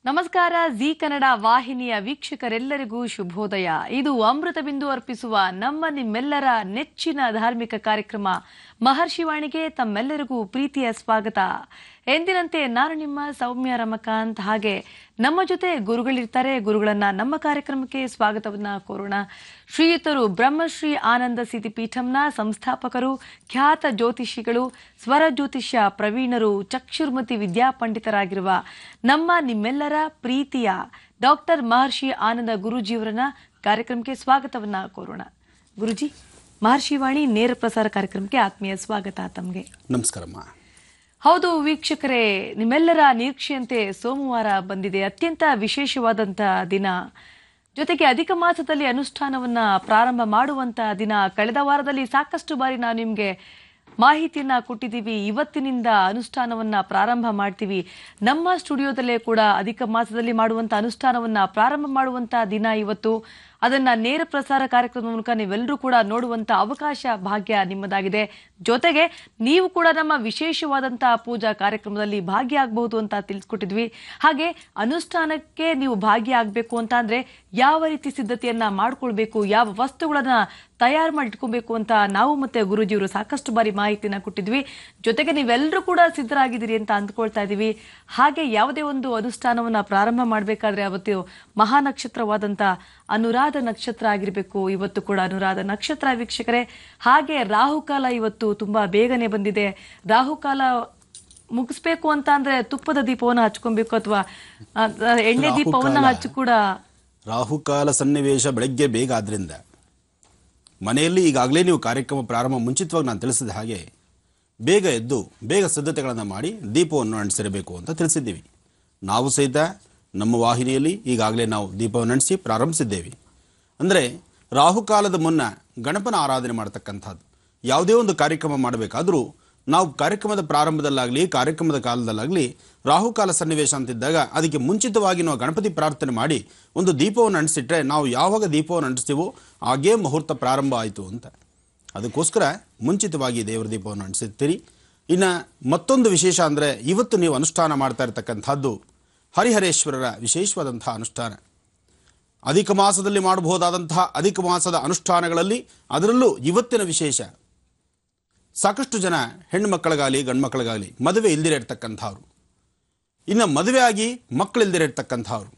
ನಮಸ್ಕಾರ ಜಿ ಕನ್ನಡ ವಾಹಿನಿಯ ವೀಕ್ಷಕರೆಲ್ಲರಿಗೂ ಶುಭೋದಯ. ಇದು ಅಮೃತ ಬಿಂದು ಅರ್ಪಿಸುವ ನಿಮ್ಮೆಲ್ಲರ ನೆಚ್ಚಿನ ಧಾರ್ಮಿಕ ಕಾರ್ಯಕ್ರಮ ಮಹರ್ಷಿವಾಣಿಗೆ ತಮ್ಮೆಲ್ಲರಿಗೂ ಪ್ರೀತಿಯ ಸ್ವಾಗತ. ಎಂದಿನಂತೆ ನಾನು ನಿಮ್ಮ ಸೌಮ್ಯ ರಮಕಾಂತ್. ಹಾಗೆ ನಮ್ಮ ಜೊತೆ ಗುರುಗಳಿರ್ತಾರೆ. ಗುರುಗಳನ್ನ ನಮ್ಮ ಕಾರ್ಯಕ್ರಮಕ್ಕೆ ಸ್ವಾಗತವನ್ನ ಕೋರೋಣ. ಶ್ರೀಯುತರು ಬ್ರಹ್ಮಶ್ರೀ ಆನಂದ ಸಿದ್ಧಿಪೀಠಂನ ಸಂಸ್ಥಾಪಕರು, ಖ್ಯಾತ ಜ್ಯೋತಿಷಿಗಳು, ಸ್ವರ ಜ್ಯೋತಿಷ್ಯ ಪ್ರವೀಣರು, ಚಕ್ಷುರ್ಮತಿ ವಿದ್ಯಾಪಂಡಿತರಾಗಿರುವ ನಿಮ್ಮೆಲ್ಲರ ಪ್ರೀತಿಯ ಡಾಕ್ಟರ್ ಮಹರ್ಷಿ ಆನಂದ ಗುರುಜಿಯವರನ್ನ ಕಾರ್ಯಕ್ರಮಕ್ಕೆ ಸ್ವಾಗತವನ್ನ ಕೋರೋಣ. ಗುರುಜಿ, ಮಹರ್ಷಿವಾಣಿ ನೇರ ಪ್ರಸಾರ ಕಾರ್ಯಕ್ರಮಕ್ಕೆ ಆತ್ಮೀಯ ಸ್ವಾಗತ ತಮಗೆ. ನಮಸ್ಕಾರಮ್ಮ. ಹೌದು ವೀಕ್ಷಕರೇ, ನಿಮ್ಮೆಲ್ಲರ ನಿರೀಕ್ಷೆಯಂತೆ ಸೋಮವಾರ ಬಂದಿದೆ. ಅತ್ಯಂತ ವಿಶೇಷವಾದಂತಹ ದಿನ, ಜೊತೆಗೆ ಅಧಿಕ ಮಾಸದಲ್ಲಿ ಅನುಷ್ಠಾನವನ್ನ ಪ್ರಾರಂಭ ಮಾಡುವಂತಹ ದಿನ. ಕಳೆದ ವಾರದಲ್ಲಿ ಸಾಕಷ್ಟು ಬಾರಿ ನಾವು ನಿಮ್ಗೆ ಮಾಹಿತಿಯನ್ನ ಕೊಟ್ಟಿದ್ದೀವಿ. ಇವತ್ತಿನಿಂದ ಅನುಷ್ಠಾನವನ್ನ ಪ್ರಾರಂಭ ಮಾಡ್ತೀವಿ. ನಮ್ಮ ಸ್ಟುಡಿಯೋದಲ್ಲೇ ಕೂಡ ಅಧಿಕ ಮಾಸದಲ್ಲಿ ಮಾಡುವಂತ ಅನುಷ್ಠಾನವನ್ನ ಪ್ರಾರಂಭ ಮಾಡುವಂತಹ ದಿನ ಇವತ್ತು. ಅದನ್ನ ನೇರ ಪ್ರಸಾರ ಕಾರ್ಯಕ್ರಮದ ಮೂಲಕ ನೀವೆಲ್ಲರೂ ಕೂಡ ನೋಡುವಂತ ಅವಕಾಶ ಭಾಗ್ಯ ನಿಮ್ಮದಾಗಿದೆ. ಜೊತೆಗೆ ನೀವು ಕೂಡ ನಮ್ಮ ವಿಶೇಷವಾದಂತಹ ಪೂಜಾ ಕಾರ್ಯಕ್ರಮದಲ್ಲಿ ಭಾಗಿಯಾಗಬಹುದು ಅಂತ ತಿಳಿಸ್ಕೊಟ್ಟಿದ್ವಿ. ಹಾಗೆ ಅನುಷ್ಠಾನಕ್ಕೆ ನೀವು ಭಾಗಿಯಾಗಬೇಕು ಅಂತ ಅಂದ್ರೆ ಯಾವ ರೀತಿ ಸಿದ್ಧತೆಯನ್ನ ಮಾಡ್ಕೊಳ್ಬೇಕು, ಯಾವ ವಸ್ತುಗಳನ್ನ ತಯಾರು ಮಾಡಿ ಇಟ್ಕೊಬೇಕು ಅಂತ ನಾವು ಮತ್ತೆ ಗುರುಜಿಯವರು ಸಾಕಷ್ಟು ಬಾರಿ ಮಾಹಿತಿನ ಕೊಟ್ಟಿದ್ವಿ. ಜೊತೆಗೆ ನೀವೆಲ್ಲರೂ ಕೂಡ ಸಿದ್ಧರಾಗಿದ್ದೀರಿ ಅಂತ ಅಂದ್ಕೊಳ್ತಾ ಇದೀವಿ. ಹಾಗೆ ಯಾವುದೇ ಒಂದು ಅನುಷ್ಠಾನವನ್ನ ಪ್ರಾರಂಭ ಮಾಡಬೇಕಾದ್ರೆ ಅವತ್ತು ಮಹಾ ನಕ್ಷತ್ರವಾದಂತ ಅನುರಾಧ ನಕ್ಷತ್ರ ಆಗಿರ್ಬೇಕು. ಇವತ್ತು ಕೂಡ ಅನುರಾಧ ನಕ್ಷತ್ರ ವೀಕ್ಷಕರೇ. ಹಾಗೆ ರಾಹುಕಾಲ ಇವತ್ತು ತುಂಬಾ ಬೇಗನೆ ಬಂದಿದೆ. ರಾಹುಕಾಲ ಮುಗಿಸ್ಬೇಕು ಅಂತ ಅಂದ್ರೆ ತುಪ್ಪದ ದೀಪವನ್ನ ಹಚ್ಕೊಬೇಕು ಅಥವಾ ಎಣ್ಣೆ ದೀಪವನ್ನ ಹಚ್ಚು ಕೂಡ. ರಾಹುಕಾಲ ಸನ್ನಿವೇಶ ಬೆಳಗ್ಗೆ ಬೇಗ ಆದ್ರಿಂದ ಮನೆಯಲ್ಲಿ ಈಗಾಗಲೇ ನೀವು ಕಾರ್ಯಕ್ರಮ ಪ್ರಾರಂಭ ಮುಂಚಿತವಾಗಿ ನಾನು ತಿಳಿಸಿದ ಹಾಗೆ ಬೇಗ ಎದ್ದು ಬೇಗ ಸಿದ್ಧತೆಗಳನ್ನು ಮಾಡಿ ದೀಪವನ್ನು ಅಂಟಿಸಿರಬೇಕು ಅಂತ ತಿಳಿಸಿದ್ದೀವಿ. ನಾವು ಸಹಿತ ನಮ್ಮ ವಾಹಿನಿಯಲ್ಲಿ ಈಗಾಗಲೇ ನಾವು ದೀಪವನ್ನು ಅಂಟಿಸಿ ಪ್ರಾರಂಭಿಸಿದ್ದೇವೆ. ಅಂದರೆ ರಾಹುಕಾಲದ ಮುನ್ನ ಗಣಪನ ಆರಾಧನೆ ಮಾಡತಕ್ಕಂಥದ್ದು. ಯಾವುದೇ ಒಂದು ಕಾರ್ಯಕ್ರಮ ಮಾಡಬೇಕಾದರೂ ನಾವು ಕಾರ್ಯಕ್ರಮದ ಪ್ರಾರಂಭದಲ್ಲಾಗಲಿ ಕಾರ್ಯಕ್ರಮದ ಕಾಲದಲ್ಲಾಗಲಿ ರಾಹುಕಾಲ ಸನ್ನಿವೇಶ ಅಂತಿದ್ದಾಗ ಅದಕ್ಕೆ ಮುಂಚಿತವಾಗಿ ನಾವು ಗಣಪತಿ ಪ್ರಾರ್ಥನೆ ಮಾಡಿ ಒಂದು ದೀಪವನ್ನು ಅಂಟಿಸಿಟ್ರೆ ನಾವು ಯಾವಾಗ ದೀಪವನ್ನು ಅಂಟಿಸ್ತೀವೋ ಹಾಗೇ ಮುಹೂರ್ತ ಪ್ರಾರಂಭ ಆಯಿತು ಅಂತ. ಅದಕ್ಕೋಸ್ಕರ ಮುಂಚಿತವಾಗಿ ದೇವರ ದೀಪವನ್ನು ಅಂಟಿಸಿರ್ತೀರಿ. ಇನ್ನು ಮತ್ತೊಂದು ವಿಶೇಷ ಅಂದರೆ ಇವತ್ತು ನೀವು ಅನುಷ್ಠಾನ ಮಾಡ್ತಾ ಇರತಕ್ಕಂಥದ್ದು ಹರಿಹರೇಶ್ವರರ ವಿಶೇಷವಾದಂಥ ಅನುಷ್ಠಾನ. ಅಧಿಕ ಮಾಸದಲ್ಲಿ ಮಾಡಬಹುದಾದಂತಹ ಅಧಿಕ ಮಾಸದ ಅನುಷ್ಠಾನಗಳಲ್ಲಿ ಅದರಲ್ಲೂ ಇವತ್ತಿನ ವಿಶೇಷ, ಸಾಕಷ್ಟು ಜನ ಹೆಣ್ಣು ಮಕ್ಕಳಿಗಾಗಲಿ ಗಂಡು ಮಕ್ಕಳಿಗಾಗಲಿ ಮದುವೆ ಇಲ್ದಿರ ಇರ್ತಕ್ಕಂಥವ್ರು, ಇನ್ನು ಮದುವೆ ಆಗಿ ಮಕ್ಕಳಿಲ್ದಿರ ಇರ್ತಕ್ಕಂಥವ್ರು,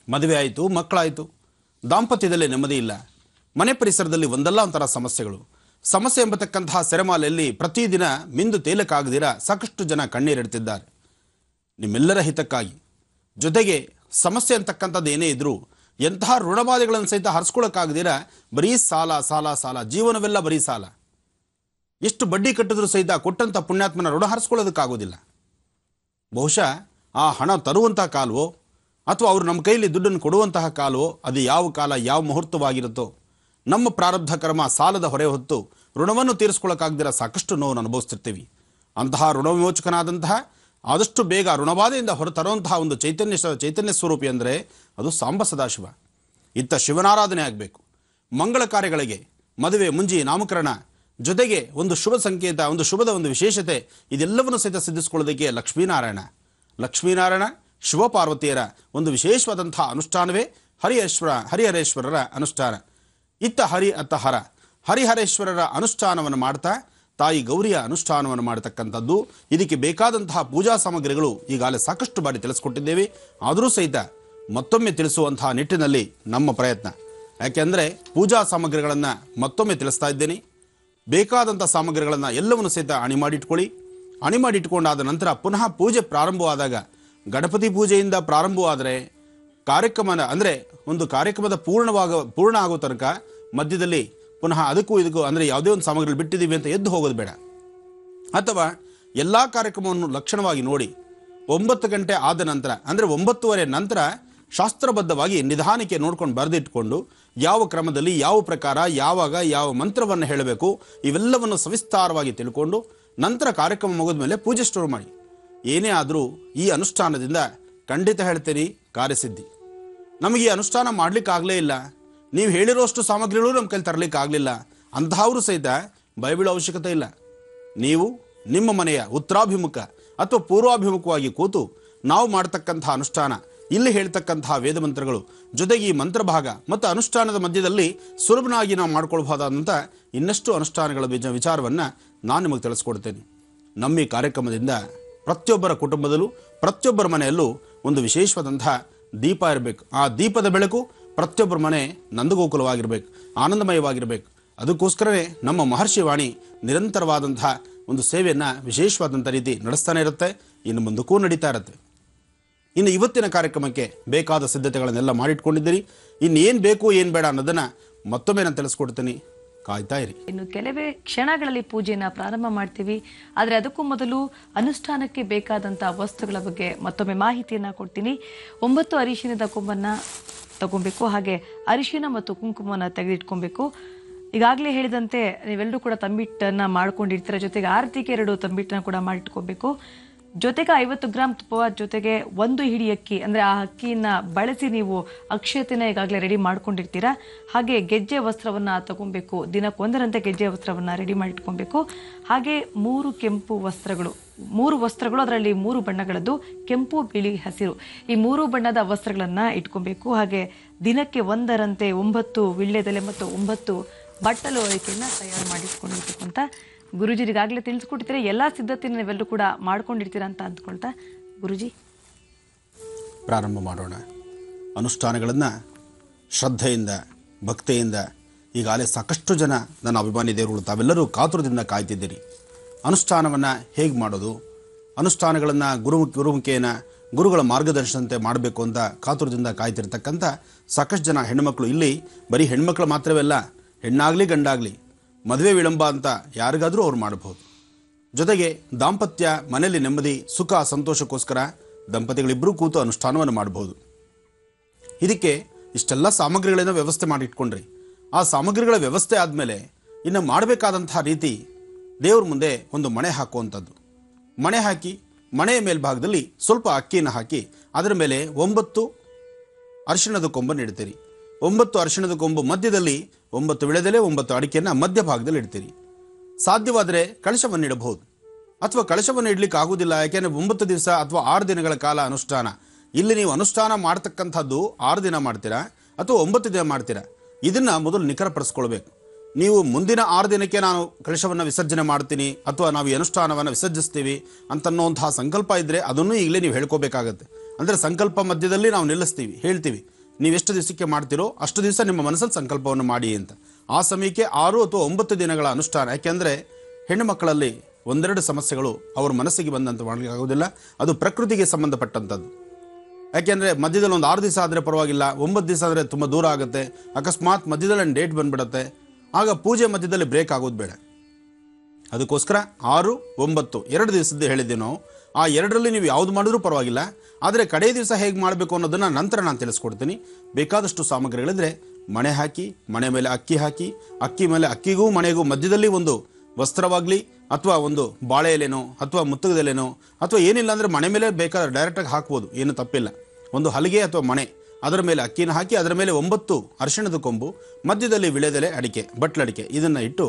ಮದುವೆ ಆಯಿತು, ಮಕ್ಕಳಾಯಿತು, ದಾಂಪತ್ಯದಲ್ಲಿ ನೆಮ್ಮದಿ ಇಲ್ಲ, ಮನೆ ಪರಿಸರದಲ್ಲಿ ಒಂದಲ್ಲ ಒಂಥರ ಸಮಸ್ಯೆ ಎಂಬತಕ್ಕಂತಹ ಸೆರೆಮಾಲೆಯಲ್ಲಿ ಪ್ರತಿದಿನ ಮಿಂದು ತೇಲಕ್ಕಾಗದಿರ ಸಾಕಷ್ಟು ಜನ ಕಣ್ಣೀರಿಡ್ತಿದ್ದಾರೆ. ನಿಮ್ಮೆಲ್ಲರ ಹಿತಕ್ಕಾಗಿ, ಜೊತೆಗೆ ಸಮಸ್ಯೆ ಅಂತಕ್ಕಂಥದ್ದು ಏನೇ ಇದ್ರೂ ಎಂತಹ ಋಣಬಾಧೆಗಳನ್ನು ಸಹಿತ ಹರಿಸ್ಕೊಳ್ಳೋಕ್ಕಾಗದಿರ ಬರೀ ಸಾಲ ಸಾಲ ಸಾಲ, ಜೀವನವೆಲ್ಲ ಬರೀ ಸಾಲ, ಎಷ್ಟು ಬಡ್ಡಿ ಕಟ್ಟಿದ್ರೂ ಸಹಿತ ಕೊಟ್ಟಂಥ ಪುಣ್ಯಾತ್ಮನ ಋಣ ಹರಿಸ್ಕೊಳ್ಳೋದಕ್ಕಾಗೋದಿಲ್ಲ. ಬಹುಶಃ ಆ ಹಣ ತರುವಂತಹ ಕಾಲವೋ ಅಥವಾ ಅವರು ನಮ್ಮ ಕೈಯಲ್ಲಿ ದುಡ್ಡನ್ನು ಕೊಡುವಂತಹ ಕಾಲವೋ ಅದು ಯಾವ ಕಾಲ ಯಾವ ಮುಹೂರ್ತವಾಗಿರುತ್ತೋ ನಮ್ಮ ಪ್ರಾರಬ್ಧ ಕರ್ಮ ಸಾಲದ ಹೊರೆ ಹೊತ್ತು ಋಣವನ್ನು ತೀರಿಸ್ಕೊಳ್ಳೋಕ್ಕಾಗದಿರ ಸಾಕಷ್ಟು ನೋವನ್ನು ಅನುಭವಿಸ್ತಿರ್ತೀವಿ. ಅಂತಹ ಋಣ ವಿಮೋಚಕನಾದಂತಹ ಆದಷ್ಟು ಬೇಗ ಋಣಬಾಧೆಯಿಂದ ಹೊರತರುವಂತಹ ಒಂದು ಚೈತನ್ಯ ಸ್ವರೂಪಿ ಅಂದರೆ ಅದು ಸಾಂಬ ಸದಾಶಿವ. ಇತ್ತ ಶಿವನಾರಾಧನೆ ಆಗಬೇಕು. ಮಂಗಳ ಕಾರ್ಯಗಳಿಗೆ ಮದುವೆ, ಮುಂಜಿ, ನಾಮಕರಣ, ಜೊತೆಗೆ ಒಂದು ಶುಭ ಸಂಕೇತ, ಒಂದು ಶುಭದ ಒಂದು ವಿಶೇಷತೆ, ಇದೆಲ್ಲವನ್ನು ಸಹಿತ ಸಿದ್ಧಿಸ್ಕೊಳ್ಳೋದಕ್ಕೆ ಲಕ್ಷ್ಮೀನಾರಾಯಣ ಶಿವಪಾರ್ವತಿಯರ ಒಂದು ವಿಶೇಷವಾದಂತಹ ಅನುಷ್ಠಾನವೇ ಹರಿಹರೇಶ್ವರರ ಅನುಷ್ಠಾನ. ಇತ್ತ ಹರಿ ಅತ್ತ ಹರ, ಹರಿಹರೇಶ್ವರರ ಅನುಷ್ಠಾನವನ್ನು ಮಾಡ್ತಾ ತಾಯಿ ಗೌರಿಯ ಅನುಷ್ಠಾನವನ್ನು ಮಾಡತಕ್ಕಂಥದ್ದು. ಇದಕ್ಕೆ ಬೇಕಾದಂತಹ ಪೂಜಾ ಸಾಮಗ್ರಿಗಳು ಈಗಾಗಲೇ ಸಾಕಷ್ಟು ಬಾರಿ ತಿಳಿಸ್ಕೊಟ್ಟಿದ್ದೇವೆ. ಆದರೂ ಸಹಿತ ಮತ್ತೊಮ್ಮೆ ತಿಳಿಸುವಂತಹ ನಿಟ್ಟಿನಲ್ಲಿ ನಮ್ಮ ಪ್ರಯತ್ನ. ಯಾಕೆಂದರೆ ಪೂಜಾ ಸಾಮಗ್ರಿಗಳನ್ನು ಮತ್ತೊಮ್ಮೆ ತಿಳಿಸ್ತಾ ಇದ್ದೇನೆ. ಬೇಕಾದಂಥ ಸಾಮಗ್ರಿಗಳನ್ನು ಎಲ್ಲವನ್ನು ಸಹಿತ ಅಣಿ ಮಾಡಿಟ್ಕೊಂಡಾದ ನಂತರ ಪುನಃ ಪೂಜೆ ಪ್ರಾರಂಭವಾದಾಗ ಗಣಪತಿ ಪೂಜೆಯಿಂದ ಪ್ರಾರಂಭವಾದರೆ ಅಂದರೆ ಒಂದು ಕಾರ್ಯಕ್ರಮದ ಪೂರ್ಣ ಆಗೋ ತನಕ ಮಧ್ಯದಲ್ಲಿ ಪುನಃ ಅದಕ್ಕೂ ಇದಕ್ಕೂ ಅಂದರೆ ಯಾವುದೇ ಒಂದು ಸಾಮಗ್ರಿಗಳು ಬಿಟ್ಟಿದ್ದೀವಿ ಅಂತ ಎದ್ದು ಹೋಗೋದು ಬೇಡ. ಅಥವಾ ಎಲ್ಲ ಕಾರ್ಯಕ್ರಮವನ್ನು ಲಕ್ಷಣವಾಗಿ ನೋಡಿ 9 ಗಂಟೆ ಆದ ನಂತರ ಅಂದರೆ 9:30 ನಂತರ ಶಾಸ್ತ್ರಬದ್ಧವಾಗಿ ನಿಧಾನಕ್ಕೆ ನೋಡ್ಕೊಂಡು ಬರೆದಿಟ್ಕೊಂಡು ಯಾವ ಕ್ರಮದಲ್ಲಿ ಯಾವ ಪ್ರಕಾರ ಯಾವಾಗ ಯಾವ ಮಂತ್ರವನ್ನು ಹೇಳಬೇಕು ಇವೆಲ್ಲವನ್ನು ಸವಿಸ್ತಾರವಾಗಿ ತಿಳ್ಕೊಂಡು ನಂತರ ಕಾರ್ಯಕ್ರಮ ಮುಗಿದ ಮೇಲೆ ಪೂಜೆ ಶುರು ಮಾಡಿ. ಏನೇ ಆದರೂ ಈ ಅನುಷ್ಠಾನದಿಂದ ಖಂಡಿತ ಹೇಳ್ತೀರಿ ಕಾರ್ಯಸಿದ್ಧಿ. ನಮಗೆ ಈ ಅನುಷ್ಠಾನ ಮಾಡಲಿಕ್ಕಾಗಲೇ ಇಲ್ಲ, ನೀವು ಹೇಳಿರೋಷ್ಟು ಸಾಮಗ್ರಿಗಳು ನಮ್ಮ ಕೈಲಿ ತರಲಿಕ್ಕೆ ಆಗಲಿಲ್ಲ ಅಂತಹವರು ಸಹಿತ ಭಯಬೀಳೋ ಅವಶ್ಯಕತೆ ಇಲ್ಲ. ನೀವು ನಿಮ್ಮ ಮನೆಯ ಉತ್ತರಾಭಿಮುಖ ಅಥವಾ ಪೂರ್ವಾಭಿಮುಖವಾಗಿ ಕೂತು ನಾವು ಮಾಡ್ತಕ್ಕಂಥ ಅನುಷ್ಠಾನ, ಇಲ್ಲಿ ಹೇಳ್ತಕ್ಕಂತಹ ವೇದ ಮಂತ್ರಗಳು, ಜೊತೆಗೆ ಈ ಮಂತ್ರಭಾಗ ಮತ್ತು ಅನುಷ್ಠಾನದ ಮಧ್ಯದಲ್ಲಿ ಸುಲಭನಾಗಿ ನಾವು ಮಾಡ್ಕೊಳ್ಬಹುದಾದಂಥ ಇನ್ನಷ್ಟು ಅನುಷ್ಠಾನಗಳ ವಿಚಾರವನ್ನು ನಾನು ನಿಮಗೆ ತಿಳಿಸ್ಕೊಡ್ತೇನೆ. ನಮ್ಮ ಈ ಕಾರ್ಯಕ್ರಮದಿಂದ ಪ್ರತಿಯೊಬ್ಬರ ಕುಟುಂಬದಲ್ಲೂ ಪ್ರತಿಯೊಬ್ಬರ ಮನೆಯಲ್ಲೂ ಒಂದು ವಿಶೇಷವಾದಂತಹ ದೀಪ ಇರಬೇಕು. ಆ ದೀಪದ ಬೆಳಕು ಪ್ರತಿಯೊಬ್ಬರ ಮನೆ ನಂದಗೋಕುಲವಾಗಿರಬೇಕು, ಆನಂದಮಯವಾಗಿರಬೇಕು. ಅದಕ್ಕೋಸ್ಕರವೇ ನಮ್ಮ ಮಹರ್ಷಿ ವಾಣಿ ನಿರಂತರವಾದಂತಹ ಒಂದು ಸೇವೆಯನ್ನು ವಿಶೇಷವಾದಂಥ ರೀತಿ ನಡೆಸ್ತಾನೆ ಇರುತ್ತೆ, ಇನ್ನು ಮುಂದಕ್ಕೂ ನಡೀತಾ ಇರುತ್ತೆ. ಇನ್ನು ಇವತ್ತಿನ ಕಾರ್ಯಕ್ರಮಕ್ಕೆ ಬೇಕಾದ ಸಿದ್ಧತೆಗಳನ್ನೆಲ್ಲ ಮಾಡಿಟ್ಕೊಂಡಿದ್ದೀರಿ. ಇನ್ನೇನು ಬೇಕು ಏನು ಬೇಡ ಅನ್ನೋದನ್ನು ಮತ್ತೊಮ್ಮೆ ನಾನು ತಿಳಿಸ್ಕೊಡ್ತೀನಿ, ಕಾಯ್ತಾ ಇರಿ. ಇನ್ನು ಕೆಲವೇ ಕ್ಷಣಗಳಲ್ಲಿ ಪೂಜೆಯನ್ನು ಪ್ರಾರಂಭ ಮಾಡ್ತೀವಿ. ಆದರೆ ಅದಕ್ಕೂ ಮೊದಲು ಅನುಷ್ಠಾನಕ್ಕೆ ಬೇಕಾದಂಥ ವಸ್ತುಗಳ ಬಗ್ಗೆ ಮತ್ತೊಮ್ಮೆ ಮಾಹಿತಿಯನ್ನು ಕೊಡ್ತೀನಿ. 9 ಅರಿಶಿಣದ ಕೊಂಬನ್ನು ತಗೊಬೇಕು, ಹಾಗೆ ಅರಿಶಿಣ ಮತ್ತು ಕುಂಕುಮವನ್ನು ತೆಗೆದಿಟ್ಕೊಬೇಕು. ಈಗಾಗಲೇ ಹೇಳಿದಂತೆ ನೀವೆಲ್ಲರೂ ಕೂಡ ತಂಬಿಟ್ಟನ್ನು ಮಾಡ್ಕೊಂಡಿರ್ತೀರ, ಜೊತೆಗೆ ಆರತಿಗೆ 2 ತಂಬಿಟ್ಟನ್ನು ಕೂಡ ಮಾಡಿಟ್ಕೋಬೇಕು. ಜೊತೆಗೆ 50 ಗ್ರಾಮ್ ತುಪ್ಪ, ಜೊತೆಗೆ 1 ಹಿಡಿ ಅಕ್ಕಿ, ಅಂದರೆ ಆ ಅಕ್ಕಿಯನ್ನು ಬಳಸಿ ನೀವು ಅಕ್ಷತೆನ ಈಗಾಗಲೇ ರೆಡಿ ಮಾಡ್ಕೊಂಡಿರ್ತೀರಾ. ಹಾಗೆ ಗೆಜ್ಜೆ ವಸ್ತ್ರವನ್ನು ತಗೊಬೇಕು, ದಿನಕ್ಕೊಂದರಂತೆ ಗೆಜ್ಜೆ ವಸ್ತ್ರವನ್ನು ರೆಡಿ ಮಾಡಿಟ್ಕೊಬೇಕು. ಹಾಗೆ 3 ಕೆಂಪು ವಸ್ತ್ರಗಳು, 3 ವಸ್ತ್ರಗಳು, ಅದರಲ್ಲಿ 3 ಬಣ್ಣಗಳದ್ದು, ಕೆಂಪು, ಬಿಳಿ, ಹಸಿರು, ಈ 3 ಬಣ್ಣದ ವಸ್ತ್ರಗಳನ್ನು ಇಟ್ಕೊಬೇಕು. ಹಾಗೆ ದಿನಕ್ಕೆ ಒಂದರಂತೆ 9 ವಿಳ್ಯದೆಲೆ ಮತ್ತು 9 ಬಟ್ಟಲು ಅರಿಕೆಯನ್ನು ತಯಾರು ಮಾಡಿಟ್ಕೊಂಡಿರ್ಬೇಕು ಅಂತ ಗುರುಜಿರಿಗಾಗಲೇ ತಿಳಿಸ್ಕೊಟ್ಟಿರ್ತೀರ. ಎಲ್ಲ ಸಿದ್ಧತೆಯನ್ನು ನೀವೆಲ್ಲರೂ ಕೂಡ ಮಾಡ್ಕೊಂಡಿರ್ತೀರಾ ಅಂತ ಅಂದ್ಕೊಳ್ತಾ ಗುರುಜಿ ಪ್ರಾರಂಭ ಮಾಡೋಣ. ಅನುಷ್ಠಾನಗಳನ್ನು ಶ್ರದ್ಧೆಯಿಂದ ಭಕ್ತಿಯಿಂದ ಈಗಾಗಲೇ ಸಾಕಷ್ಟು ಜನ ನನ್ನ ಅಭಿಮಾನಿ ದೇವರುಗಳು ತಾವೆಲ್ಲರೂ ಕಾತುರದಿಂದ ಕಾಯ್ತಿದ್ದೀರಿ. ಅನುಷ್ಠಾನವನ್ನು ಹೇಗೆ ಮಾಡೋದು, ಅನುಷ್ಠಾನಗಳನ್ನು ಗುರುಮುಖೇನ ಗುರುಗಳ ಮಾರ್ಗದರ್ಶನಂತೆ ಮಾಡಬೇಕು ಅಂತ ಕಾತುರದಿಂದ ಕಾಯ್ತಿರ್ತಕ್ಕಂಥ ಸಾಕಷ್ಟು ಜನ ಹೆಣ್ಣುಮಕ್ಕಳು, ಇಲ್ಲಿ ಬರೀ ಹೆಣ್ಮಕ್ಳು ಮಾತ್ರವೇ ಅಲ್ಲ, ಹೆಣ್ಣಾಗಲಿ ಗಂಡಾಗಲಿ ಮದುವೆ ವಿಳಂಬ ಅಂತ ಯಾರಿಗಾದರೂ ಅವ್ರು ಮಾಡಬಹುದು. ಜೊತೆಗೆ ದಾಂಪತ್ಯ ಮನೆಯಲ್ಲಿ ನೆಮ್ಮದಿ ಸುಖ ಸಂತೋಷಕ್ಕೋಸ್ಕರ ದಂಪತಿಗಳಿಬ್ಬರೂ ಕೂತು ಅನುಷ್ಠಾನವನ್ನು ಮಾಡಬಹುದು. ಇದಕ್ಕೆ ಇಷ್ಟೆಲ್ಲ ಸಾಮಗ್ರಿಗಳನ್ನು ವ್ಯವಸ್ಥೆ ಮಾಡಿಟ್ಕೊಂಡ್ರಿ. ಆ ಸಾಮಗ್ರಿಗಳ ವ್ಯವಸ್ಥೆ ಆದಮೇಲೆ ಇನ್ನು ಮಾಡಬೇಕಾದಂತಹ ರೀತಿ ದೇವ್ರ ಮುಂದೆ ಒಂದು ಮಣೆ ಹಾಕುವಂಥದ್ದು. ಮಣೆ ಹಾಕಿ ಮಣೆಯ ಮೇಲ್ಭಾಗದಲ್ಲಿ ಸ್ವಲ್ಪ ಅಕ್ಕಿಯನ್ನು ಹಾಕಿ ಅದರ ಮೇಲೆ 9 ಅರಿಶಿಣದ ಕೊಂಬನ್ನು ಇಡ್ತೀರಿ. 9 ಅರಿಶಿಣದ ಕೊಂಬು ಮಧ್ಯದಲ್ಲಿ 9 ವಿಳೆದೆಲೆ 9 ಅಡಿಕೆಯನ್ನು ಮಧ್ಯಭಾಗದಲ್ಲಿ ಇಡ್ತೀರಿ. ಸಾಧ್ಯವಾದರೆ ಕಳಶವನ್ನು ಇಡಬಹುದು, ಅಥವಾ ಕಳಶವನ್ನು ಇಡ್ಲಿಕ್ಕೆ ಆಗುವುದಿಲ್ಲ, ಯಾಕೆಂದರೆ 9 ದಿವಸ ಅಥವಾ 6 ದಿನಗಳ ಕಾಲ ಅನುಷ್ಠಾನ. ಇಲ್ಲಿ ನೀವು ಅನುಷ್ಠಾನ ಮಾಡ್ತಕ್ಕಂಥದ್ದು 6 ದಿನ ಮಾಡ್ತೀರಾ ಅಥವಾ 9 ದಿನ ಮಾಡ್ತೀರಾ, ಇದನ್ನು ಮೊದಲು ನಿಖರಪಡಿಸ್ಕೊಳ್ಬೇಕು. ನೀವು ಮುಂದಿನ 6 ದಿನಕ್ಕೆ ನಾನು ಕಳಶವನ್ನು ವಿಸರ್ಜನೆ ಮಾಡ್ತೀನಿ ಅಥವಾ ನಾವು ಈ ಅನುಷ್ಠಾನವನ್ನು ವಿಸರ್ಜಿಸ್ತೀವಿ ಅಂತನ್ನೋಂತಹ ಸಂಕಲ್ಪ ಇದ್ದರೆ ಅದನ್ನು ಈಗಲೇ ನೀವು ಹೇಳ್ಕೋಬೇಕಾಗತ್ತೆ. ಅಂದರೆ ಸಂಕಲ್ಪ ಮಧ್ಯದಲ್ಲಿ ನಾವು ನಿಲ್ಲಿಸ್ತೀವಿ, ಹೇಳ್ತೀವಿ ನೀವೆಷ್ಟು ದಿವಸಕ್ಕೆ ಮಾಡ್ತೀರೋ ಅಷ್ಟು ದಿವಸ ನಿಮ್ಮ ಮನಸ್ಸಲ್ಲಿ ಸಂಕಲ್ಪವನ್ನು ಮಾಡಿ ಅಂತ. ಆ ಸಮಯಕ್ಕೆ 6 ಅಥವಾ 9 ದಿನಗಳ ಅನುಷ್ಠಾನ. ಯಾಕೆಂದರೆ ಹೆಣ್ಣು ಮಕ್ಕಳಲ್ಲಿ ಒಂದೆರಡು ಸಮಸ್ಯೆಗಳು ಅವ್ರ ಮನಸ್ಸಿಗೆ ಬಂದಂತ ಮಾಡಲಿಕ್ಕಾಗೋದಿಲ್ಲ, ಅದು ಪ್ರಕೃತಿಗೆ ಸಂಬಂಧಪಟ್ಟಂಥದ್ದು. ಯಾಕೆಂದರೆ ಮಧ್ಯದಲ್ಲಿ ಒಂದು 6 ದಿವಸ ಆದರೆ ಪರವಾಗಿಲ್ಲ, 9 ದಿವಸ ಆದರೆ ತುಂಬ ದೂರ ಆಗುತ್ತೆ, ಅಕಸ್ಮಾತ್ ಮಧ್ಯದಲ್ಲಿ ಡೇಟ್ ಬಂದುಬಿಡುತ್ತೆ, ಆಗ ಪೂಜೆ ಮಧ್ಯದಲ್ಲಿ ಬ್ರೇಕ್ ಆಗೋದು ಬೇಡ. ಅದಕ್ಕೋಸ್ಕರ 6, 9 2 ದಿವಸದ್ದು ಹೇಳಿದ್ದೀವಿ ನಾವು. ಆ 2ರಲ್ಲಿ ನೀವು ಯಾವುದು ಮಾಡಿದ್ರೂ ಪರವಾಗಿಲ್ಲ, ಆದರೆ ಕಡೆ ದಿವಸ ಹೇಗೆ ಮಾಡಬೇಕು ಅನ್ನೋದನ್ನು ನಂತರ ನಾನು ತಿಳಿಸ್ಕೊಡ್ತೀನಿ. ಬೇಕಾದಷ್ಟು ಸಾಮಗ್ರಿಗಳಿದ್ರೆ ಮಣೆ ಹಾಕಿ, ಮಣೆ ಮೇಲೆ ಅಕ್ಕಿ ಹಾಕಿ, ಅಕ್ಕಿ ಮೇಲೆ ಅಕ್ಕಿಗೂ ಮಣೆಗೂ ಮಧ್ಯದಲ್ಲಿ ಒಂದು ವಸ್ತ್ರವಾಗಲಿ ಅಥವಾ ಒಂದು ಬಾಳೆ ಎಲೆನೋ ಅಥವಾ ಮುತ್ತುಗದೆಲೆನೋ ಅಥವಾ ಏನಿಲ್ಲ ಅಂದರೆ ಮಣೆ ಮೇಲೆ ಬೇಕಾದ್ರೆ ಡೈರೆಕ್ಟಾಗಿ ಹಾಕ್ಬೋದು, ಏನು ತಪ್ಪಿಲ್ಲ. ಒಂದು ಹಲಿಗೆ ಅಥವಾ ಮಣೆ, ಅದರ ಮೇಲೆ ಅಕ್ಕಿನ ಹಾಕಿ ಅದರ ಮೇಲೆ 9 ಅರಿಶಿಣದ ಕೊಂಬು, ಮಧ್ಯದಲ್ಲಿ ವಿಳೆದೆಲೆ ಅಡಿಕೆ, ಬಟ್ಲಡಿಕೆ, ಇದನ್ನು ಇಟ್ಟು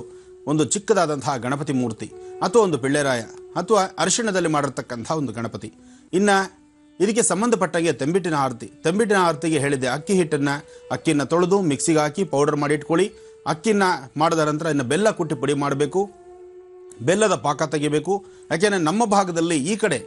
ಒಂದು ಚಿಕ್ಕದಾದಂತಹ ಗಣಪತಿ ಮೂರ್ತಿ ಅಥವಾ ಒಂದು ಪಿಳ್ಳೆರಾಯ ಅಥವಾ ಅರಿಶಿಣದಲ್ಲಿ ಮಾಡಿರ್ತಕ್ಕಂಥ ಒಂದು ಗಣಪತಿ. ಇನ್ನು ಇದಕ್ಕೆ ಸಂಬಂಧಪಟ್ಟಾಗೆ ತಂಬಿಟ್ಟಿನ ಆರತಿ. ತಂಬಿಟ್ಟಿನ ಆರತಿಗೆ ಹೇಳಿದೆ, ಅಕ್ಕಿಯನ್ನು ತೊಳೆದು ಮಿಕ್ಸಿಗೆ ಹಾಕಿ ಪೌಡರ್ ಮಾಡಿ ಇಟ್ಕೊಳ್ಳಿ. ಅಕ್ಕಿನ ಮಾಡಿದ ನಂತರ ಇನ್ನು ಬೆಲ್ಲ ಕುಟ್ಟಿ ಪುಡಿ ಮಾಡಬೇಕು, ಬೆಲ್ಲದ ಪಾಕ ತೆಗಿಬೇಕು. ಯಾಕೆಂದರೆ ನಮ್ಮ ಭಾಗದಲ್ಲಿ ಈ ಕಡೆ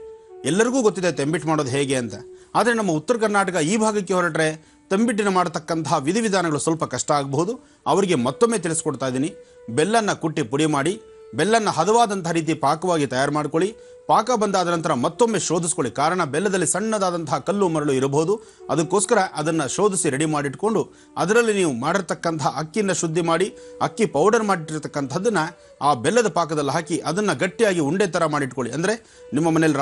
ಎಲ್ಲರಿಗೂ ಗೊತ್ತಿದೆ ತಂಬಿಟ್ಟು ಮಾಡೋದು ಹೇಗೆ ಅಂತ. ಆದರೆ ನಮ್ಮ ಉತ್ತರ ಕರ್ನಾಟಕ ಈ ಭಾಗಕ್ಕೆ ಹೊರಟ್ರೆ ತಂಬಿಟ್ಟಿನ ಮಾಡತಕ್ಕಂತಹ ವಿಧಿವಿಧಾನಗಳು ಸ್ವಲ್ಪ ಕಷ್ಟ ಆಗಬಹುದು. ಅವರಿಗೆ ಮತ್ತೊಮ್ಮೆ ತಿಳಿಸ್ಕೊಡ್ತಾ ಇದ್ದೀನಿ. ಬೆಲ್ಲನ್ನು ಕುಟ್ಟಿ ಪುಡಿ ಮಾಡಿ, ಬೆಲ್ಲನ್ನು ಹದವಾದಂಥ ರೀತಿ ಪಾಕವಾಗಿ ತಯಾರು ಮಾಡ್ಕೊಳ್ಳಿ. ಪಾಕ ಬಂದಾದ ನಂತರ ಮತ್ತೊಮ್ಮೆ ಶೋಧಿಸ್ಕೊಳ್ಳಿ, ಕಾರಣ ಬೆಲ್ಲದಲ್ಲಿ ಸಣ್ಣದಾದಂತಹ ಕಲ್ಲು ಮರಳು ಇರಬಹುದು. ಅದಕ್ಕೋಸ್ಕರ ಅದನ್ನು ಶೋಧಿಸಿ ರೆಡಿ ಮಾಡಿಟ್ಕೊಂಡು ಅದರಲ್ಲಿ ನೀವು ಮಾಡಿರ್ತಕ್ಕಂತಹ ಅಕ್ಕಿನ ಶುದ್ಧಿ ಮಾಡಿ, ಅಕ್ಕಿ ಪೌಡರ್ ಮಾಡಿಟ್ಟಿರ್ತಕ್ಕಂಥದ್ದನ್ನು ಆ ಬೆಲ್ಲದ ಪಾಕದಲ್ಲಿ ಹಾಕಿ ಅದನ್ನು ಗಟ್ಟಿಯಾಗಿ ಉಂಡೆ ಥರ ಮಾಡಿಟ್ಕೊಳ್ಳಿ. ಅಂದರೆ ನಿಮ್ಮ ಮನೇಲಿ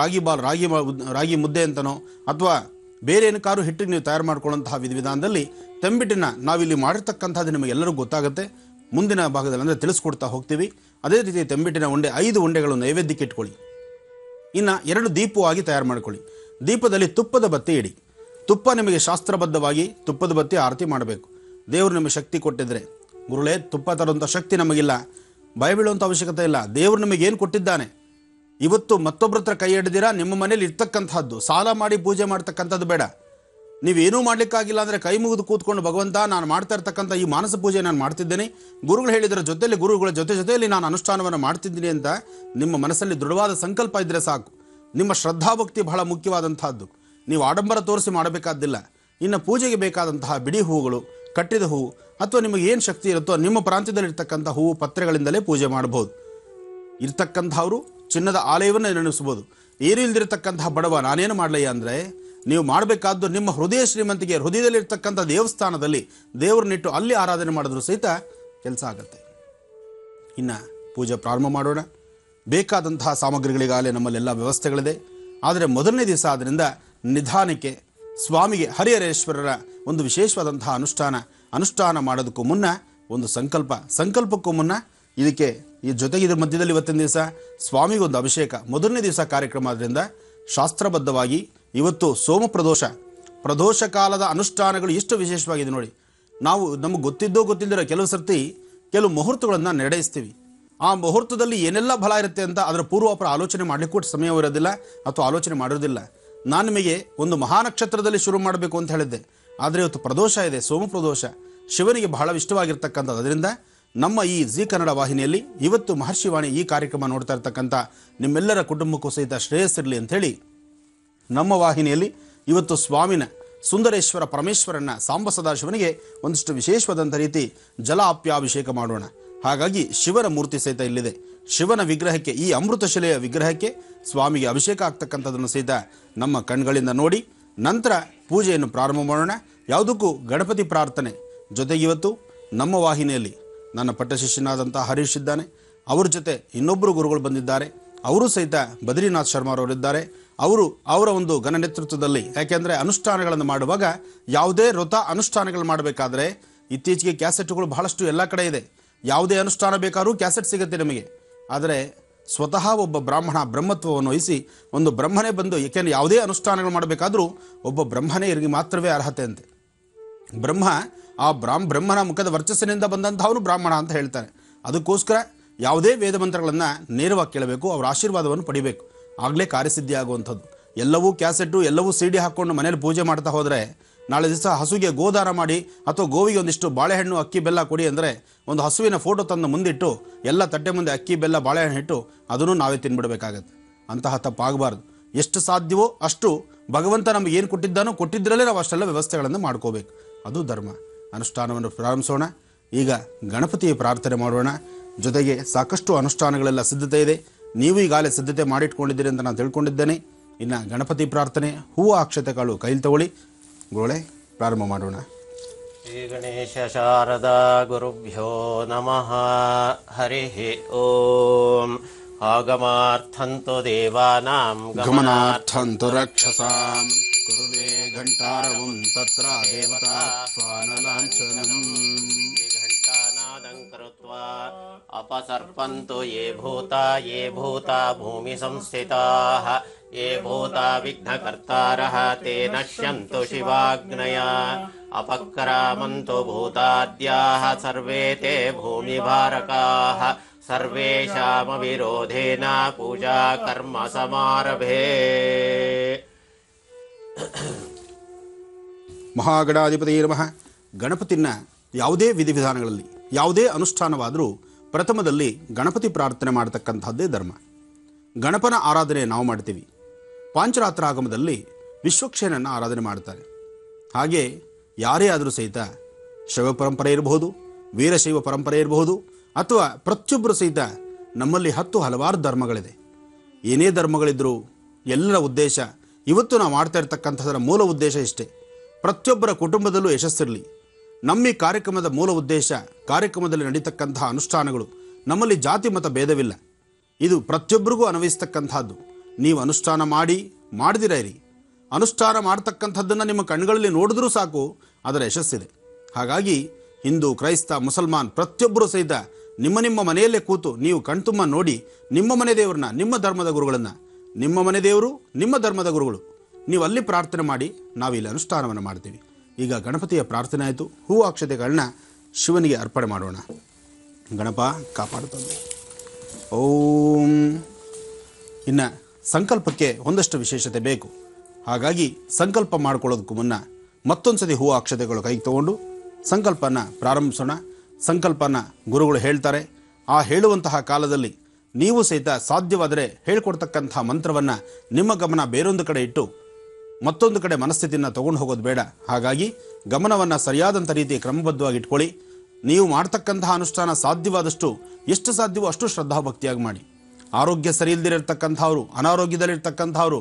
ರಾಗಿ ಮುದ್ದೆ ಅಂತನೋ ಅಥವಾ ಬೇರೆ ಏನಕ್ಕಾರು ಹಿಟ್ಟಿಗೆ ನೀವು ತಯಾರು ಮಾಡ್ಕೊಳ್ಳುವಂತಹ ವಿಧಾನದಲ್ಲಿ ತಂಬಿಟ್ಟಿನ ನಾವಿಲ್ಲಿ ಮಾಡಿರ್ತಕ್ಕಂಥದ್ದು ನಿಮಗೆಲ್ಲರಿಗೂ ಗೊತ್ತಾಗುತ್ತೆ. ಮುಂದಿನ ಭಾಗದಲ್ಲಿ ಅಂದರೆ ತಿಳಿಸ್ಕೊಡ್ತಾ ಹೋಗ್ತೀವಿ. ಅದೇ ರೀತಿ ತಂಬಿಟ್ಟಿನ ಉಂಡೆ 5 ಉಂಡೆಗಳು ನೈವೇದ್ಯಕ್ಕೆ ಇಟ್ಕೊಳ್ಳಿ. ಇನ್ನು 2 ದೀಪವಾಗಿ ತಯಾರು ಮಾಡ್ಕೊಳ್ಳಿ. ದೀಪದಲ್ಲಿ ತುಪ್ಪದ ಬತ್ತಿ ಇಡಿ. ತುಪ್ಪ ನಿಮಗೆ ಶಾಸ್ತ್ರಬದ್ಧವಾಗಿ ತುಪ್ಪದ ಬತ್ತಿ ಆರತಿ ಮಾಡಬೇಕು. ದೇವರು ನಿಮಗೆ ಶಕ್ತಿ ಕೊಟ್ಟಿದ್ರೆ, ಗುರುಳೇ ತುಪ್ಪ ತರುವಂಥ ಶಕ್ತಿ ನಮಗಿಲ್ಲ, ಭಯ ಬೀಳುವಂಥ ಅವಶ್ಯಕತೆ ಇಲ್ಲ, ದೇವರು ನಮಗೇನು ಕೊಟ್ಟಿದ್ದಾನೆ ಇವತ್ತು ಮತ್ತೊಬ್ಬರ ಹತ್ರ ಕೈ ಹಿಡ್ದಿರಾ, ನಿಮ್ಮ ಮನೇಲಿ ಇರ್ತಕ್ಕಂಥದ್ದು ಸಾಲ ಮಾಡಿ ಪೂಜೆ ಮಾಡ್ತಕ್ಕಂಥದ್ದು ಬೇಡ. ನೀವೇನೂ ಮಾಡಲಿಕ್ಕಾಗಿಲ್ಲ ಅಂದರೆ ಕೈ ಮುಗಿದು ಕೂತ್ಕೊಂಡು, ಭಗವಂತ ನಾನು ಮಾಡ್ತಾ ಇರ್ತಕ್ಕಂಥ ಈ ಮಾನಸ ಪೂಜೆ ನಾನು ಮಾಡ್ತಿದ್ದೇನೆ, ಗುರುಗಳು ಹೇಳಿದರ ಜೊತೆಯಲ್ಲಿ ಗುರುಗಳ ಜೊತೆಯಲ್ಲಿ ನಾನು ಅನುಷ್ಠಾನವನ್ನು ಮಾಡ್ತಿದ್ದೀನಿ ಅಂತ ನಿಮ್ಮ ಮನಸ್ಸಲ್ಲಿ ದೃಢವಾದ ಸಂಕಲ್ಪ ಇದ್ದರೆ ಸಾಕು. ನಿಮ್ಮ ಶ್ರದ್ಧಾಭಕ್ತಿ ಬಹಳ ಮುಖ್ಯವಾದಂತಹದ್ದು. ನೀವು ಆಡಂಬರ ತೋರಿಸಿ ಮಾಡಬೇಕಾದ್ದಿಲ್ಲ. ಇನ್ನು ಪೂಜೆಗೆ ಬೇಕಾದಂತಹ ಬಿಡಿ ಹೂವುಗಳು, ಕಟ್ಟಿದ ಹೂವು ಅಥವಾ ನಿಮಗೆ ಏನು ಶಕ್ತಿ ಇರುತ್ತೋ ನಿಮ್ಮ ಪ್ರಾಂತ್ಯದಲ್ಲಿರ್ತಕ್ಕಂಥ ಹೂವು ಪತ್ರೆಗಳಿಂದಲೇ ಪೂಜೆ ಮಾಡಬಹುದು. ಇರ್ತಕ್ಕಂಥವರು ಚಿನ್ನದ ಆಲಯವನ್ನು ನಿರ್ಮಿಸ್ಬೋದು. ಏನೂ ಇಲ್ದಿರತಕ್ಕಂತಹ ಬಡವ ನಾನೇನು ಮಾಡಲಯ್ಯ ಅಂದರೆ, ನೀವು ಮಾಡಬೇಕಾದ್ದು ನಿಮ್ಮ ಹೃದಯ ಶ್ರೀಮಂತಿಗೆ, ಹೃದಯದಲ್ಲಿರ್ತಕ್ಕಂಥ ದೇವಸ್ಥಾನದಲ್ಲಿ ದೇವರನ್ನಿಟ್ಟು ಅಲ್ಲಿ ಆರಾಧನೆ ಮಾಡಿದ್ರೂ ಸಹಿತ ಕೆಲಸ ಆಗುತ್ತೆ. ಇನ್ನು ಪೂಜೆ ಪ್ರಾರಂಭ ಮಾಡೋಣ. ಬೇಕಾದಂತಹ ಸಾಮಗ್ರಿಗಳಿಗಾಗಲೇ ನಮ್ಮಲ್ಲೆಲ್ಲ ವ್ಯವಸ್ಥೆಗಳಿದೆ. ಆದರೆ ಮೊದಲನೇ ದಿವಸ ಆದ್ದರಿಂದ ನಿಧಾನಕ್ಕೆ ಸ್ವಾಮಿಗೆ ಹರಿಹರೇಶ್ವರರ ಒಂದು ವಿಶೇಷವಾದಂತಹ ಅನುಷ್ಠಾನ ಮಾಡೋದಕ್ಕೂ ಮುನ್ನ ಒಂದು ಸಂಕಲ್ಪಕ್ಕೂ ಮುನ್ನ ಇದಕ್ಕೆ ಈ ಜೊತೆಗೆ ಇದ್ರ ಮಧ್ಯದಲ್ಲಿ ಇವತ್ತಿನ ದಿವಸ ಸ್ವಾಮಿಗೊಂದು ಅಭಿಷೇಕ, ಮೊದಲನೇ ದಿವಸ ಕಾರ್ಯಕ್ರಮ ಆದ್ದರಿಂದ ಶಾಸ್ತ್ರಬದ್ಧವಾಗಿ ಇವತ್ತು ಪ್ರದೋಷ ಕಾಲದ ಅನುಷ್ಠಾನಗಳು ಎಷ್ಟು ವಿಶೇಷವಾಗಿದೆ ನೋಡಿ. ನಮಗೆ ಗೊತ್ತಿಲ್ಲದಿರೋ ಕೆಲವು ಮುಹೂರ್ತಗಳನ್ನು ನಡೆಯಿಸ್ತೀವಿ. ಆ ಮುಹೂರ್ತದಲ್ಲಿ ಏನೆಲ್ಲ ಫಲ ಇರುತ್ತೆ ಅಂತ ಅದರ ಪೂರ್ವಾಪರ ಆಲೋಚನೆ ಮಾಡಲಿಕ್ಕೂ ಸಮಯವಿರೋದಿಲ್ಲ ಅಥವಾ ಆಲೋಚನೆ ಮಾಡಿರೋದಿಲ್ಲ. ನಾನು ನಿಮಗೆ ಒಂದು ಮಹಾನಕ್ಷತ್ರದಲ್ಲಿ ಶುರು ಮಾಡಬೇಕು ಅಂತ ಹೇಳಿದ್ದೆ, ಆದರೆ ಇವತ್ತು ಪ್ರದೋಷ ಇದೆ, ಸೋಮಪ್ರದೋಷ, ಶಿವನಿಗೆ ಬಹಳ ಇಷ್ಟವಾಗಿರ್ತಕ್ಕಂಥದ್ದು. ಅದರಿಂದ ನಮ್ಮ ಈ ಜಿ ಕನ್ನಡ ವಾಹಿನಿಯಲ್ಲಿ ಇವತ್ತು ಮಹರ್ಷಿವಾಣಿ ಈ ಕಾರ್ಯಕ್ರಮ ನೋಡ್ತಾ ಇರ್ತಕ್ಕಂಥ ನಿಮ್ಮೆಲ್ಲರ ಕುಟುಂಬಕ್ಕೂ ಸಹಿತ ಶ್ರೇಯಸ್ಸಿರಲಿ ಅಂಥೇಳಿ ನಮ್ಮ ವಾಹಿನಿಯಲ್ಲಿ ಇವತ್ತು ಸ್ವಾಮಿನ ಸುಂದರೇಶ್ವರ ಪರಮೇಶ್ವರನ ಸಾಂಬ ಸದಾಶಿವನಿಗೆ ಒಂದಿಷ್ಟು ವಿಶೇಷವಾದಂಥ ರೀತಿ ಜಲ ಆಪ್ಯಾಭಿಷೇಕ ಮಾಡೋಣ. ಹಾಗಾಗಿ ಶಿವನ ಮೂರ್ತಿ ಸಹಿತ ಇಲ್ಲಿದೆ. ಶಿವನ ವಿಗ್ರಹಕ್ಕೆ, ಈ ಅಮೃತ ಶಿಲೆಯ ವಿಗ್ರಹಕ್ಕೆ ಸ್ವಾಮಿಗೆ ಅಭಿಷೇಕ ಆಗ್ತಕ್ಕಂಥದ್ದನ್ನು ಸಹಿತ ನಮ್ಮ ಕಣ್ಗಳಿಂದ ನೋಡಿ ನಂತರ ಪೂಜೆಯನ್ನು ಪ್ರಾರಂಭ ಮಾಡೋಣ. ಯಾವುದಕ್ಕೂ ಗಣಪತಿ ಪ್ರಾರ್ಥನೆ ಜೊತೆಗೆ ಇವತ್ತು ನಮ್ಮ ವಾಹಿನಿಯಲ್ಲಿ ನನ್ನ ಪಟ್ಟಶಿಷ್ಯನಾದಂಥ ಹರೀಶ್ ಇದ್ದಾನೆ, ಅವ್ರ ಜೊತೆ ಇನ್ನೊಬ್ಬರು ಗುರುಗಳು ಬಂದಿದ್ದಾರೆ. ಅವರು ಸಹಿತ ಬದ್ರಿನಾಥ್ ಶರ್ಮಾರವರಿದ್ದಾರೆ. ಅವರ ಒಂದು ಘನ ನೇತೃತ್ವದಲ್ಲಿ, ಯಾಕೆಂದರೆ ಅನುಷ್ಠಾನಗಳನ್ನು ಮಾಡುವಾಗ ಯಾವುದೇ ವ್ರತ ಅನುಷ್ಠಾನಗಳು ಮಾಡಬೇಕಾದ್ರೆ ಇತ್ತೀಚೆಗೆ ಕ್ಯಾಸೆಟ್ಗಳು ಬಹಳಷ್ಟು ಎಲ್ಲ ಕಡೆ ಇದೆ. ಯಾವುದೇ ಅನುಷ್ಠಾನ ಬೇಕಾದ್ರೂ ಕ್ಯಾಸೆಟ್ ಸಿಗುತ್ತೆ ನಮಗೆ. ಆದರೆ ಸ್ವತಃ ಒಬ್ಬ ಬ್ರಹ್ಮತ್ವವನ್ನು ವಹಿಸಿ ಒಂದು ಬ್ರಹ್ಮನೇ ಬಂದು, ಏಕೆಂದರೆ ಯಾವುದೇ ಅನುಷ್ಠಾನಗಳು ಮಾಡಬೇಕಾದ್ರೂ ಒಬ್ಬ ಬ್ರಹ್ಮನೇ ಇರಿಗೆ ಮಾತ್ರವೇ ಅರ್ಹತೆ ಅಂತೆ. ಬ್ರಹ್ಮನ ಮುಖದ ವರ್ಚಸ್ಸಿನಿಂದ ಬಂದಂಥವನು ಬ್ರಾಹ್ಮಣ ಅಂತ ಹೇಳ್ತಾರೆ. ಅದಕ್ಕೋಸ್ಕರ ಯಾವುದೇ ವೇದ ಮಂತ್ರಗಳನ್ನು ನೇರವಾಗಿ ಕೇಳಬೇಕು, ಅವರ ಆಶೀರ್ವಾದವನ್ನು ಪಡಿಬೇಕು, ಆಗಲೇ ಕಾರ್ಯಸಿದ್ಧಿ ಆಗುವಂಥದ್ದು. ಎಲ್ಲವೂ ಕ್ಯಾಸೆಟ್ಟು, ಎಲ್ಲವೂ CD ಹಾಕ್ಕೊಂಡು ಮನೇಲಿ ಪೂಜೆ ಮಾಡ್ತಾ ಹೋದರೆ ನಾಳೆ ದಿವಸ ಹಸುಗೆ ಗೋದಾನ ಮಾಡಿ ಅಥವಾ ಗೋವಿಗೆ ಒಂದಿಷ್ಟು ಬಾಳೆಹಣ್ಣು ಅಕ್ಕಿ ಬೆಲ್ಲ ಕೊಡಿ ಅಂದರೆ ಒಂದು ಹಸುವಿನ ಫೋಟೋ ತಂದು ಮುಂದಿಟ್ಟು ಎಲ್ಲ ತಟ್ಟೆ ಮುಂದೆ ಅಕ್ಕಿ ಬೆಲ್ಲ ಬಾಳೆಹಣ್ಣು ಇಟ್ಟು ಅದನ್ನು ನಾವೇ ತಿನ್ಬಿಡಬೇಕಾಗತ್ತೆ. ಅಂತಹ ತಪ್ಪಾಗಬಾರ್ದು. ಎಷ್ಟು ಸಾಧ್ಯವೋ ಅಷ್ಟು ಭಗವಂತ ನಮಗೆ ಏನು ಕೊಟ್ಟಿದ್ದರಲ್ಲೇ ನಾವು ಅಷ್ಟೆಲ್ಲ ವ್ಯವಸ್ಥೆಗಳನ್ನು ಮಾಡ್ಕೋಬೇಕು. ಅದು ಧರ್ಮ. ಅನುಷ್ಠಾನವನ್ನು ಪ್ರಾರಂಭಿಸೋಣ. ಈಗ ಗಣಪತಿಯ ಪ್ರಾರ್ಥನೆ ಮಾಡೋಣ. ಜೊತೆಗೆ ಸಾಕಷ್ಟು ಅನುಷ್ಠಾನಗಳೆಲ್ಲ ಸಿದ್ಧತೆ ಇದೆ. ನೀವು ಈಗಾಗಲೇ ಸಿದ್ಧತೆ ಮಾಡಿಟ್ಕೊಂಡಿದ್ದೀರಿ ಅಂತ ನಾನು ತಿಳ್ಕೊಂಡಿದ್ದೇನೆ. ಇನ್ನು ಗಣಪತಿ ಪ್ರಾರ್ಥನೆ, ಹೂವು ಅಕ್ಷತೆ ಕಾಳು ಕೈಲಿ ತಗೊಳ್ಳಿ. ಗೋಳೆ ಪ್ರಾರಂಭ ಮಾಡೋಣ. ಶ್ರೀ ಗಣೇಶ ಶಾರದಾ ಗುರುಭ್ಯೋ ನಮಃ. ಹರಿ ಓಂ. ಆಗಮಾರ್ಥಂತು ದೇವಾನಾಂ ಗಮನಾರ್ಥಂತು ರಕ್ಷಸಾಂ ಕುರುವೇ ಘಂಟಾರವಂ ತತ್ರ ದೇವತಾ ಸ್ವಾನಲಾಂಛನಂ. ಘಂಟಾನಾದಂ ಕೃತ್ವಾ ಅಪಸರ್ಪಂತು ಯೇ ಭೂತಾ ಭೂಮಿ ಸಂಸ್ಥಿತಾಃ ಯೇ ಭೂತಾ ವಿಘ್ನಕರ್ತಾರಃ ತೇ ನಶ್ಯಂತು ಶಿವಾಗ್ನಯ ಅಪಕ್ರಾಮಂತು ಭೂತಾದ್ಯಾಃ ಸರ್ವೇ ತೇ ಭೂಮಿಭಾರಕಾಃ ಸರ್ವೇಷಾಮವಿರೋಧೇನ ಪೂಜಾ ಕರ್ಮ ಸಮಾರಭೇ. ಮಹಾಗಣಾಧಿಪತಿಯೇ ನಮಃ. ಗಣಪತಿನ ಯಾವುದೇ ವಿಧಿವಿಧಾನಗಳಲ್ಲಿ ಯಾವುದೇ ಅನುಷ್ಠಾನವಾದರೂ ಪ್ರಥಮದಲ್ಲಿ ಗಣಪತಿ ಪ್ರಾರ್ಥನೆ ಮಾಡತಕ್ಕಂಥದ್ದೇ ಧರ್ಮ. ಗಣಪನ ಆರಾಧನೆ ನಾವು ಮಾಡ್ತೀವಿ. ಪಾಂಚರಾತ್ರ ಆಗಮದಲ್ಲಿ ವಿಶ್ವಕ್ಷೇನನ್ನು ಆರಾಧನೆ ಮಾಡ್ತಾರೆ. ಹಾಗೆ ಯಾರೇ ಆದರೂ ಸಹಿತ ಶೈವ ಪರಂಪರೆ ಇರಬಹುದು, ವೀರಶೈವ ಪರಂಪರೆ ಇರಬಹುದು, ಅಥವಾ ಪ್ರತಿಯೊಬ್ಬರು ಸಹಿತ ನಮ್ಮಲ್ಲಿ ಹಲವಾರು ಧರ್ಮಗಳಿದೆ. ಏನೇ ಧರ್ಮಗಳಿದ್ದರೂ ಎಲ್ಲರ ಉದ್ದೇಶ, ಇವತ್ತು ನಾವು ಮಾಡ್ತಾ ಇರ್ತಕ್ಕಂಥದ್ರ ಮೂಲ ಉದ್ದೇಶ ಇಷ್ಟೇ, ಪ್ರತಿಯೊಬ್ಬರ ಕುಟುಂಬದಲ್ಲೂ ಯಶಸ್ಸಿರಲಿ. ನಮ್ಮ ಈ ಕಾರ್ಯಕ್ರಮದ ಮೂಲ ಉದ್ದೇಶ, ಕಾರ್ಯಕ್ರಮದಲ್ಲಿ ನಡೀತಕ್ಕಂತಹ ಅನುಷ್ಠಾನಗಳು ನಮ್ಮಲ್ಲಿ ಜಾತಿ ಮತ ಭೇದವಿಲ್ಲ. ಇದು ಪ್ರತಿಯೊಬ್ಬರಿಗೂ ಅನ್ವಯಿಸ್ತಕ್ಕಂಥದ್ದು. ನೀವು ಅನುಷ್ಠಾನ ಮಾಡದಿರ ಇರಿ. ಅನುಷ್ಠಾನ ಮಾಡ್ತಕ್ಕಂಥದ್ದನ್ನು ನಿಮ್ಮ ಕಣ್ಗಳಲ್ಲಿ ನೋಡಿದ್ರೂ ಸಾಕು, ಅದರ ಯಶಸ್ಸಿದೆ. ಹಾಗಾಗಿ ಹಿಂದೂ, ಕ್ರೈಸ್ತ, ಮುಸಲ್ಮಾನ್ ಪ್ರತಿಯೊಬ್ಬರೂ ಸಹಿತ ನಿಮ್ಮ ಮನೆಯಲ್ಲೇ ಕೂತು ನೀವು ಕಣ್ತುಂಬ ನೋಡಿ ನಿಮ್ಮ ಮನೆ ದೇವರನ್ನ, ನಿಮ್ಮ ಧರ್ಮದ ಗುರುಗಳನ್ನು, ನಿಮ್ಮ ಮನೆ ದೇವರು ನಿಮ್ಮ ಧರ್ಮದ ಗುರುಗಳು, ನೀವು ಅಲ್ಲಿ ಪ್ರಾರ್ಥನೆ ಮಾಡಿ ನಾವಿಲ್ಲಿ ಅನುಷ್ಠಾನವನ್ನು ಮಾಡ್ತೀವಿ. ಈಗ ಗಣಪತಿಯ ಪ್ರಾರ್ಥನೆ ಆಯಿತು. ಹೂವು ಅಕ್ಷತೆಗಳನ್ನ ಶಿವನಿಗೆ ಅರ್ಪಣೆ ಮಾಡೋಣ. ಗಣಪ ಕಾಪಾಡುತ್ತದೆ. ಓಂ ಇನ್ನು ಸಂಕಲ್ಪಕ್ಕೆ ಒಂದಷ್ಟು ವಿಶೇಷತೆ ಬೇಕು. ಹಾಗಾಗಿ ಸಂಕಲ್ಪ ಮಾಡ್ಕೊಳ್ಳೋದಕ್ಕೂ ಮುನ್ನ ಮತ್ತೊಂದು ಸತಿ ಹೂವು ಅಕ್ಷತೆಗಳು ಕೈಗೆ ತಗೊಂಡು ಸಂಕಲ್ಪನ ಪ್ರಾರಂಭಿಸೋಣ. ಸಂಕಲ್ಪನ ಗುರುಗಳು ಹೇಳ್ತಾರೆ. ಆ ಹೇಳುವಂತಹ ಕಾಲದಲ್ಲಿ ನೀವು ಸಹಿತ ಸಾಧ್ಯವಾದರೆ ಹೇಳ್ಕೊಡ್ತಕ್ಕಂಥ ಮಂತ್ರವನ್ನು ನಿಮ್ಮ ಗಮನ ಬೇರೊಂದು ಕಡೆ ಇಟ್ಟು ಮತ್ತೊಂದು ಕಡೆ ಮನಸ್ಥಿತಿಯನ್ನು ತೊಗೊಂಡು ಹೋಗೋದು ಬೇಡ. ಹಾಗಾಗಿ ಗಮನವನ್ನು ಸರಿಯಾದಂಥ ರೀತಿ ಕ್ರಮಬದ್ಧವಾಗಿ ಇಟ್ಕೊಳ್ಳಿ. ನೀವು ಮಾಡ್ತಕ್ಕಂತಹ ಅನುಷ್ಠಾನ ಸಾಧ್ಯವಾದಷ್ಟು ಎಷ್ಟು ಸಾಧ್ಯವೋ ಅಷ್ಟು ಶ್ರದ್ಧಾಭಕ್ತಿಯಾಗಿ ಮಾಡಿ. ಆರೋಗ್ಯ ಸರಿ ಇಲ್ಲದಿರತಕ್ಕಂಥವ್ರು, ಅನಾರೋಗ್ಯದಲ್ಲಿರ್ತಕ್ಕಂಥವ್ರು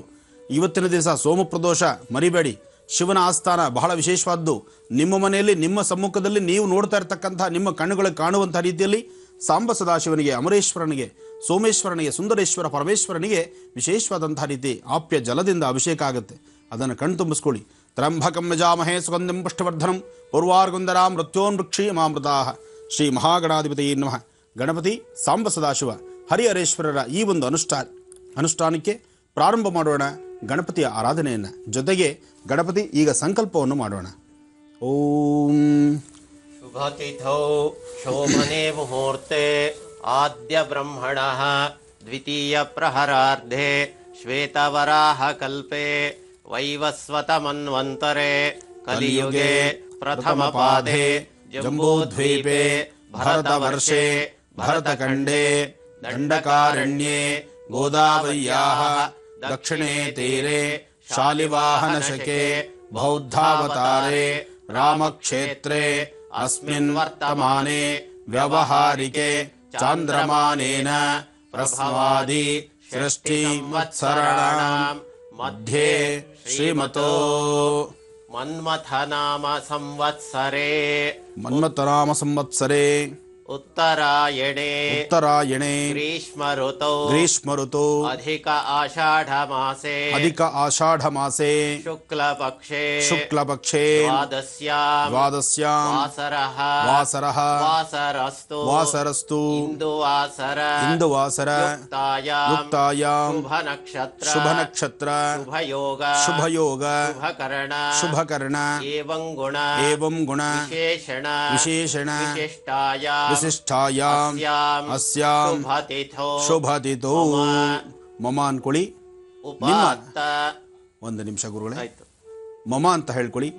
ಇವತ್ತಿನ ದಿವಸ ಸೋಮಪ್ರದೋಷ ಮರಿಬೇಡಿ. ಶಿವನ ಆಸ್ಥಾನ ಬಹಳ ವಿಶೇಷವಾದ್ದು. ನಿಮ್ಮ ಮನೆಯಲ್ಲಿ ನಿಮ್ಮ ಸಮ್ಮುಖದಲ್ಲಿ ನೀವು ನೋಡ್ತಾ ಇರ್ತಕ್ಕಂಥ ನಿಮ್ಮ ಕಣ್ಣುಗಳಿಗೆ ಕಾಣುವಂಥ ರೀತಿಯಲ್ಲಿ ಸಾಂಬ ಸದಾಶಿವನಿಗೆ, ಅಮರೇಶ್ವರನಿಗೆ, ಸೋಮೇಶ್ವರನಿಗೆ, ಸುಂದರೇಶ್ವರ ಪರಮೇಶ್ವರನಿಗೆ ವಿಶೇಷವಾದಂಥ ರೀತಿ ಆಪ್ಯ ಜಲದಿಂದ ಅಭಿಷೇಕ ಆಗುತ್ತೆ. ಅದನ್ನು ಕಣ್ತುಂಬಿಸ್ಕೊಳ್ಳಿ. ತ್ರಂಬಕಂ ಯಜಾಮಹೇ ಸುಗಂಧಿಂ ಪುಷ್ಟಿವರ್ಧನಂ ಪೂರ್ವಾರ್ಗುಂದರಾಂ ಮೃತ್ಯೋನ್ಮೃಕ್ಷೀಯಮಾಮೃತಾಃ. ಶ್ರೀ ಮಹಾಗಣಾಧಿಪತಿ ನಮಃ. ಗಣಪತಿ ಸಾಂಬ ಸದಾಶಿವ ಹರಿಹರೇಶ್ವರರ ಈ ಒಂದು ಅನುಷ್ಠಾನಕ್ಕೆ ಪ್ರಾರಂಭ ಮಾಡೋಣ ಗಣಪತಿಯ ಆರಾಧನೆಯನ್ನು. ಜೊತೆಗೆ ಗಣಪತಿ ಈಗ ಸಂಕಲ್ಪವನ್ನು ಮಾಡೋಣ. ಓಂ ಶುಭತಿಥೌ ಶೋಭನೆ ಮುಹೂರ್ತೆ ಆದ್ಯ ಬ್ರಹ್ಮಣಃ ದ್ವಿತೀಯ ಪ್ರಹರಾರ್ಧೆ ಶ್ವೇತವರಾಹ ಕಲ್ಪೆ ವೈವಸ್ವತ ಮನ್ವಂತರೆ ಕಲಿಯುಗೆ ಪ್ರಥಮ ಪಾದೆ ಜಂಬೂದ್ವೀಪೆ ಭರತವರ್ಷೆ ಭರತಖಂಡೇ ದಂಡಕಾರಣ್ಯೇ ಗೋದಾವರ್ಯಾಃ ದಕ್ಷಿಣೇ ತೀರೆ ಶಾಲಿವಾಹನಶಕೆ ಬೌದ್ಧಾವತಾರೆ ರಾಮಕ್ಷೇತ್ರೇ ಅಸ್ಮಿನ್ ವರ್ತಮಾನೆ ವ್ಯವಹಾರಿಕೆ ಚಾಂದ್ರಮಾನೇನ ಪ್ರಭವಾದಿ ಸೃಷ್ಟಿ ವತ್ಸರಾಣಾಂ ಮಧ್ಯೆ ಶ್ರೀಮತೋ ಮನ್ಮಥನಾಮ ಸಂವತ್ಸರೆ ಉತ್ತರಾಯಣೆ ಗ್ರೀಷ್ಮ ಋತೌ ಅಧಿಕ ಆಷಾಢ ಮಾಸೆ ಶುಕ್ಲಪಕ್ಷೆ ದ್ವಾದಶ್ಯಾಂ ವಾಸರಸ್ತು ಇಂದುವಾಸರ ಯುಕ್ತಾಯಾಂ ಶುಭ ನಕ್ಷತ್ರ ಶುಭಯೋಗ ಶುಭಕರ್ಣ ಏವಂ ಗುಣ ವಿಶೇಷಣ ವಿಶಿಷ್ಟಾಯಾಂ ಅಸ್ಯಾಂ ಶುಭತಿಥೋ ಮಮ ಅನ್ಕೊಳ್ಳಿ. ಒಂದು ನಿಮಿಷ ಗುರುಗಳೇ, ಮಮ ಅಂತ ಹೇಳ್ಕೊಳ್ಳಿ.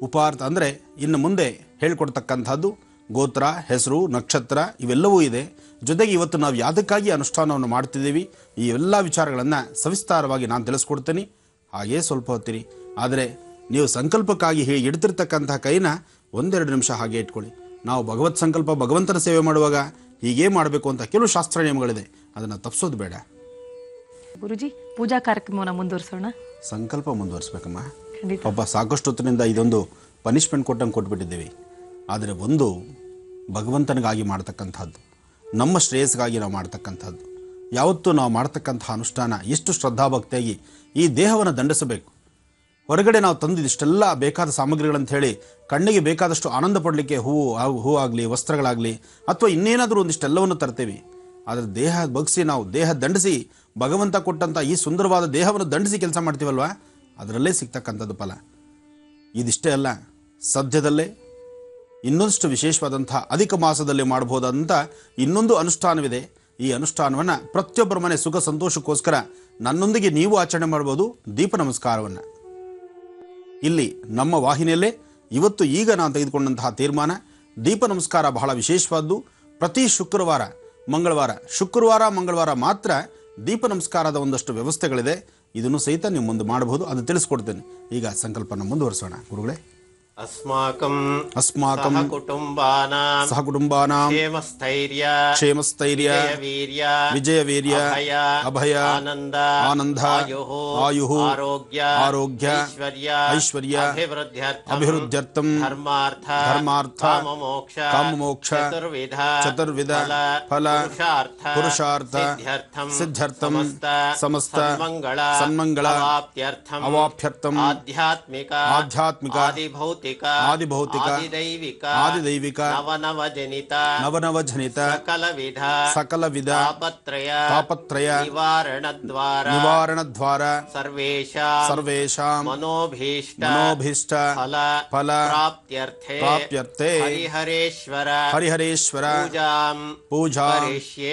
ಉಪಾರ್ಥ ಅಂದರೆ ಇನ್ನು ಮುಂದೆ ಹೇಳ್ಕೊಡ್ತಕ್ಕಂಥದ್ದು ಗೋತ್ರ, ಹೆಸರು, ನಕ್ಷತ್ರ ಇವೆಲ್ಲವೂ ಇದೆ. ಜೊತೆಗೆ ಇವತ್ತು ನಾವು ಯಾವುದಕ್ಕಾಗಿ ಅನುಷ್ಠಾನವನ್ನು ಮಾಡ್ತಿದ್ದೀವಿ ಈ ಎಲ್ಲ ವಿಚಾರಗಳನ್ನು ಸವಿಸ್ತಾರವಾಗಿ ನಾನು ತಿಳಿಸ್ಕೊಡ್ತೀನಿ. ಹಾಗೇ ಸ್ವಲ್ಪ ಹೊತ್ತಿರಿ. ಆದರೆ ನೀವು ಸಂಕಲ್ಪಕ್ಕಾಗಿ ಇಡ್ತಿರ್ತಕ್ಕಂಥ ಕೈನ ಒಂದೆರಡು ನಿಮಿಷ ಹಾಗೆ ಇಟ್ಕೊಳ್ಳಿ. ನಾವು ಭಗವತ್ ಸಂಕಲ್ಪ ಭಗವಂತನ ಸೇವೆ ಮಾಡುವಾಗ ಹೀಗೇ ಮಾಡಬೇಕು ಅಂತ ಕೆಲವು ಶಾಸ್ತ್ರ ನಿಯಮಗಳಿದೆ, ಅದನ್ನು ತಪ್ಪಿಸೋದು ಬೇಡ. ಗುರುಜಿ, ಪೂಜಾ ಕಾರ್ಯಕ್ರಮವನ್ನು ಮುಂದುವರಿಸೋಣ. ಸಂಕಲ್ಪ ಮುಂದುವರಿಸ್ಬೇಕಮ್ಮ. ಒಬ್ಬ ಸಾಕಷ್ಟು ಹೊತ್ತಿನಿಂದ ಇದೊಂದು ಪನಿಷ್ಮೆಂಟ್ ಕೊಟ್ಟಂಗೆ ಕೊಟ್ಬಿಟ್ಟಿದ್ದೀವಿ. ಆದರೆ ಒಂದು ಭಗವಂತನಿಗಾಗಿ ಮಾಡ್ತಕ್ಕಂಥದ್ದು, ನಮ್ಮ ಶ್ರೇಯಸ್ಗಾಗಿ ನಾವು ಮಾಡ್ತಕ್ಕಂಥದ್ದು. ಯಾವತ್ತೂ ನಾವು ಮಾಡ್ತಕ್ಕಂಥ ಅನುಷ್ಠಾನ ಎಷ್ಟು ಶ್ರದ್ಧಾಭಕ್ತಿಯಾಗಿ ಈ ದೇಹವನ್ನು ದಂಡಿಸಬೇಕು. ಹೊರಗಡೆ ನಾವು ತಂದಿದಿಷ್ಟೆಲ್ಲ ಬೇಕಾದ ಸಾಮಗ್ರಿಗಳಂತ ಹೇಳಿ ಕಣ್ಣಿಗೆ ಬೇಕಾದಷ್ಟು ಆನಂದ ಪಡಲಿಕ್ಕೆ ಹೂ ಆಗಲಿ, ವಸ್ತ್ರಗಳಾಗಲಿ ಅಥವಾ ಇನ್ನೇನಾದರೂ ಒಂದಿಷ್ಟೆಲ್ಲವನ್ನು ತರ್ತೇವೆ. ಆದರೆ ದೇಹ ಬಗ್ಸಿ ನಾವು ದೇಹ ದಂಡಿಸಿ ಭಗವಂತ ಕೊಟ್ಟಂಥ ಈ ಸುಂದರವಾದ ದೇಹವನ್ನು ದಂಡಿಸಿ ಕೆಲಸ ಮಾಡ್ತೀವಲ್ವ, ಅದರಲ್ಲೇ ಸಿಗ್ತಕ್ಕಂಥದ್ದು ಫಲ. ಇದಿಷ್ಟೇ ಅಲ್ಲ, ಸದ್ಯದಲ್ಲೇ ಇನ್ನೊಂದಷ್ಟು ವಿಶೇಷವಾದಂಥ ಅಧಿಕ ಮಾಸದಲ್ಲಿ ಮಾಡಬಹುದಾದಂಥ ಇನ್ನೊಂದು ಅನುಷ್ಠಾನವಿದೆ. ಈ ಅನುಷ್ಠಾನವನ್ನು ಪ್ರತಿಯೊಬ್ಬರ ಮನೆ ಸುಖ ಸಂತೋಷಕ್ಕೋಸ್ಕರ ನನ್ನೊಂದಿಗೆ ನೀವು ಆಚರಣೆ ಮಾಡ್ಬೋದು. ದೀಪ ನಮಸ್ಕಾರವನ್ನು ಇಲ್ಲಿ ನಮ್ಮ ವಾಹಿನಿಯಲ್ಲೇ ಇವತ್ತು ಈಗ ನಾನು ತೆಗೆದುಕೊಂಡಂತಹ ತೀರ್ಮಾನ, ದೀಪ ನಮಸ್ಕಾರ ಬಹಳ ವಿಶೇಷವಾದ್ದು. ಪ್ರತಿ ಶುಕ್ರವಾರ ಮಂಗಳವಾರ ಮಾತ್ರ ದೀಪ ನಮಸ್ಕಾರದ ಒಂದಷ್ಟು ವ್ಯವಸ್ಥೆಗಳಿದೆ. ಇದನ್ನು ಸಹಿತ ನೀವು ಮುಂದೆ ಮಾಡಬಹುದು, ಅದು ತಿಳಿಸ್ಕೊಡ್ತೇನೆ. ಈಗ ಸಂಕಲ್ಪನ ಮುಂದುವರಿಸೋಣ ಗುರುಗಳೇ. ಅಸ್ಮಾಕಂ ಸಹಕುಟುಂಬಾನಾಂ ಕ್ಷೇಮಸ್ಥೈರ್ಯ ವಿಜಯವೀರ್ಯ ಅಭಯ ಆನಂದ ಆಯುಃ ಆರೋಗ್ಯ ಐಶ್ವರ್ಯ ಅಭಿವೃದ್ಧ್ಯರ್ಥಂ ಧರ್ಮಾರ್ಥ ಕಾಮಮೋಕ್ಷ ಚತುರ್ವಿಧ ಫಲ ಪುರುಷಾರ್ಥ ಸಿದ್ಧ್ಯರ್ಥಂ ಸಮಸ್ತ ಸನ್ಮಂಗಳ ಅವಾಪ್ಯರ್ಥಂ ಆಧ್ಯಾತ್ಮಿಕ ಆದಿಭೌತಿಕ ಆದಿದೈವಿಕ ನವನವಜನಿತ ಸಕಲವಿಧ ತಾಪತ್ರಯ ನಿವಾರಣದ್ವಾರ ಸರ್ವೇಷಾಂ ಮನೋಭೀಷ್ಟ ಫಲ ಪ್ರಾಪ್ತ್ಯರ್ಥೆ ಹರಿಹರೇಶ್ವರ ಪೂಜಾ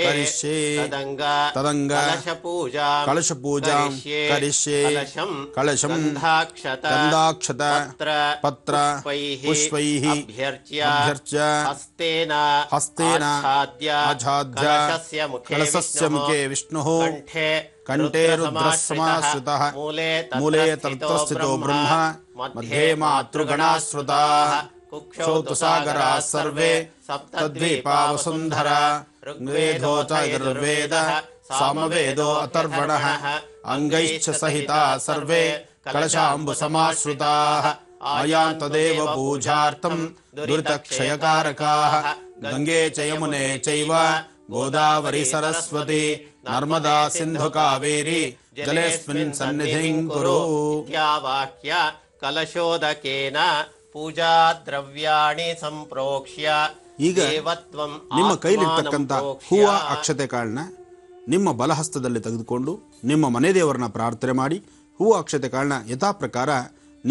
ಕರಿಷ್ಯೆ ತದಂಗ ಕಲಶ ಪೂಜಾ ಕರಿಷ್ಯೆ ಕಲಶಂ ಗಂಧಾಕ್ಷತ ಪತ್ರ ಪುಷ್ಪೈಃ ಅಭ್ಯರ್ಚ್ಯ ಹಸ್ತೇನ ಆಚ್ಛಾದ್ಯ ಕಲಶಸ್ಯ ಮುಖೇ ವಿಷ್ಣುಃ ಕಂಠೇ ರುದ್ರಸ್ಸಮಾಶ್ರಿತಃ ಮೂಲೆ ತತ್ರಸ್ಥಿತೋ ಬ್ರಹ್ಮ ಮಧ್ಯೆ ಮಾತೃಗಣಾಶ್ರುತಾಃ ಕುಕ್ಷೌ ಸಾಗರಾಃ ಸರ್ವೇ ಸಪ್ತದ್ವೀಪಾ ವಸುಂಧರಾ ಋಗ್ವೇದೋ ಚ ಯಜುರ್ವೇದಃ ಸಾಮವೇದೋ ಅಥರ್ವಣಃ ಅಂಗೈಶ್ಚ ಸಹಿತಾಃ ಸರ್ವೇ ಕಲಶಾಂಬು ಸಮಾಶ್ರಿತಾಃ ಆಯಾಂತದೇವ ಪೂಜಾರ್ಥಂ ದುರಿತಕ್ಷಯಕಾರಕಾಃ ಗಂಗೆ ಚ ಯಮುನೆ ಚೈವ ಗೋದಾವರಿ ಸರಸ್ವತಿ ನರ್ಮದಾ ಸಿಂಧು ಕಾವೇರಿ ಜಲೇಸ್ಮಿನ್ ಸನ್ನಿಧಿಂ ಕುರು. ವಾಕ್ಯ ಕಲಶೋದಕೇನ ಪೂಜಾ ದ್ರವ್ಯಾಣಿ ಸಂಪ್ರೋಕ್ಷ್ಯ ಈಗ ನಿಮ್ಮ ಕೈಲಿರ್ತಕ್ಕಂಥ ಹೂವ ಅಕ್ಷತೆ ಕಾಳನ್ನ ನಿಮ್ಮ ಬಲಹಸ್ತದಲ್ಲಿ ತೆಗೆದುಕೊಂಡು ನಿಮ್ಮ ಮನೆ ದೇವರನ್ನ ಪ್ರಾರ್ಥನೆ ಮಾಡಿ ಹೂವು ಅಕ್ಷತೆ ಕಾಳನ್ನ ಯಥಾ ಪ್ರಕಾರ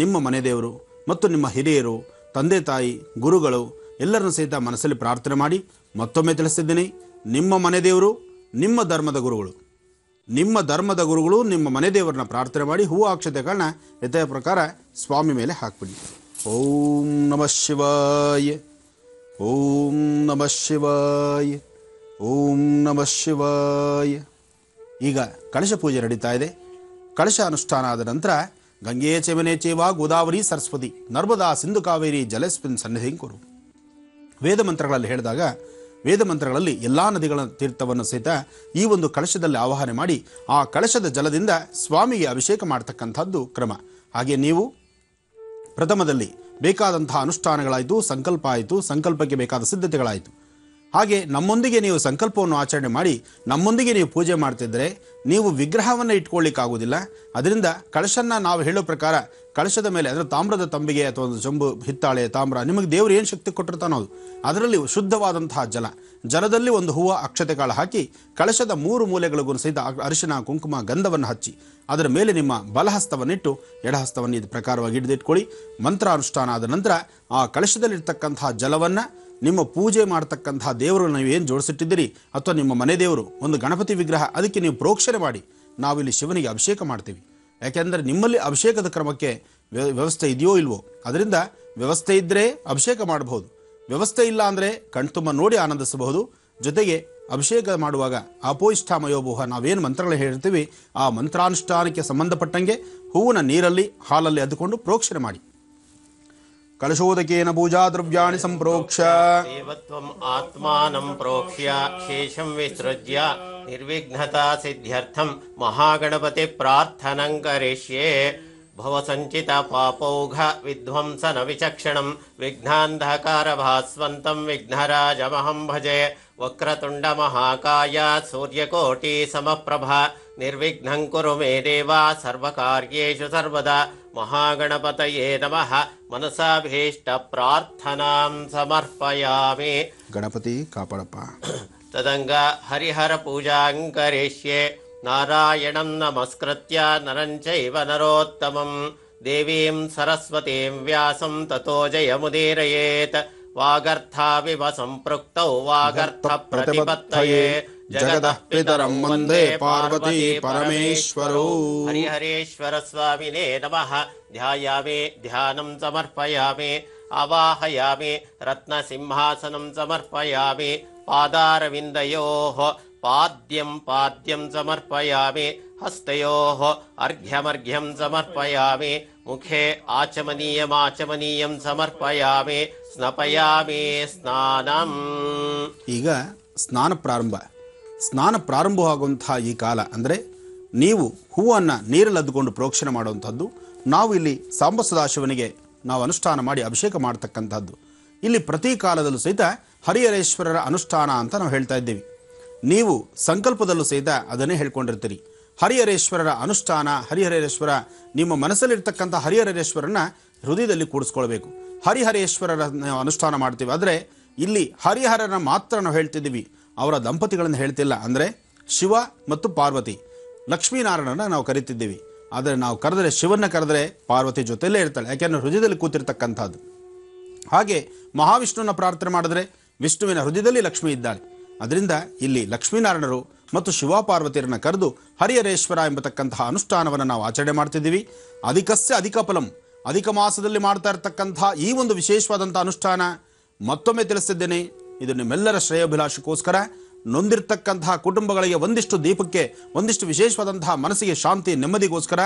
ನಿಮ್ಮ ಮನೆ ದೇವರು ಮತ್ತು ನಿಮ್ಮ ಹಿರಿಯರು ತಂದೆ ತಾಯಿ ಗುರುಗಳು ಎಲ್ಲರನ್ನು ಸಹಿತ ಮನಸ್ಸಲ್ಲಿ ಪ್ರಾರ್ಥನೆ ಮಾಡಿ ಮತ್ತೊಮ್ಮೆ ತಿಳಿಸಿದ್ದೀನಿ, ನಿಮ್ಮ ಮನೆ ದೇವರು ನಿಮ್ಮ ಧರ್ಮದ ಗುರುಗಳು ನಿಮ್ಮ ಮನೆ ದೇವರನ್ನ ಪ್ರಾರ್ಥನೆ ಮಾಡಿ ಹೂವು ಅಕ್ಷತೆ ಕಾಳನ್ನ ಯಥಾ ಪ್ರಕಾರ ಸ್ವಾಮಿ ಮೇಲೆ ಹಾಕ್ಬಿಡಿ. ಓಂ ನಮಃ ಶಿವಾಯ, ಓಂ ನಮಃ ಶಿವಾಯ, ಓಂ ನಮಃ ಶಿವಾಯ. ಈಗ ಕಳಶ ಪೂಜೆ ನಡೀತಾ ಇದೆ. ಕಳಶ ಅನುಷ್ಠಾನ ಆದ ನಂತರ ಗಂಗೆ ಚಮನೆ ಚೇವ ಗೋದಾವರಿ ಸರಸ್ವತಿ ನರ್ಮದಾ ಸಿಂಧು ಕಾವೇರಿ ಜಲಸ್ಮಿನ್ ಸನ್ನಿಧಿಂ ಕುರು. ವೇದ ಮಂತ್ರಗಳಲ್ಲಿ ಹೇಳಿದಾಗ ವೇದ ಮಂತ್ರಗಳಲ್ಲಿ ಎಲ್ಲ ನದಿಗಳ ತೀರ್ಥವನ್ನು ಸಹಿತ ಈ ಒಂದು ಕಳಶದಲ್ಲಿ ಆವಾಹನೆ ಮಾಡಿ ಆ ಕಳಶದ ಜಲದಿಂದ ಸ್ವಾಮಿಗೆ ಅಭಿಷೇಕ ಮಾಡ್ತಕ್ಕಂಥದ್ದು ಕ್ರಮ. ಹಾಗೆ ನೀವು ಪ್ರಥಮದಲ್ಲಿ ಬೇಕಾದಂತಹ ಅನುಷ್ಠಾನಗಳಾಯಿತು, ಸಂಕಲ್ಪ ಆಯಿತು, ಸಂಕಲ್ಪಕ್ಕೆ ಬೇಕಾದ ಸಿದ್ಧತೆಗಳಾಯಿತು. ಹಾಗೆ ನಮ್ಮೊಂದಿಗೆ ನೀವು ಸಂಕಲ್ಪವನ್ನು ಆಚರಣೆ ಮಾಡಿ ನಮ್ಮೊಂದಿಗೆ ನೀವು ಪೂಜೆ ಮಾಡ್ತಿದ್ರೆ ನೀವು ವಿಗ್ರಹವನ್ನು ಇಟ್ಕೊಳ್ಳಿಕ್ಕಾಗೋದಿಲ್ಲ. ಅದರಿಂದ ಕಳಶನ್ನ ನಾವು ಹೇಳೋ ಪ್ರಕಾರ ಕಳಶದ ಮೇಲೆ ಅದರ ತಾಮ್ರದ ತಂಬಿಗೆ ಅಥವಾ ಒಂದು ಚಂಬು ಹಿತ್ತಾಳೆ ತಾಮ್ರ ನಿಮಗೆ ದೇವರು ಏನು ಶಕ್ತಿ ಕೊಟ್ಟಿರ್ತಾನೋ ಅದರಲ್ಲಿ ಶುದ್ಧವಾದಂತಹ ಜಲದಲ್ಲಿ ಒಂದು ಹೂವು ಅಕ್ಷತೆ ಕಾಳು ಹಾಕಿ ಕಳಶದ 3 ಮೂಲೆಗಳಿಗೂ ಸಹಿತ ಅರಿಶಿನ ಕುಂಕುಮ ಗಂಧವನ್ನು ಹಚ್ಚಿ ಅದರ ಮೇಲೆ ನಿಮ್ಮ ಬಲಹಸ್ತವನ್ನಿಟ್ಟು ಎಡಹಸ್ತವನ್ನು ಇದು ಪ್ರಕಾರವಾಗಿ ಹಿಡಿದಿಟ್ಕೊಳ್ಳಿ. ಮಂತ್ರ ಅನುಷ್ಠಾನ ಆದ ನಂತರ ಆ ಕಳಶದಲ್ಲಿರ್ತಕ್ಕಂತಹ ಜಲವನ್ನು ನಿಮ್ಮ ಪೂಜೆ ಮಾಡ್ತಕ್ಕಂತಹ ದೇವರು ನೀವು ಏನು ಜೋಡಿಸಿಟ್ಟಿದ್ದೀರಿ ಅಥವಾ ನಿಮ್ಮ ಮನೆ ದೇವರು ಒಂದು ಗಣಪತಿ ವಿಗ್ರಹ ಅದಕ್ಕೆ ನೀವು ಪ್ರೋಕ್ಷಣೆ ಮಾಡಿ ನಾವಿಲ್ಲಿ ಶಿವನಿಗೆ ಅಭಿಷೇಕ ಮಾಡ್ತೀವಿ. ಯಾಕೆಂದರೆ ನಿಮ್ಮಲ್ಲಿ ಅಭಿಷೇಕದ ಕ್ರಮಕ್ಕೆ ವ್ಯವಸ್ಥೆ ಇದೆಯೋ ಇಲ್ವೋ, ಅದರಿಂದ ವ್ಯವಸ್ಥೆ ಇದ್ದರೆ ಅಭಿಷೇಕ ಮಾಡಬಹುದು, ವ್ಯವಸ್ಥೆ ಇಲ್ಲ ಅಂದರೆ ಕಣ್ತುಂಬ ನೋಡಿ ಆನಂದಿಸಬಹುದು. ಜೊತೆಗೆ ಅಭಿಷೇಕ ಮಾಡುವಾಗ ಅಪೋಯಿಷ್ಠಾಮಯೋಭೂಹ ನಾವೇನು ಮಂತ್ರಗಳು ಹೇಳ್ತೀವಿ ಆ ಮಂತ್ರಾನುಷ್ಠಾನಕ್ಕೆ ಸಂಬಂಧಪಟ್ಟಂಗೆ ಹೂವಿನ ನೀರಲ್ಲಿ ಹಾಲಲ್ಲಿ ಅದ್ದುಕೊಂಡು ಪ್ರೋಕ್ಷಣೆ ಮಾಡಿ. ಕಳಶೋದಕೇನ ಪೂಜಾ ದ್ರವ್ಯಾಣಿ ಸಂಪ್ರೋಕ್ಷ್ಯ ದೇವತ್ವಂ ಆತ್ಮಾನಂ ಪ್ರೋಕ್ಷ್ಯ ಶೇಷಂ ವಿಸೃಜ್ಯ ನಿರ್ವಿಘ್ನತಾ ಸಿದ್ಧ್ಯರ್ಥಂ ಮಹಾಗಣಪತಿ ಪ್ರಾರ್ಥನಂ ಕರಿಷ್ಯೆ. ಭವಸಂಚಿತ ಪಾಪೌಘ ವಿಧ್ವಂಸನ ವಿಚಕ್ಷಣಂ ವಿಘ್ನಾಂಧಕಾರ ಭಾಸ್ವಂತಂ ವಿಘ್ನರಾಜಮಹಂ ಭಜೆ. ವಕ್ರತುಂಡ ಮಹಾಕಾಯ ಸೂರ್ಯಕೋಟಿ ಸಮಪ್ರಭ ನಿರ್ವಿಘ್ನಂ ಕುರು ಮೇ ದೇವ ಸರ್ವಕಾರ್ಯೇಷು ಸರ್ವದಾ. ಮಹಾಗಣಪತಯೇ ನಮಃ ಮನಸಾಭೀಷ್ಟ ಪ್ರಾರ್ಥನಾಂ ಸಮರ್ಪಯಾಮಿ. ಗಣಪತಿ ಕಾಪಾಡಪ್ಪ. ತದಂಗ ಹರಿಹರ ಪೂಜಾಂ ಕರಿಷ್ಯೆ. ನಾರಾಯಣಂ ನಮಸ್ಕೃತ್ಯ ನರಂ ಚೈವ ನರೋತ್ತಮಂ ದೇವೀಂ ಸರಸ್ವತೀಂ ವ್ಯಾಸಂ ತತೋ ಜಯಮುದೀರಯೇತ್. ವಾಗರ್ಥಾವಿವ ಸಂಪೃಕ್ತೌ ವಾಗರ್ಥ ಪ್ರತಿಪತ್ತಯೇ ಜಗದಃ ಪಿತರಂ ವಂದೇ ಪಾರ್ವತೀ ಪರಮೇಶ್ವರೌ. ಹರಿಹರೇಶ್ವರ ಸ್ವಾಮಿನೇ ನಮಃ. ಧ್ಯಾಯಾಮಿ ಧ್ಯಾನಂ ಸಮರ್ಪಯಾಮಿ. ಆವಾಹಯಾಮಿ ರತ್ನಸಿಂಹಾಸನಂ ಸಮರ್ಪಯಾಮಿ. ಪಾದಾರವಿಂದಯೋಃ ಪಾದ್ಯಂ ಸಮರ್ಪಯಾಮಿ. ಹಸ್ತಯೋಃ ಅರ್ಘ್ಯಮರ್ಘ್ಯಂ ಸಮರ್ಪಯಾಮಿ. ಮುಖೇ ಆಚಮನೀಯಂ ಸಮರ್ಪಯಾಮಿ. ಸ್ನಪಯಾಮಿ ಸ್ನಾನಂ. ಈಗ ಸ್ನಾನ ಪ್ರಾರಂಭವಾಗುವಂತಹ ಈ ಕಾಲ ಅಂದರೆ ನೀವು ಹೂವನ್ನು ನೀರಲ್ಲಿ ಅದ್ದುಕೊಂಡು ಪ್ರೋಕ್ಷಣೆ ಮಾಡುವಂಥದ್ದು. ನಾವು ಇಲ್ಲಿ ಸಾಂಬ ಸದಾಶಿವನಿಗೆ ನಾವು ಅನುಷ್ಠಾನ ಮಾಡಿ ಅಭಿಷೇಕ ಮಾಡ್ತಕ್ಕಂಥದ್ದು. ಇಲ್ಲಿ ಪ್ರತಿ ಕಾಲದಲ್ಲೂ ಸಹಿತ ಹರಿಹರೇಶ್ವರರ ಅನುಷ್ಠಾನ ಅಂತ ನಾವು ಹೇಳ್ತಾ ಇದ್ದೀವಿ. ನೀವು ಸಂಕಲ್ಪದಲ್ಲೂ ಸಹಿತ ಅದನ್ನೇ ಹೇಳ್ಕೊಂಡಿರ್ತೀರಿ. ಹರಿಹರೇಶ್ವರರ ಅನುಷ್ಠಾನ, ಹರಿಹರೇಶ್ವರ ನಿಮ್ಮ ಮನಸ್ಸಲ್ಲಿರ್ತಕ್ಕಂಥ ಹರಿಹರೇಶ್ವರನ ಹೃದಯದಲ್ಲಿ ಕೂಡಿಸ್ಕೊಳ್ಬೇಕು. ಹರಿಹರೇಶ್ವರರ ಅನುಷ್ಠಾನ ಮಾಡ್ತೀವಿ. ಆದರೆ ಇಲ್ಲಿ ಹರಿಹರನ ಮಾತ್ರ ನಾವು ಹೇಳ್ತಿದ್ದೀವಿ, ಅವರ ದಂಪತಿಗಳನ್ನು ಹೇಳ್ತಿಲ್ಲ. ಅಂದರೆ ಶಿವ ಮತ್ತು ಪಾರ್ವತಿ, ಲಕ್ಷ್ಮೀನಾರಾಯಣನ ನಾವು ಕರಿತಿದ್ದೀವಿ. ಆದರೆ ನಾವು ಕರೆದರೆ, ಶಿವನ್ನ ಕರೆದರೆ ಪಾರ್ವತಿ ಜೊತೆಯಲ್ಲೇ ಇರ್ತಾಳೆ, ಯಾಕೆಂದರೆ ಹೃದಯದಲ್ಲಿ ಕೂತಿರ್ತಕ್ಕಂಥದ್ದು. ಹಾಗೆ ಮಹಾವಿಷ್ಣುವನ್ನ ಪ್ರಾರ್ಥನೆ ಮಾಡಿದ್ರೆ ವಿಷ್ಣುವಿನ ಹೃದಯದಲ್ಲಿ ಲಕ್ಷ್ಮಿ ಇದ್ದಾಳೆ. ಅದರಿಂದ ಇಲ್ಲಿ ಲಕ್ಷ್ಮೀನಾರಾಯಣರು ಮತ್ತು ಶಿವ ಪಾರ್ವತಿಯರನ್ನು ಕರೆದು ಹರಿಹರೇಶ್ವರ ಎಂಬತಕ್ಕಂತಹ ಅನುಷ್ಠಾನವನ್ನು ನಾವು ಆಚರಣೆ ಮಾಡ್ತಿದ್ದೀವಿ. ಅಧಿಕಸ್ಯ ಅಧಿಕ ಫಲಂ, ಅಧಿಕ ಮಾಸದಲ್ಲಿ ಮಾಡ್ತಾ ಇರತಕ್ಕಂತಹ ಈ ಒಂದು ವಿಶೇಷವಾದಂಥ ಅನುಷ್ಠಾನ ಮತ್ತೊಮ್ಮೆ ತಿಳಿಸಿದ್ದೇನೆ. ಇದು ನಿಮ್ಮೆಲ್ಲರ ಶ್ರೇಯೋಭಿಲಾಷಕ್ಕೋಸ್ಕರ, ನೊಂದಿರ್ತಕ್ಕಂತಹ ಕುಟುಂಬಗಳಿಗೆ ಒಂದಿಷ್ಟು ದೀಪಕ್ಕೆ, ಒಂದಿಷ್ಟು ವಿಶೇಷವಾದಂತಹ ಮನಸ್ಸಿಗೆ ಶಾಂತಿ ನೆಮ್ಮದಿಗೋಸ್ಕರ,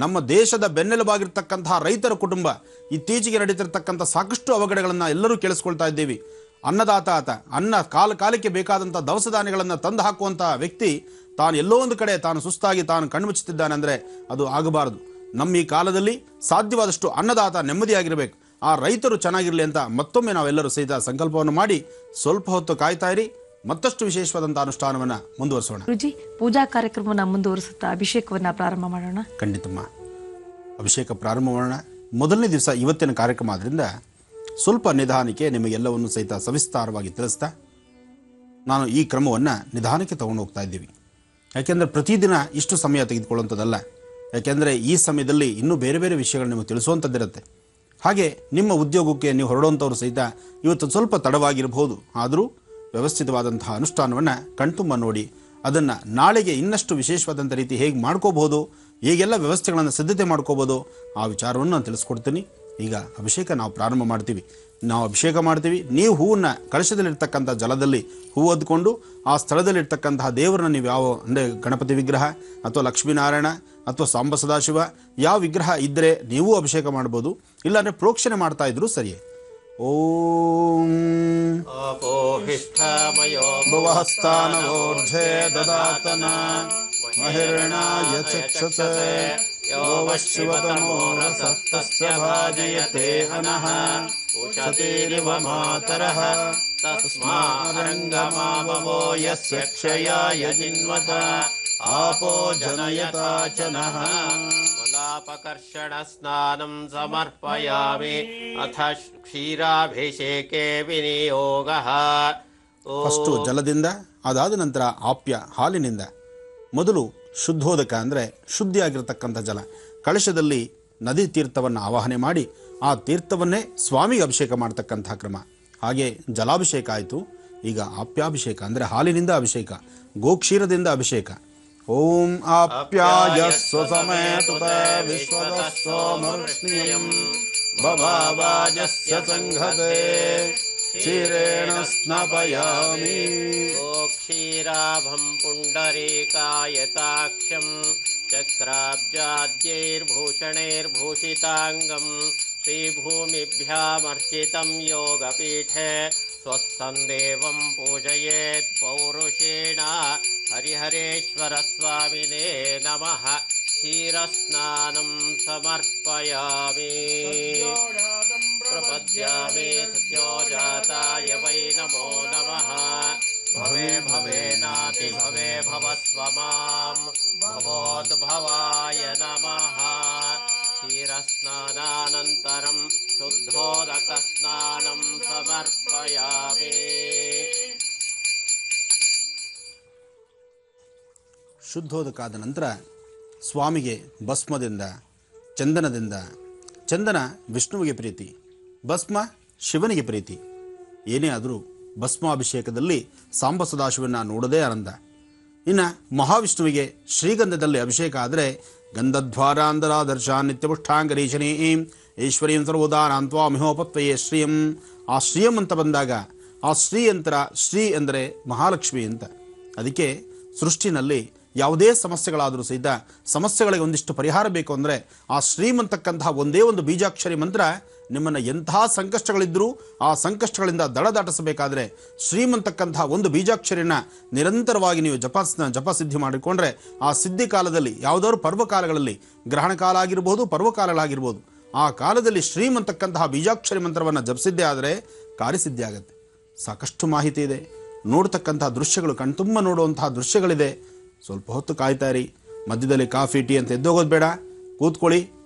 ನಮ್ಮ ದೇಶದ ಬೆನ್ನೆಲುಬಾಗಿರ್ತಕ್ಕಂತಹ ರೈತರ ಕುಟುಂಬ, ಇತ್ತೀಚೆಗೆ ನಡೀತಿರ್ತಕ್ಕಂಥ ಸಾಕಷ್ಟು ಅವಘಡಗಳನ್ನು ಎಲ್ಲರೂ ಕೇಳಿಸ್ಕೊಳ್ತಾ ಇದ್ದೀವಿ. ಅನ್ನದಾತ ಆತ, ಅನ್ನ ಕಾಲಕ್ಕೆ ಬೇಕಾದಂಥ ದವಸ ಧಾನ್ಯಗಳನ್ನು ತಂದು ಹಾಕುವಂತಹ ವ್ಯಕ್ತಿ ತಾನು ಎಲ್ಲೋ ಒಂದು ಕಡೆ ತಾನು ಸುಸ್ತಾಗಿ ತಾನು ಕಣ್ಮುಚ್ಚುತ್ತಿದ್ದಾನೆ ಅಂದರೆ ಅದು ಆಗಬಾರದು. ನಮ್ಮ ಈ ಕಾಲದಲ್ಲಿ ಸಾಧ್ಯವಾದಷ್ಟು ಅನ್ನದಾತ ನೆಮ್ಮದಿಯಾಗಿರಬೇಕು, ಆ ರೈತರು ಚೆನ್ನಾಗಿರಲಿ ಅಂತ ಮತ್ತೊಮ್ಮೆ ನಾವೆಲ್ಲರೂ ಸಹಿತ ಸಂಕಲ್ಪವನ್ನು ಮಾಡಿ ಸ್ವಲ್ಪ ಹೊತ್ತು ಕಾಯ್ತಾ ಇರಿ. ಮತ್ತಷ್ಟು ವಿಶೇಷವಾದಂಥ ಅನುಷ್ಠಾನವನ್ನು ಮುಂದುವರಿಸೋಣ. ಗುರುಜಿ, ಪೂಜಾ ಕಾರ್ಯಕ್ರಮವನ್ನು ಮುಂದುವರಿಸುತ್ತಾ ಅಭಿಷೇಕವನ್ನು ಪ್ರಾರಂಭ ಮಾಡೋಣ. ಖಂಡಿತಮ್ಮ, ಅಭಿಷೇಕ ಪ್ರಾರಂಭ ಮಾಡೋಣ. ಮೊದಲನೇ ದಿವಸ ಇವತ್ತಿನ ಕಾರ್ಯಕ್ರಮ ಆದ್ದರಿಂದ ಸ್ವಲ್ಪ ನಿಧಾನಕ್ಕೆ ನಿಮಗೆಲ್ಲವನ್ನು ಸಹಿತ ಸವಿಸ್ತಾರವಾಗಿ ತಿಳಿಸ್ತಾ ನಾನು ಈ ಕ್ರಮವನ್ನು ನಿಧಾನಕ್ಕೆ ತಗೊಂಡು ಹೋಗ್ತಾ ಇದ್ದೀವಿ. ಯಾಕೆಂದರೆ ಪ್ರತಿದಿನ ಇಷ್ಟು ಸಮಯ ತೆಗೆದುಕೊಳ್ಳುವಂಥದ್ದಲ್ಲ. ಯಾಕೆಂದರೆ ಈ ಸಮಯದಲ್ಲಿ ಇನ್ನೂ ಬೇರೆ ಬೇರೆ ವಿಷಯಗಳು ನಿಮಗೆ ತಿಳಿಸುವಂಥದ್ದಿರುತ್ತೆ. ಹಾಗೆ ನಿಮ್ಮ ಉದ್ಯೋಗಕ್ಕೆ ನೀವು ಹೊರಡುವಂಥವ್ರು ಸಹಿತ ಇವತ್ತು ಸ್ವಲ್ಪ ತಡವಾಗಿರಬಹುದು. ಆದರೂ ವ್ಯವಸ್ಥಿತವಾದಂತಹ ಅನುಷ್ಠಾನವನ್ನು ಕಣ್ತುಂಬ ನೋಡಿ ಅದನ್ನು ನಾಳೆಗೆ ಇನ್ನಷ್ಟು ವಿಶೇಷವಾದಂಥ ರೀತಿ ಹೇಗೆ ಮಾಡ್ಕೋಬಹುದು, ಹೇಗೆಲ್ಲ ವ್ಯವಸ್ಥೆಗಳನ್ನು ಸಿದ್ಧತೆ ಮಾಡ್ಕೋಬೋದು, ಆ ವಿಚಾರವನ್ನು ನಾನು ತಿಳಿಸ್ಕೊಡ್ತೀನಿ. ಈಗ ಅಭಿಷೇಕ ನಾವು ಪ್ರಾರಂಭ ಮಾಡ್ತೀವಿ. ನಾವು ಅಭಿಷೇಕ ಮಾಡ್ತೀವಿ. ನೀವು ಹೂವನ್ನು ಕಲಶದಲ್ಲಿರ್ತಕ್ಕಂಥ ಜಲದಲ್ಲಿ ಹೂವು ಹೊದ್ಕೊಂಡು ಆ ಸ್ಥಳದಲ್ಲಿರ್ತಕ್ಕಂತಹ ದೇವರನ್ನ ನೀವು ಯಾವ, ಅಂದರೆ ಗಣಪತಿ ವಿಗ್ರಹ ಅಥವಾ ಲಕ್ಷ್ಮೀನಾರಾಯಣ ಅಥವಾ ಸಾಂಬ ಸದಾಶಿವ ಯಾವ ವಿಗ್ರಹ ಇದ್ದರೆ ನೀವು ಅಭಿಷೇಕ ಮಾಡ್ಬೋದು, ಇಲ್ಲಾಂದರೆ ಪ್ರೋಕ್ಷಣೆ ಮಾಡ್ತಾ ಇದ್ರು ಸರಿಯೇ. ಓಂ ಭುವಸ್ಥಾನವೋರ್ಧೇ ದದಾತನ ಮಹಿರ್ಣಾಯ ಚಕ್ಷುಷೇ ಯೋ ಶಿವತಮೋ ರಸಸ್ತಸ್ಯ ಭಾಜಯತೆ ಅನಃ ಉಷತೀರಿವ ಮಾತರಃ ತಸ್ಮಾರಂಗಮಾವೋ ಯಸ್ಯ ಕ್ಷಯಾಯ ಜಿನ್ವತ ಆಪೋ ಜನಯತಾಚನಃ. ಮಲಾಪಕರ್ಷಣ ಸ್ನಾನಂ ಸಮರ್ಪಯಾಮಿ ಅಥ ಕ್ಷೀರಾಭಿಷೇಕೆ ವಿನಿಯೋಗಃ. ಫಸ್ಟು ಜಲದಿಂದ, ಅದಾದ ನಂತರ ಆಪ್ಯ ಹಾಲಿನಿಂದ. ಮೊದಲು ಶುದ್ಧೋದಕ ಅಂದರೆ ಶುದ್ಧಿಯಾಗಿರ್ತಕ್ಕಂಥ ಜಲ, ಕಳಶದಲ್ಲಿ ನದಿ ತೀರ್ಥವನ್ನು ಆವಾಹನೆ ಮಾಡಿ ಆ ತೀರ್ಥವನ್ನೇ ಸ್ವಾಮಿಗೆ ಅಭಿಷೇಕ ಮಾಡ್ತಕ್ಕಂಥ ಕ್ರಮ. ಹಾಗೆ ಜಲಾಭಿಷೇಕ ಆಯಿತು. ಈಗ ಆಪ್ಯಾಭಿಷೇಕ ಅಂದರೆ ಹಾಲಿನಿಂದ ಅಭಿಷೇಕ, ಗೋಕ್ಷೀರದಿಂದ ಅಭಿಷೇಕ. ಓಂ ಆಪ್ಯಾಯ ಸ್ವಸಮೇತುತ ವಿಶ್ವದಸ್ಸೋಮರ್ಷ್ಣಿಯಂ ಬಭಾವಾಜಸ್ಯ ಸಂಘತೆ ಕ್ಷೀರೇಣ ಸ್ನಾಪಯಾಮಿ. ಕ್ಷೀರಾಭಂ ಪುಂಡರೀಕಾಯತಾಕ್ಷಂ ಚಕ್ರಾಬ್ಜಾದ್ಯೈರ್ಭೂಷಣೈರ್ಭೂಷಿತಾಂಗಂ ಶ್ರೀಭೂಮಿಭ್ಯಾಮರ್ಚಿತಂ ಯೋಗಪೀಠೆ ಸ್ವಸ್ಥಂ ದೇವಂ ಪೂಜಯೇತ್ ಪೌರುಷೇಣ. ಹರಿಹರೇಶ್ವರ ಸ್ವಾಮಿನೇ ನಮಃ. ಕ್ಷೀರಸ್ನಾನಂ ಸಮರ್ಪಯಾಮಿ. ಪ್ರಪದ್ಯಾಮಿ ಸದ್ಯೋಜಾತಾಯ ವೈ ನಮೋ ನಮಃ. ಭವೇ ಭವೇನಾತಿ ಭವೇ ಭವಸ್ವ ಮಾಂ ಭವೋದ್ಭವಾಯ ನಮಃ. ಕ್ಷೀರಸ್ನಾನಾನಂತರಂ ಶುದ್ಧೋದಕ ಸ್ನಾನಂ ಸಮರ್ಪಯಾಮಿ. ಶುದ್ಧೋದಕಾದ ನಂತರ ಸ್ವಾಮಿಗೆ ಭಸ್ಮದಿಂದ, ಚಂದನದಿಂದ, ಚಂದನ ವಿಷ್ಣುವಿಗೆ ಪ್ರೀತಿ, ಭಸ್ಮ ಶಿವನಿಗೆ ಪ್ರೀತಿ. ಏನೇ ಆದರೂ ಭಸ್ಮಾಭಿಷೇಕದಲ್ಲಿ ಸಾಂಬ ಸದಾಶಿವನ ನೋಡೋದೇ ಆನಂದ. ಇನ್ನು ಮಹಾವಿಷ್ಣುವಿಗೆ ಶ್ರೀಗಂಧದಲ್ಲಿ ಅಭಿಷೇಕ ಆದರೆ ಗಂಧದ್ವಾರಾಂಧರಾದರ್ಶ ನಿತ್ಯಪುಷ್ಟಾಂಗರೀಶನೇ ಈಶ್ವರೀಂ ಸರ್ವೋದಾನಾಂತ್ವಾಮಿಹೋಪತ್ವಯೇ ಶ್ರೀಯಂ. ಆ ಶ್ರೀಯಂ ಅಂತ ಬಂದಾಗ ಆ ಶ್ರೀಯಂತರ, ಶ್ರೀ ಅಂದರೆ ಮಹಾಲಕ್ಷ್ಮಿ ಅಂತ. ಅದಕ್ಕೆ ಸೃಷ್ಟಿನಲ್ಲಿ ಯಾವುದೇ ಸಮಸ್ಯೆಗಳಾದರೂ ಸಹಿತ ಸಮಸ್ಯೆಗಳಿಗೆ ಒಂದಿಷ್ಟು ಪರಿಹಾರ ಬೇಕು ಅಂದರೆ ಆ ಶ್ರೀಮಂತಕ್ಕಂತಹ ಒಂದೇ ಒಂದು ಬೀಜಾಕ್ಷರಿ ಮಂತ್ರ ನಿಮ್ಮನ್ನು ಎಂತಹ ಸಂಕಷ್ಟಗಳಿದ್ದರೂ ಆ ಸಂಕಷ್ಟಗಳಿಂದ ದಡದಾಟಿಸಬೇಕಾದ್ರೆ ಶ್ರೀಮಂತಕ್ಕಂತಹ ಒಂದು ಬೀಜಾಕ್ಷರಿನ ನಿರಂತರವಾಗಿ ನೀವು ಜಪಸಿದ್ಧಿ ಮಾಡಿಕೊಂಡ್ರೆ ಆ ಸಿದ್ಧಿ ಕಾಲದಲ್ಲಿ ಯಾವುದಾದ್ರು ಪರ್ವಕಾಲಗಳಲ್ಲಿ, ಗ್ರಹಣ ಕಾಲ ಆಗಿರ್ಬೋದು, ಪರ್ವಕಾಲಗಳಾಗಿರ್ಬೋದು, ಆ ಕಾಲದಲ್ಲಿ ಶ್ರೀಮಂತಕ್ಕಂತಹ ಬೀಜಾಕ್ಷರಿ ಮಂತ್ರವನ್ನು ಜಪಿಸಿದ್ದೇ ಆದರೆ ಕಾರ್ಯಸಿದ್ಧಿ ಆಗುತ್ತೆ. ಸಾಕಷ್ಟು ಮಾಹಿತಿ ಇದೆ, ನೋಡ್ತಕ್ಕಂತಹ ದೃಶ್ಯಗಳು, ಕಣ್ತುಂಬ ನೋಡುವಂತಹ ದೃಶ್ಯಗಳಿದೆ. ಸ್ವಲ್ಪ ಹೊತ್ತು ಕಾಯ್ತಾ ಇರಿ. ಮಧ್ಯದಲ್ಲಿ ಕಾಫಿ ಟೀ ಅಂತ ಎದ್ದೋಗೋದು ಬೇಡ, ಕೂತ್ಕೊಳ್ಳಿ,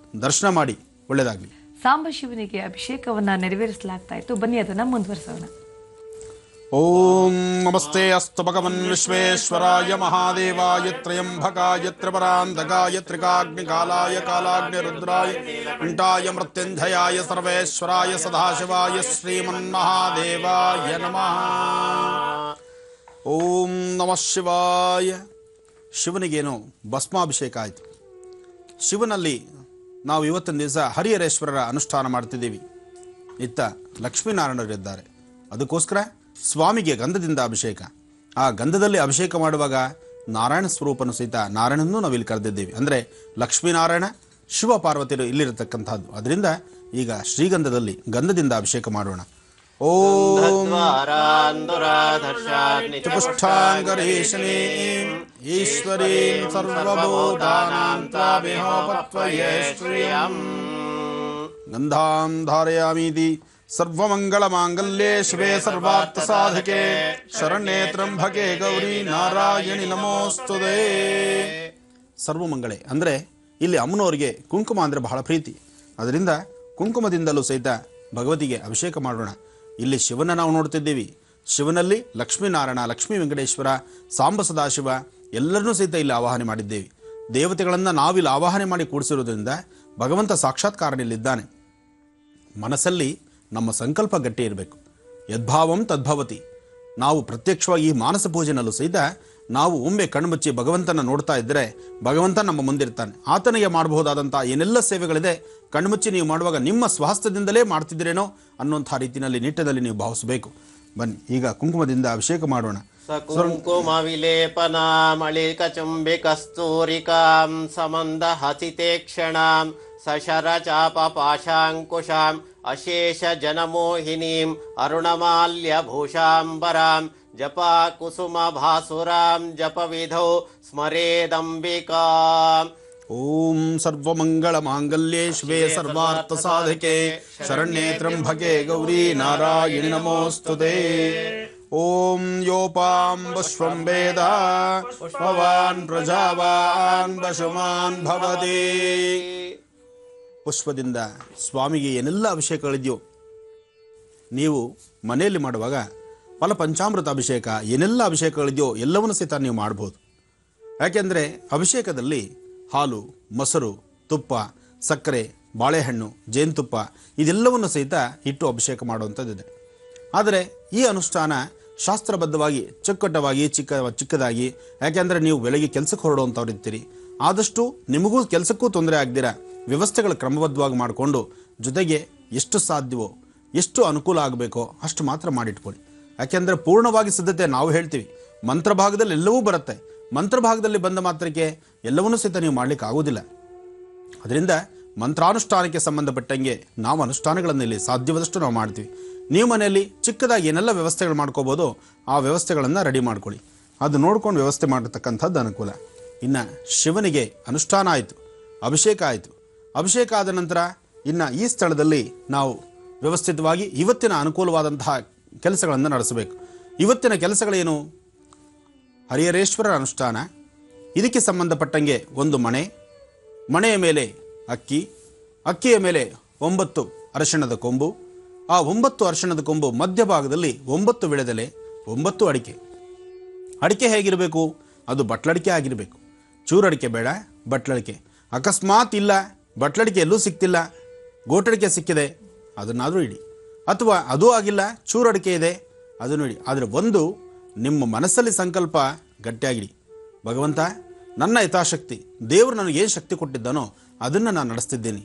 ದರ್ಶನ ಮಾಡಿ. ಒಳ್ಳೆಯದಾಗಲಿ. ಸಾಂಬಶಿವನಿಗೆ ಅಭಿಷೇಕವನ್ನ ನೆರವೇರಿಸಲಾಗ್ತಾ ಇತ್ತು. ಬನ್ನಿ ಅದನ್ನ ಮುಂದುವರಿಸೋಣ. ಓಂ ನಮಸ್ತೆ ಅಸ್ತು ಭಗವನ್ ವಿಶ್ವೇಶ್ವರಾಯ ಮಹಾದೇವಾಯ ತ್ರಯಂಬಕಾಯ ತ್ರಿಪರಾಂತಕಾಯ ತ್ರಿಕಾಗ್ನಿಕಾಲಾಯ ಕಾಲಾಗ್ನಿ ರುದ್ರಾಯ ಕಂಠಾಯ ಮೃತ್ಯುಂಜಯಾಯ ಸರ್ವೇಶ್ವರಾಯ ಸದಾಶಿವಾಯ ಶ್ರೀಮನ್ಮಹಾದೇವಾಯ ನಮಃ. ಓಂ ನಮಃ ಶಿವಾಯ. ಶಿವನಿಗೇನು ಭಸ್ಮಾಭಿಷೇಕ ಆಯಿತು. ಶಿವನಲ್ಲಿ ನಾವು ಇವತ್ತಿನ ದಿವಸ ಹರಿಹರೇಶ್ವರರ ಅನುಷ್ಠಾನ ಮಾಡ್ತಿದ್ದೀವಿ. ಇತ್ತ ಲಕ್ಷ್ಮೀನಾರಾಯಣರಿದ್ದಾರೆ. ಅದಕ್ಕೋಸ್ಕರ ಸ್ವಾಮಿಗೆ ಗಂಧದಿಂದ ಅಭಿಷೇಕ. ಆ ಗಂಧದಲ್ಲಿ ಅಭಿಷೇಕ ಮಾಡುವಾಗ ನಾರಾಯಣ ಸ್ವರೂಪನು ಸಹಿತ ನಾರಾಯಣನೂ ನಾವಿಲ್ಲಿ ಕರೆದಿದ್ದೀವಿ. ಅಂದರೆ ಲಕ್ಷ್ಮೀನಾರಾಯಣ ಶಿವ ಪಾರ್ವತಿಯರು ಇಲ್ಲಿರತಕ್ಕಂಥದ್ದು. ಅದರಿಂದ ಈಗ ಶ್ರೀಗಂಧದಲ್ಲಿ ಗಂಧದಿಂದ ಅಭಿಷೇಕ ಮಾಡೋಣ. ಓಂ ಪುಷ್ಟಾಂಗರೇಶನೀಂ ಈಶ್ವರೀಂ ಸರ್ವಭೂತಾನಾಂ ತ್ವಾಮಿಹೋಪತ್ವಯೇ ಶ್ರಿಯಂ ಗಂಧಾಂ ಧಾರಯಾಮೀತಿ ಸರ್ವಮಂಗಳಮಾಂಗಲ್ಯೇ ಶಿವೆ ಸರ್ವಾರ್ಥಸಾಧಕೆ ಶರಣ್ಯೇ ತ್ರ್ಯಂಬಕೆ ಗೌರಿ ನಾರಾಯಣಿ ನಮೋಸ್ತುತೇ. ಸರ್ವಮಂಗಳೆ ಅಂದರೆ ಇಲ್ಲಿ ಅಮ್ಮನವರಿಗೆ ಕುಂಕುಮ ಅಂದರೆ ಬಹಳ ಪ್ರೀತಿ. ಅದರಿಂದ ಕುಂಕುಮದಿಂದಲೂ ಸಹಿತ ಭಗವತಿಗೆ ಅಭಿಷೇಕ ಮಾಡೋಣ. ಇಲ್ಲಿ ಶಿವನ ನಾವು ನೋಡ್ತಿದ್ದೀವಿ. ಶಿವನಲ್ಲಿ ಲಕ್ಷ್ಮೀನಾರಾಯಣ, ಲಕ್ಷ್ಮೀ ವೆಂಕಟೇಶ್ವರ, ಸಾಂಬ ಸದಾಶಿವ ಎಲ್ಲರನ್ನೂ ಸಹಿತ ಇಲ್ಲಿ ಆವಾಹನೆ ಮಾಡಿದ್ದೇವೆ. ದೇವತೆಗಳನ್ನು ನಾವಿಲ್ಲಿ ಆವಾಹನೆ ಮಾಡಿ ಕೂಡಿಸಿರೋದ್ರಿಂದ ಭಗವಂತ ಸಾಕ್ಷಾತ್ಕಾರನಲ್ಲಿದ್ದಾನೆ. ಮನಸ್ಸಲ್ಲಿ ನಮ್ಮ ಸಂಕಲ್ಪ ಗಟ್ಟಿ ಇರಬೇಕು. ಯದ್ಭಾವಂ ತದ್ಭವತಿ. ನಾವು ಪ್ರತ್ಯಕ್ಷವಾಗಿ ಈ ಮಾನಸ ಪೂಜೆನಲ್ಲೂ ಸಹಿತ ನಾವು ಒಮ್ಮೆ ಕಣ್ಮುಚ್ಚಿ ಭಗವಂತನ ನೋಡ್ತಾ ಇದ್ದರೆ ಭಗವಂತ ನಮ್ಮ ಮುಂದಿರ್ತಾನೆ. ಆತನಿಗೆ ಮಾಡಬಹುದಾದಂಥ ಏನೆಲ್ಲ ಸೇವೆಗಳಿದೆ ಕಣ್ಮುಚ್ಚಿ ನೀವು ಮಾಡುವಾಗ ನಿಮ್ಮ ಸ್ವಾಸ್ಥ್ಯದಿಂದಲೇ ಮಾಡ್ತಿದ್ದೀರೇನೋ ಅನ್ನುವಂಥ ರೀತಿಯಲ್ಲಿ ನಿಟ್ಟಿನಲ್ಲಿ ನೀವು ಭಾವಿಸಬೇಕು. ಬನ್ನಿ ಈಗ ಕುಂಕುಮದಿಂದ ಅಭಿಷೇಕ ಮಾಡೋಣ. ಕುಂಕುಮ ವಿಲೇಪನಾಮಳಿಕ ಚುಂಬಿ ಕಸ್ತೂರಿಕಾಂ ಸಮಂದ ಹಸಿತೆ ಕ್ಷಣಾಂ ಸಶರ ಚಾಪ ಪಾಶಾಂಕುಶಾಂ ಅಶೇಷ ಜನಮೋಹಿನೀಂ ಅರುಣಮಾಲ್ಯ ಭೂಷಾಂಬರಾಂ ಜಪಾ ಕುಸುಮ ಭಾಸುರಾಂ ಜಪ ವಿಧೌ ಸ್ಮರೇದಂಬಿಕಾಂ. ಓಂ ಸರ್ವಮಂಗಳ ಮಾಂಗಲ್ಯೇ ಶಿವೆ ಸರ್ವಾರ್ಥ ಸಾಧಕೆ ಶರಣ್ಯೇ ತ್ರ್ಯಂಬಕೆ ಗೌರಿ ನಾರಾಯಣಿ ನಮೋಸ್ತುತೇ. ಓಂ ಯೋಪಾಂ ವಿಶ್ವಂ ವೇದ ಪುಷ್ಪವಾನ್ ಪ್ರಜಾವಾನ್ ಪಶುಮಾನ್ ಭವತಿ. ಪುಷ್ಪದಿಂದ ಸ್ವಾಮಿಗೆ ಏನೆಲ್ಲ ಅಭಿಷೇಕಗಳಿದೆಯೋ ನೀವು ಮನೆಯಲ್ಲಿ ಮಾಡುವಾಗ ಫಲ ಪಂಚಾಮೃತ ಅಭಿಷೇಕ ಏನೆಲ್ಲ ಅಭಿಷೇಕಗಳಿದೆಯೋ ಎಲ್ಲವನ್ನೂ ಸಹಿತ ನೀವು ಮಾಡ್ಬೋದು. ಯಾಕೆಂದರೆ ಅಭಿಷೇಕದಲ್ಲಿ ಹಾಲು, ಮೊಸರು, ತುಪ್ಪ, ಸಕ್ಕರೆ, ಬಾಳೆಹಣ್ಣು, ಜೇನುತುಪ್ಪ ಇದೆಲ್ಲವನ್ನು ಸಹಿತ ಇಟ್ಟು ಅಭಿಷೇಕ ಮಾಡುವಂಥದ್ದಿದೆ. ಆದರೆ ಈ ಅನುಷ್ಠಾನ ಶಾಸ್ತ್ರಬದ್ಧವಾಗಿ ಚೊಕ್ಕಟವಾಗಿ ಚಿಕ್ಕದಾಗಿ, ಯಾಕೆಂದರೆ ನೀವು ಬೆಳಗ್ಗೆ ಕೆಲಸಕ್ಕೆ ಹೊರಡುವಂಥವ್ರು ಇರ್ತೀರಿ. ಆದಷ್ಟು ನಿಮಗೂ ಕೆಲಸಕ್ಕೂ ತೊಂದರೆ ಆಗದಿರ ವ್ಯವಸ್ಥೆಗಳ ಕ್ರಮಬದ್ಧವಾಗಿ ಮಾಡಿಕೊಂಡು ಜೊತೆಗೆ ಎಷ್ಟು ಸಾಧ್ಯವೋ ಎಷ್ಟು ಅನುಕೂಲ ಆಗಬೇಕೋ ಅಷ್ಟು ಮಾತ್ರ ಮಾಡಿಟ್ಕೊಳ್ಳಿ. ಯಾಕೆಂದರೆ ಪೂರ್ಣವಾಗಿ ಸಿದ್ಧತೆ ನಾವು ಹೇಳ್ತೀವಿ. ಮಂತ್ರ ಭಾಗದಲ್ಲಿ ಎಲ್ಲವೂ ಬರುತ್ತೆ. ಮಂತ್ರ ಭಾಗದಲ್ಲಿ ಬಂದ ಮಾತ್ರಕ್ಕೆ ಎಲ್ಲವನ್ನೂ ಸಹಿತ ನೀವು ಮಾಡಲಿಕ್ಕೆ ಆಗೋದಿಲ್ಲ. ಅದರಿಂದ ಮಂತ್ರಾನುಷ್ಠಾನಕ್ಕೆ ಸಂಬಂಧಪಟ್ಟಂಗೆ ನಾವು ಅನುಷ್ಠಾನಗಳನ್ನು ಇಲ್ಲಿ ಸಾಧ್ಯವಾದಷ್ಟು ನಾವು ಮಾಡ್ತೀವಿ. ನೀವು ಮನೆಯಲ್ಲಿ ಚಿಕ್ಕದಾಗಿ ಏನೆಲ್ಲ ವ್ಯವಸ್ಥೆಗಳು ಮಾಡ್ಕೋಬೋದೋ ಆ ವ್ಯವಸ್ಥೆಗಳನ್ನು ರೆಡಿ ಮಾಡ್ಕೊಳ್ಳಿ. ಅದು ನೋಡ್ಕೊಂಡು ವ್ಯವಸ್ಥೆ ಮಾಡತಕ್ಕಂಥದ್ದು ಅನುಕೂಲ. ಇನ್ನು ಶಿವನಿಗೆ ಅನುಷ್ಠಾನ ಆಯಿತು, ಅಭಿಷೇಕ ಆಯಿತು. ಅಭಿಷೇಕ ಆದ ನಂತರ ಇನ್ನು ಈ ಸ್ಥಳದಲ್ಲಿ ನಾವು ವ್ಯವಸ್ಥಿತವಾಗಿ ಇವತ್ತಿನ ಅನುಕೂಲವಾದಂತಹ ಕೆಲಸಗಳನ್ನು ನಡೆಸಬೇಕು. ಇವತ್ತಿನ ಕೆಲಸಗಳೇನು? ಹರಿಹರೇಶ್ವರರ ಅನುಷ್ಠಾನ. ಇದಕ್ಕೆ ಸಂಬಂಧಪಟ್ಟಂಗೆ ಒಂದು ಮಣೆಯ ಮೇಲೆ ಅಕ್ಕಿಯ ಮೇಲೆ 9 ಅರಿಶಿಣದ ಕೊಂಬು. ಆ 9 ಅರಿಶಿಣದ ಕೊಂಬು ಮಧ್ಯಭಾಗದಲ್ಲಿ 9 ವಿಳೆದೆಲೆ, 9 ಅಡಿಕೆ ಹೇಗಿರಬೇಕು? ಅದು ಬಟ್ಲಡಿಕೆ ಆಗಿರಬೇಕು. ಚೂರಡಿಕೆ ಬೇಡ, ಬಟ್ಲಡಿಕೆ. ಅಕಸ್ಮಾತ್ ಇಲ್ಲ, ಬಟ್ಲಡಿಕೆ ಎಲ್ಲೂ ಸಿಕ್ತಿಲ್ಲ, ಗೋಟಡಿಕೆ ಸಿಕ್ಕಿದೆ, ಅದನ್ನಾದರೂ ಇಡಿ. ಅಥವಾ ಅದೂ ಆಗಿಲ್ಲ, ಚೂರಡಿಕೆ ಇದೆ, ಅದನ್ನು ಇಡಿ. ಆದರೆ ಒಂದು ನಿಮ್ಮ ಮನಸ್ಸಲ್ಲಿ ಸಂಕಲ್ಪ ಗಟ್ಟಿಯಾಗಿಡಿ. ಭಗವಂತ, ನನ್ನ ಯಥಾಶಕ್ತಿ ದೇವರು ನನಗೇನು ಶಕ್ತಿ ಕೊಟ್ಟಿದ್ದಾನೋ ಅದನ್ನು ನಾನು ನಡೆಸ್ತಿದ್ದೀನಿ.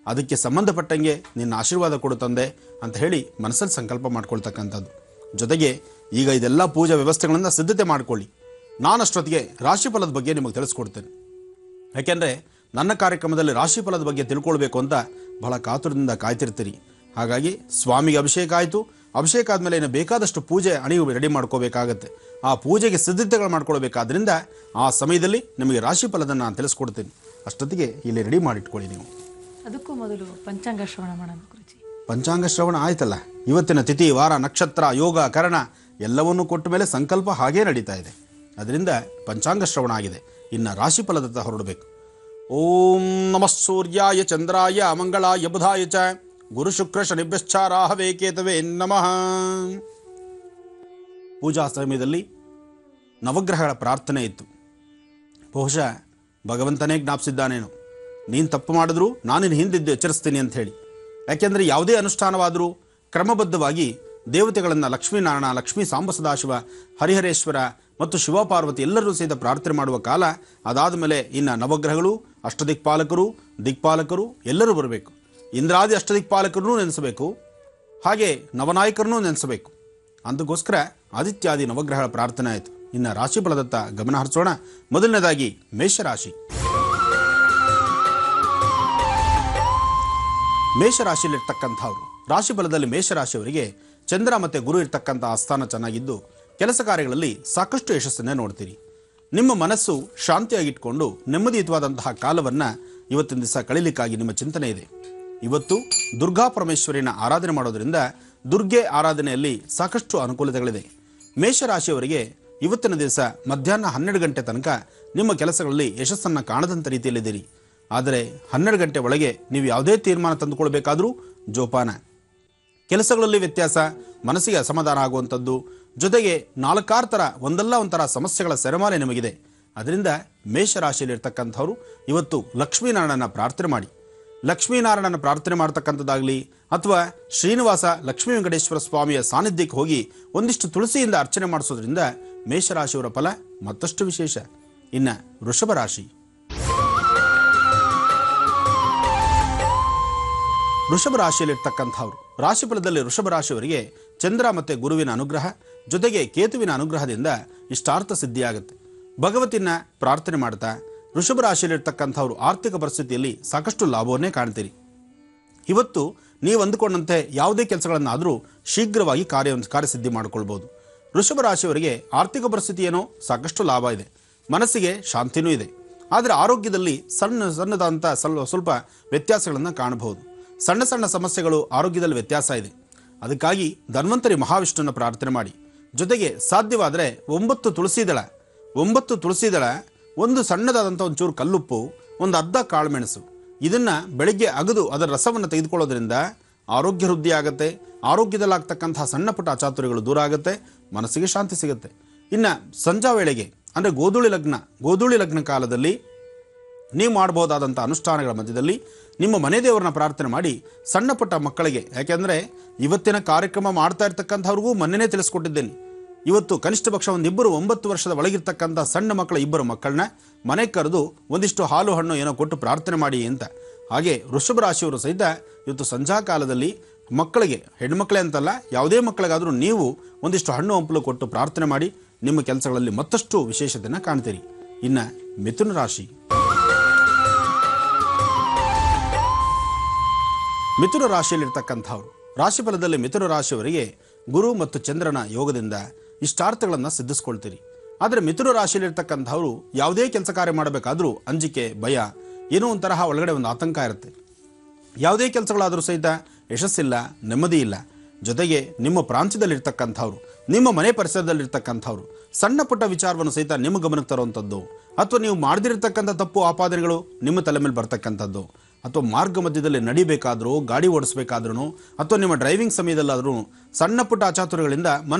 ಅದಕ್ಕೆ ಸಂಬಂಧಪಟ್ಟಂಗೆ ನಿನ್ನ ಆಶೀರ್ವಾದ ಕೊಡು ತಂದೆ ಅಂತ ಹೇಳಿ ಮನಸ್ಸಲ್ಲಿ ಸಂಕಲ್ಪ ಮಾಡ್ಕೊಳ್ತಕ್ಕಂಥದ್ದು. ಜೊತೆಗೆ ಈಗ ಇದೆಲ್ಲ ಪೂಜಾ ವ್ಯವಸ್ಥೆಗಳನ್ನು ಸಿದ್ಧತೆ ಮಾಡಿಕೊಳ್ಳಿ. ನಾನಷ್ಟೊತ್ತಿಗೆ ರಾಶಿಫಲದ ಬಗ್ಗೆ ನಿಮಗೆ ತಿಳಿಸ್ಕೊಡ್ತೇನೆ. ಯಾಕೆಂದರೆ ನನ್ನ ಕಾರ್ಯಕ್ರಮದಲ್ಲಿ ರಾಶಿಫಲದ ಬಗ್ಗೆ ತಿಳ್ಕೊಳ್ಬೇಕು ಅಂತ ಬಹಳ ಕಾತುರದಿಂದ ಕಾಯ್ತಿರ್ತೀರಿ. ಹಾಗಾಗಿ ಸ್ವಾಮಿಗೆ ಅಭಿಷೇಕ ಆಯಿತು. ಅಭಿಷೇಕ ಆದಮೇಲೆ ಏನು ಬೇಕಾದಷ್ಟು ಪೂಜೆ ಅಣಿವು ರೆಡಿ ಮಾಡ್ಕೋಬೇಕಾಗತ್ತೆ. ಆ ಪೂಜೆಗೆ ಸಿದ್ಧತೆಗಳು ಮಾಡ್ಕೊಳ್ಬೇಕಾದ್ರಿಂದ ಆ ಸಮಯದಲ್ಲಿ ನಿಮಗೆ ರಾಶಿಫಲದನ್ನು ನಾನು ತಿಳಿಸ್ಕೊಡ್ತೀನಿ. ಅಷ್ಟೊತ್ತಿಗೆ ಇಲ್ಲಿ ರೆಡಿ ಮಾಡಿಟ್ಕೊಳ್ಳಿ. ನೀವು ಅದಕ್ಕೂ ಮೊದಲು ಪಂಚಾಂಗ ಶ್ರವಣ ಮಾಡೋಣ ಗುರುಜಿ. ಪಂಚಾಂಗ ಶ್ರವಣ ಆಯ್ತಲ್ಲ. ಇವತ್ತಿನ ತಿಥಿ, ವಾರ, ನಕ್ಷತ್ರ, ಯೋಗ, ಕರಣ ಎಲ್ಲವನ್ನೂ ಕೊಟ್ಟ ಮೇಲೆ ಸಂಕಲ್ಪ ಹಾಗೇ ನಡೀತಾ ಇದೆ. ಅದರಿಂದ ಪಂಚಾಂಗ ಶ್ರವಣ ಆಗಿದೆ. ಇನ್ನು ರಾಶಿಫಲದತ್ತ ಹೊರಡಬೇಕು. ಓಂ ನಮಃ ಸೂರ್ಯಾಯ ಚಂದ್ರಾಯ ಮಂಗಳಾಯ ಬುಧಾಯ ಚ ಗುರು ಶುಕ್ರ ಶನಿಭ್ಯಶ್ಚಾರಾಹವೇ ಕೇತವೇ ನಮಃ. ಪೂಜಾ ಸಮಯದಲ್ಲಿ ನವಗ್ರಹಗಳ ಪ್ರಾರ್ಥನೆ ಇತ್ತು. ಬಹುಶಃ ಭಗವಂತನೇ ಜ್ಞಾಪಿಸಿದ್ದಾನೇನು, ನೀನು ತಪ್ಪು ಮಾಡಿದ್ರು ನಾನು ನಿನ್ನ ಹಿಂದಿದ್ದು ಎಚ್ಚರಿಸ್ತೀನಿ ಅಂತ ಹೇಳಿ. ಯಾಕೆಂದರೆ ಯಾವುದೇ ಅನುಷ್ಠಾನವಾದರೂ ಕ್ರಮಬದ್ಧವಾಗಿ ದೇವತೆಗಳನ್ನು ಲಕ್ಷ್ಮೀನಾರಾಯಣ, ಲಕ್ಷ್ಮೀ ಸಾಂಬ ಸದಾಶಿವ, ಹರಿಹರೇಶ್ವರ ಮತ್ತು ಶಿವಪಾರ್ವತಿ ಎಲ್ಲರೂ ಸಹಿತ ಪ್ರಾರ್ಥನೆ ಮಾಡುವ ಕಾಲ. ಅದಾದ ಮೇಲೆ ಇನ್ನು ನವಗ್ರಹಗಳು, ಅಷ್ಟದಿಕ್ಪಾಲಕರು, ದಿಕ್ಪಾಲಕರು ಎಲ್ಲರೂ ಬರಬೇಕು. ಇಂದ್ರಾದಿ ಅಷ್ಟದಿಕ್ಪಾಲಕರನ್ನೂ ನೆನೆಸಬೇಕು, ಹಾಗೆ ನವನಾಯಕರನ್ನೂ ನೆನೆಸಬೇಕು. ಅದಕ್ಕೋಸ್ಕರ ಆದಿತ್ಯಾದಿ ನವಗ್ರಹಗಳ ಪ್ರಾರ್ಥನೆ ಆಯಿತು. ಇನ್ನು ರಾಶಿ ಫಲದತ್ತ ಗಮನ ಹರಿಸೋಣ. ಮೊದಲನೇದಾಗಿ ಮೇಷರಾಶಿ. ಮೇಷರಾಶಿಯಲ್ಲಿರ್ತಕ್ಕಂಥವ್ರು, ರಾಶಿ ಫಲದಲ್ಲಿ ಮೇಷರಾಶಿಯವರಿಗೆ ಚಂದ್ರ ಮತ್ತು ಗುರು ಇರ್ತಕ್ಕಂಥ ಆಸ್ಥಾನ ಚೆನ್ನಾಗಿದ್ದು ಕೆಲಸ ಕಾರ್ಯಗಳಲ್ಲಿ ಸಾಕಷ್ಟು ಯಶಸ್ಸನ್ನೇ ನೋಡ್ತೀರಿ. ನಿಮ್ಮ ಮನಸ್ಸು ಶಾಂತಿಯಾಗಿಟ್ಕೊಂಡು ನೆಮ್ಮದಿಯುತವಾದಂತಹ ಕಾಲವನ್ನು ಇವತ್ತಿನ ದಿವಸ ಕಳೀಲಿಕ್ಕಾಗಿ ನಿಮ್ಮ ಚಿಂತನೆ ಇದೆ. ಇವತ್ತು ದುರ್ಗಾ ಪರಮೇಶ್ವರಿನ ಆರಾಧನೆ ಮಾಡೋದರಿಂದ ದುರ್ಗೆ ಆರಾಧನೆಯಲ್ಲಿ ಸಾಕಷ್ಟು ಅನುಕೂಲತೆಗಳಿದೆ. ಮೇಷರಾಶಿಯವರಿಗೆ ಇವತ್ತಿನ ದಿವಸ ಮಧ್ಯಾಹ್ನ 12 ಗಂಟೆ ತನಕ ನಿಮ್ಮ ಕೆಲಸಗಳಲ್ಲಿ ಯಶಸ್ಸನ್ನು ಕಾಣದಂಥ ರೀತಿಯಲ್ಲಿದ್ದೀರಿ. ಆದರೆ 12 ಗಂಟೆ ಒಳಗೆ ನೀವು ಯಾವುದೇ ತೀರ್ಮಾನ ತಂದುಕೊಳ್ಬೇಕಾದ್ರೂ ಜೋಪಾನ. ಕೆಲಸಗಳಲ್ಲಿ ವ್ಯತ್ಯಾಸ, ಮನಸ್ಸಿಗೆ ಅಸಮಾಧಾನ ಆಗುವಂಥದ್ದು, ಜೊತೆಗೆ 4-6 ಥರ ಒಂದಲ್ಲ ಒಂಥರ ಸಮಸ್ಯೆಗಳ ಸೆರೆಮಾಲೆ ನಿಮಗಿದೆ. ಅದರಿಂದ ಮೇಷರಾಶಿಯಲ್ಲಿರ್ತಕ್ಕಂಥವ್ರು ಇವತ್ತು ಲಕ್ಷ್ಮೀನಾರಾಯಣನ ಪ್ರಾರ್ಥನೆ ಮಾಡಿ. ಲಕ್ಷ್ಮೀನಾರಾಯಣನ ಪ್ರಾರ್ಥನೆ ಮಾಡ್ತಕ್ಕಂಥದ್ದಾಗಲಿ ಅಥವಾ ಶ್ರೀನಿವಾಸ ಲಕ್ಷ್ಮೀ ವೆಂಕಟೇಶ್ವರ ಸ್ವಾಮಿಯ ಸಾನ್ನಿಧ್ಯಕ್ಕೆ ಹೋಗಿ ಒಂದಿಷ್ಟು ತುಳಸಿಯಿಂದ ಅರ್ಚನೆ ಮಾಡಿಸೋದ್ರಿಂದ ಮೇಷರಾಶಿಯವರ ಫಲ ಮತ್ತಷ್ಟು ವಿಶೇಷ. ಇನ್ನು ವೃಷಭ ರಾಶಿ. ವೃಷಭ ರಾಶಿಯಲ್ಲಿರ್ತಕ್ಕಂಥವ್ರು, ರಾಶಿ ಫಲದಲ್ಲಿ ವೃಷಭ ರಾಶಿಯವರಿಗೆ ಚಂದ್ರ ಮತ್ತು ಗುರುವಿನ ಅನುಗ್ರಹ ಜೊತೆಗೆ ಕೇತುವಿನ ಅನುಗ್ರಹದಿಂದ ಇಷ್ಟಾರ್ಥ ಸಿದ್ಧಿಯಾಗುತ್ತೆ. ಭಗವತಿನ ಪ್ರಾರ್ಥನೆ ಮಾಡ್ತಾ ವೃಷಭ ರಾಶಿಯಲ್ಲಿರ್ತಕ್ಕಂಥವ್ರು ಆರ್ಥಿಕ ಪರಿಸ್ಥಿತಿಯಲ್ಲಿ ಸಾಕಷ್ಟು ಲಾಭವನ್ನೇ ಕಾಣ್ತೀರಿ. ಇವತ್ತು ನೀವು ಅಂದುಕೊಂಡಂತೆ ಯಾವುದೇ ಕೆಲಸಗಳನ್ನಾದರೂ ಶೀಘ್ರವಾಗಿ ಕಾರ್ಯಸಿದ್ಧಿ ಮಾಡಿಕೊಳ್ಬೋದು. ವೃಷಭ ರಾಶಿಯವರಿಗೆ ಆರ್ಥಿಕ ಪರಿಸ್ಥಿತಿ ಏನೋ ಸಾಕಷ್ಟು ಲಾಭ ಇದೆ, ಮನಸ್ಸಿಗೆ ಶಾಂತಿನೂ ಇದೆ. ಆದರೆ ಆರೋಗ್ಯದಲ್ಲಿ ಸಣ್ಣದಾದಂಥ ಸ್ವಲ್ಪ ವ್ಯತ್ಯಾಸಗಳನ್ನು ಕಾಣಬಹುದು. ಸಣ್ಣ ಸಣ್ಣ ಸಮಸ್ಯೆಗಳು ಆರೋಗ್ಯದಲ್ಲಿ ವ್ಯತ್ಯಾಸ ಇದೆ. ಅದಕ್ಕಾಗಿ ಧನ್ವಂತರಿ ಮಹಾವಿಷ್ಣುನ ಪ್ರಾರ್ಥನೆ ಮಾಡಿ. ಜೊತೆಗೆ ಸಾಧ್ಯವಾದರೆ 9 ತುಳಸಿ ದಳ, ಒಂದು ಸಣ್ಣದಾದಂಥ ಒಂಚೂರು ಕಲ್ಲುಪ್ಪು, ಒಂದು ಅರ್ಧ ಕಾಳುಮೆಣಸು, ಇದನ್ನು ಬೆಳಗ್ಗೆ ಅಗದು ಅದರ ರಸವನ್ನು ತೆಗೆದುಕೊಳ್ಳೋದ್ರಿಂದ ಆರೋಗ್ಯ ವೃದ್ಧಿ ಆಗುತ್ತೆ. ಆರೋಗ್ಯದಲ್ಲಾಗ್ತಕ್ಕಂತಹ ಸಣ್ಣ ಪುಟ್ಟ ಅಚಾತುರ್ಯಗಳು ದೂರ ಆಗುತ್ತೆ, ಮನಸ್ಸಿಗೆ ಶಾಂತಿ ಸಿಗುತ್ತೆ. ಇನ್ನು ಸಂಜಾ ವೇಳೆಗೆ ಅಂದರೆ ಗೋಧೂಳಿ ಲಗ್ನ ಕಾಲದಲ್ಲಿ ನೀವು ಮಾಡಬಹುದಾದಂಥ ಅನುಷ್ಠಾನಗಳ ಮಧ್ಯದಲ್ಲಿ ನಿಮ್ಮ ಮನೆ ದೇವರನ್ನ ಪ್ರಾರ್ಥನೆ ಮಾಡಿ ಸಣ್ಣ ಪುಟ್ಟ ಮಕ್ಕಳಿಗೆ, ಯಾಕೆಂದರೆ ಇವತ್ತಿನ ಕಾರ್ಯಕ್ರಮ ಮಾಡ್ತಾ ಇರ್ತಕ್ಕಂಥವ್ರಿಗೂ ಮೊನ್ನೆನೇ ತಿಳಿಸ್ಕೊಟ್ಟಿದ್ದೇನೆ. ಇವತ್ತು ಕನಿಷ್ಠ ಪಕ್ಷ 9 ವರ್ಷದ ಒಳಗಿರ್ತಕ್ಕಂಥ ಸಣ್ಣ ಮಕ್ಕಳ 2 ಮಕ್ಕಳನ್ನ ಮನೆಗೆ ಕರೆದು ಒಂದಿಷ್ಟು ಹಾಲು ಹಣ್ಣು ಏನೋ ಕೊಟ್ಟು ಪ್ರಾರ್ಥನೆ ಮಾಡಿ ಅಂತ. ಹಾಗೆ ವೃಷಭ ರಾಶಿಯವರು ಸಹಿತ ಇವತ್ತು ಸಂಧ್ಯಾ ಕಾಲದಲ್ಲಿ ಮಕ್ಕಳಿಗೆ, ಹೆಣ್ಮಕ್ಳೇ ಅಂತಲ್ಲ ಯಾವುದೇ ಮಕ್ಕಳಿಗಾದರೂ ನೀವು ಒಂದಿಷ್ಟು ಹಣ್ಣು ಹಂಪಲು ಕೊಟ್ಟು ಪ್ರಾರ್ಥನೆ ಮಾಡಿ ನಿಮ್ಮ ಕೆಲಸಗಳಲ್ಲಿ ಮತ್ತಷ್ಟು ವಿಶೇಷತೆಯನ್ನು ಕಾಣ್ತೀರಿ. ಇನ್ನು ಮಿಥುನ ರಾಶಿ. ಮಿಥುನ ರಾಶಿಯಲ್ಲಿರ್ತಕ್ಕಂಥವ್ರು, ರಾಶಿ ಫಲದಲ್ಲಿ ಮಿಥುನ ರಾಶಿಯವರಿಗೆ ಗುರು ಮತ್ತು ಚಂದ್ರನ ಯೋಗದಿಂದ ಇಷ್ಟಾರ್ಥಗಳನ್ನು ಸಿದ್ಧಿಸ್ಕೊಳ್ತೀರಿ. ಆದರೆ ಮಿಥುನ ರಾಶಿಯಲ್ಲಿರ್ತಕ್ಕಂಥವ್ರು ಯಾವುದೇ ಕೆಲಸ ಕಾರ್ಯ ಮಾಡಬೇಕಾದ್ರೂ ಅಂಜಿಕೆ, ಭಯ, ಏನೋ ಒಂಥರ ಒಳಗಡೆ ಒಂದು ಆತಂಕ ಇರುತ್ತೆ. ಯಾವುದೇ ಕೆಲಸಗಳಾದರೂ ಸಹಿತ ಯಶಸ್ಸಿಲ್ಲ, ನೆಮ್ಮದಿ ಇಲ್ಲ. ಜೊತೆಗೆ ನಿಮ್ಮ ಪ್ರಾಂತ್ಯದಲ್ಲಿರ್ತಕ್ಕಂಥವ್ರು, ನಿಮ್ಮ ಮನೆ ಪರಿಸರದಲ್ಲಿರ್ತಕ್ಕಂಥವ್ರು ಸಣ್ಣ ಪುಟ್ಟ ವಿಚಾರವನ್ನು ಸಹಿತ ನಿಮ್ಮ ಗಮನಕ್ಕೆ ತರುವಂಥದ್ದು, ಅಥವಾ ನೀವು ಮಾಡದಿರ್ತಕ್ಕಂಥ ತಪ್ಪು ಆಪಾದನೆಗಳು ನಿಮ್ಮ ತಲೆ ಮೇಲೆ ಬರ್ತಕ್ಕಂಥದ್ದು, ಅಥವಾ ಮಾರ್ಗ ಮಧ್ಯದಲ್ಲಿ ನಡಿಬೇಕಾದ್ರೂ, ಗಾಡಿ ಓಡಿಸ್ಬೇಕಾದ್ರೂ, ಅಥವಾ ನಿಮ್ಮ ಡ್ರೈವಿಂಗ್ ಸಮಯದಲ್ಲಾದರೂ ಸಣ್ಣ ಪುಟ್ಟ ಅಚಾತುರ್ಯಗಳಿಂದ